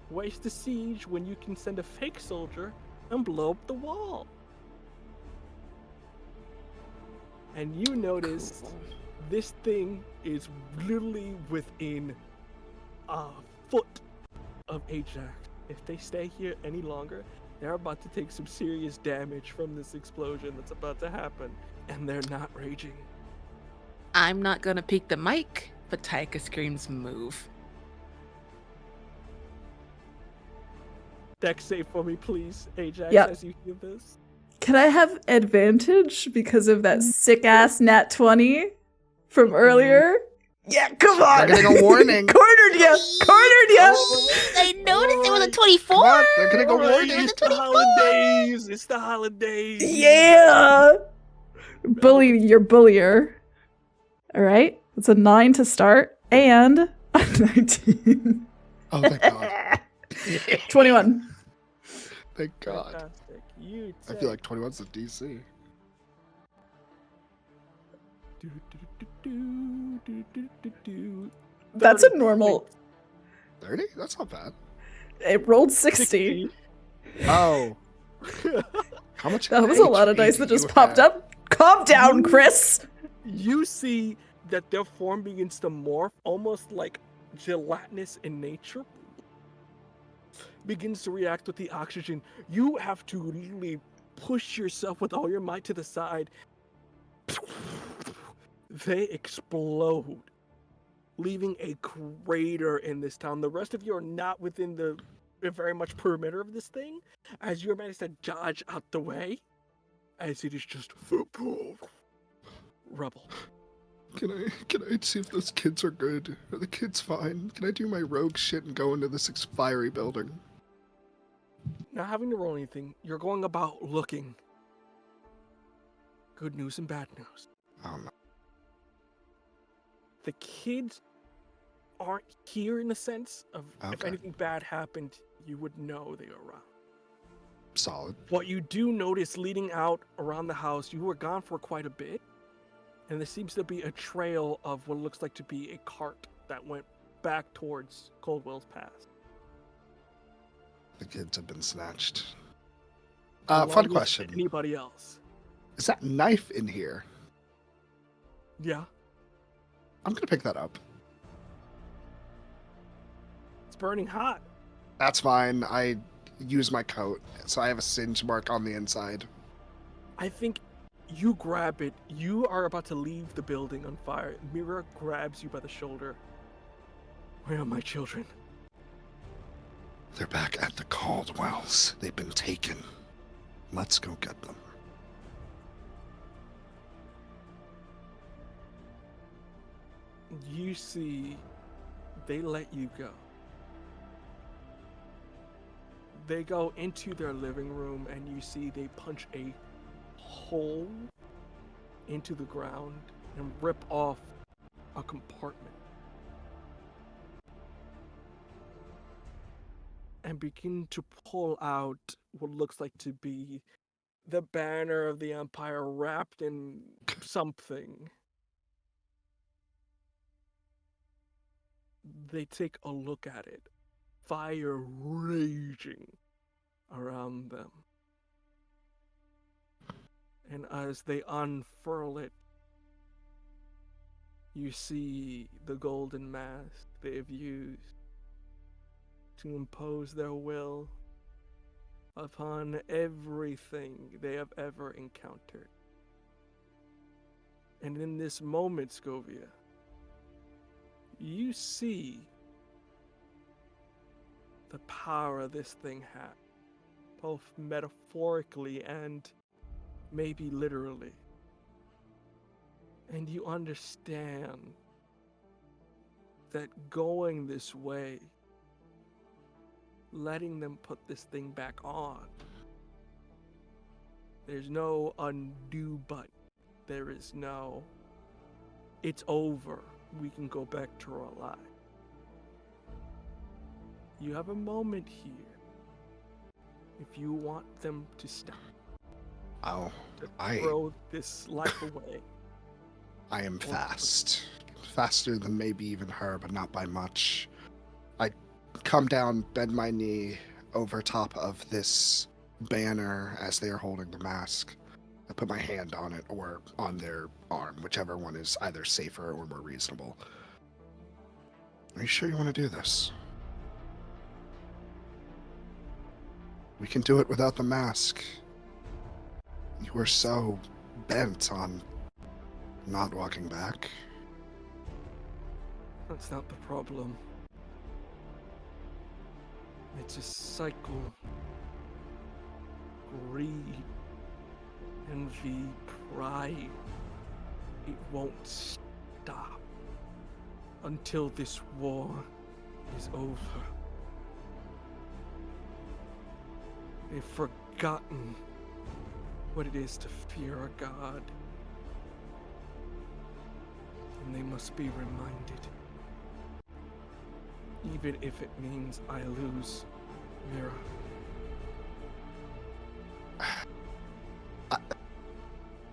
waste the siege when you can send a fake soldier and blow up the wall? And you notice this thing is literally within a foot of Ajax. If they stay here any longer, they're about to take some serious damage from this explosion that's about to happen, and they're not raging. I'm not gonna peek the mic, but Taika screams move. Dex save for me, please, Ajax, Yep. as you hear this. Can I have advantage because of that sick ass nat 20 from earlier? Yeah, come on. They're getting a warning. Cornered ya! Cornered ya! I noticed it was a 24. Come on, they're getting a Alright, warning. it's the holidays. It's the holidays. Yeah! Bully your bullier. Alright, it's a 9 to start, and a 19. Oh, thank God. 21. Thank God. Fantastic. You I feel like 21's the DC. That's a normal. 30? That's not bad. It rolled 60. Oh. How much? That was a lot of HP dice do that just you popped have? up. Calm down, Chris. You see that their form begins to morph, almost like gelatinous in nature. Begins to react with the oxygen. You have to really push yourself with all your might to the side. They explode, leaving a crater in this town. The rest of you are not within the very much perimeter of this thing, as you managed to dodge out the way, as it is just rubble. Can I see if those kids are good? Are the kids fine? Can I do my rogue shit and go into this fiery building? Not having to roll anything, you're going about looking. Good news and bad news. Oh no. The kids aren't here in the sense of if Okay. anything bad happened, you would know they were around. Solid. What you do notice leading out around the house, you were gone for quite a bit, and there seems to be a trail of what looks like to be a cart that went back towards Coldwell's Pass. The kids have been snatched. Along Fun with question. Anybody else? Is that knife in here? Yeah, I'm gonna pick that up. it's burning hot. That's fine. I use my coat, so I have a singe mark on the inside. I think you grab it. You are about to leave the building on fire. Mira grabs you by the shoulder. Where are my children? They're back at the Caldwells. They've been taken. Let's go get them. You see, they let you go. They go into their living room, and you see they punch a hole into the ground and rip off a compartment. And begin to pull out what looks like to be the banner of the Empire wrapped in something. They take a look at it, fire raging around them. And as they unfurl it, you see the golden mask they have used to impose their will upon everything they have ever encountered. And in this moment, Scovia, you see the power this thing has both metaphorically and maybe literally. And you understand that going this way, letting them put this thing back on, there's no undo button. There is no, it's over. We can go back to our life. You have a moment here. If you want them to stop, throw this life away. I am fast. Faster than maybe even her, but not by much. I come down, bend my knee over top of this banner as they are holding the mask. I put my hand on it or on their arm, whichever one is either safer or more reasonable. Are you sure you want to do this? We can do it without the mask. You were so bent on not walking back. That's not the problem. It's a cycle. Greed, envy, pride. It won't stop until this war is over. They've forgotten what it is to fear a god. And they must be reminded. Even if it means I lose Mira.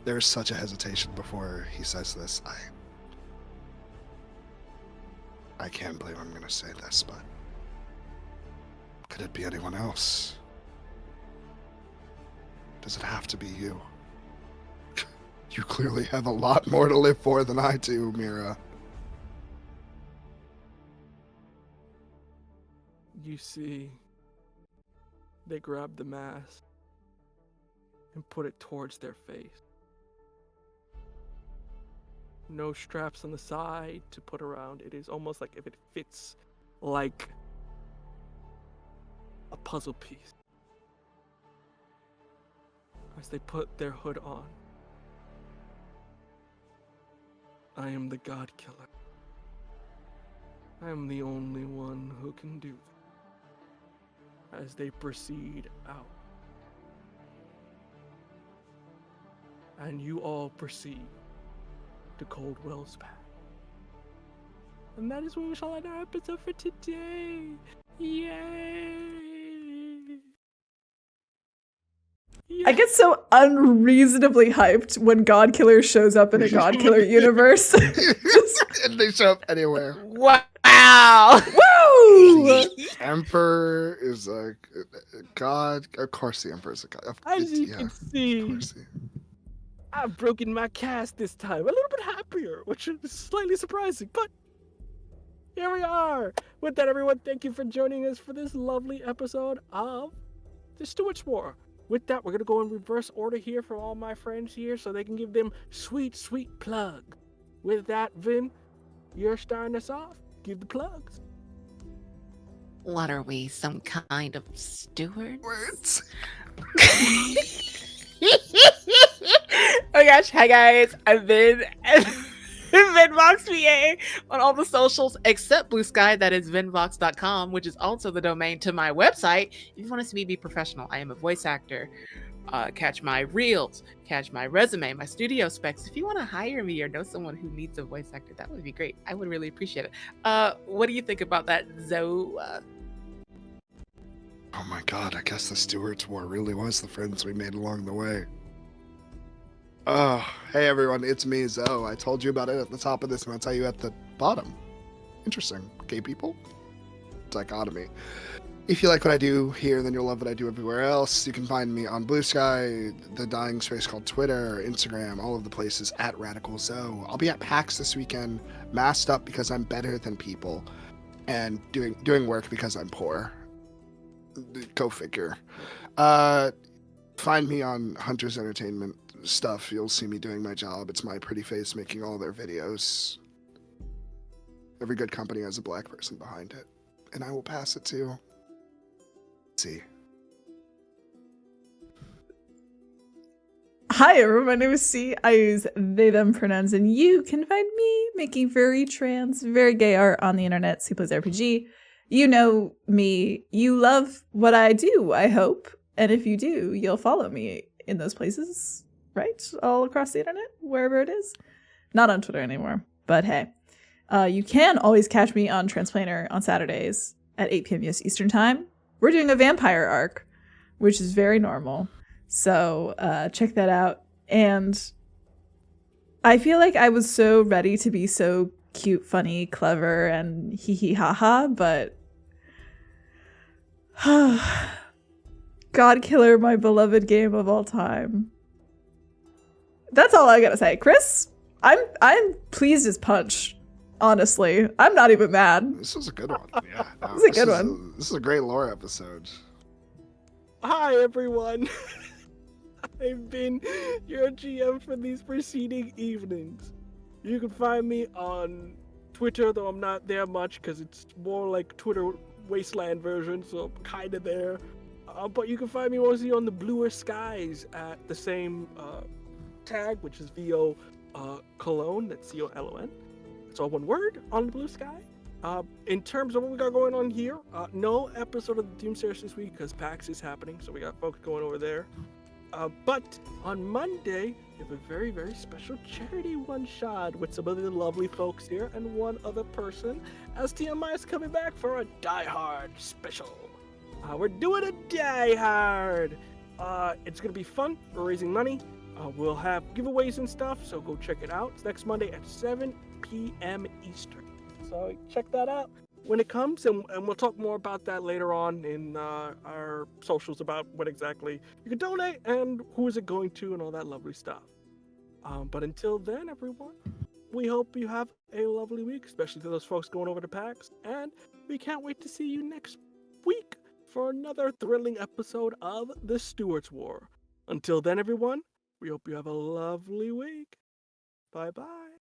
There's such a hesitation before he says this. I can't believe I'm going to say this, but could it be anyone else? Does it have to be you? You clearly have a lot more to live for than I do, Mira. You see, they grab the mask and put it towards their face. No straps on the side to put around. It is almost like if it fits like a puzzle piece. As they put their hood on. I am the God Killer. I am the only one who can do that. As they proceed out. And you all proceed to Coldwell's Pass. And that is where we shall end our episode for today. Yay! I get so unreasonably hyped when God Killer shows up in a God Killer universe. And they show up anywhere. Wow! Woo! Emperor is a god. Of course the Emperor is a god. As you can Of see, course. I've broken my cast this time. A little bit happier, which is slightly surprising, but here we are. With that, everyone, thank you for joining us for this lovely episode of the Stewards War. With that, we're going to go in reverse order here for all my friends here so they can give them sweet, sweet plugs. With that, Vin, you're starting us off. Give the plugs. What are we, some kind of stewards? Words. Oh gosh, hi guys, I've been VinVoxVA on all the socials except Blue Sky, that is vinvox.com, which is also the domain to my website. If you want to see me be professional, I am a voice actor. Catch my reels, catch my resume, my studio specs. If you want to hire me or know someone who needs a voice actor, that would be great. I would really appreciate it. What do you think about that, Zoe? Oh my god, I guess the Stewards War really was the friends we made along the way. Oh, hey everyone, it's me, Zoe. I told you about it at the top of this, and I'll tell you at the bottom. Interesting. Gay people? Dichotomy. If you like what I do here, then you'll love what I do everywhere else. You can find me on Blue Sky, the dying space called Twitter, Instagram, all of the places at Radical Zoe. I'll be at PAX this weekend, masked up because I'm better than people, and doing work because I'm poor. Go figure. Find me on Hunter's Entertainment stuff. You'll see me doing my job. It's my pretty face making all their videos. Every good company has a black person behind it, and I will pass it to. See. Hi everyone, my name is C. I use they, them pronouns, and you can find me making very trans, very gay art on the internet, C Plays RPG. You know me. You love what I do, I hope. And if you do, you'll follow me in those places, right? All across the internet, wherever it is. Not on Twitter anymore, but hey. You can always catch me on Transplaner on Saturdays at 8 p.m. US Eastern Time. We're doing a vampire arc, which is very normal. So check that out. And I feel like I was so ready to be so cute, funny, clever, and hee hee ha ha, but God Killer, my beloved game of all time. That's all I gotta say. Chris, I'm pleased as punch. Honestly, I'm not even mad. This was a good one. Yeah, no, This is a good one. This is a great lore episode. Hi, everyone. I've been your GM for these preceding evenings. You can find me on Twitter, though I'm not there much because it's more like Twitter Wasteland version, so I'm kind of there. But you can find me mostly on the Bluer Skies at the same tag, which is VO Cologne, that's COLON. It's all one word, on the Blue Sky. In terms of what we got going on here, no episode of the Doomsayers this week because PAX is happening, so we got folks going over there. But on Monday, we have a very, very special charity one-shot with some of the lovely folks here and one other person, as TMI is coming back for a Die Hard special. We're doing a Die Hard! It's gonna be fun. We're raising money. We'll have giveaways and stuff, so go check it out. It's next Monday at 7 p.m. Eastern. So check that out when it comes, and we'll talk more about that later on in our socials about what exactly you can donate and who is it going to and all that lovely stuff. But until then, everyone, we hope you have a lovely week, especially to those folks going over to PAX, and we can't wait to see you next week for another thrilling episode of the Stewards War. Until then, everyone, we hope you have a lovely week. Bye-bye.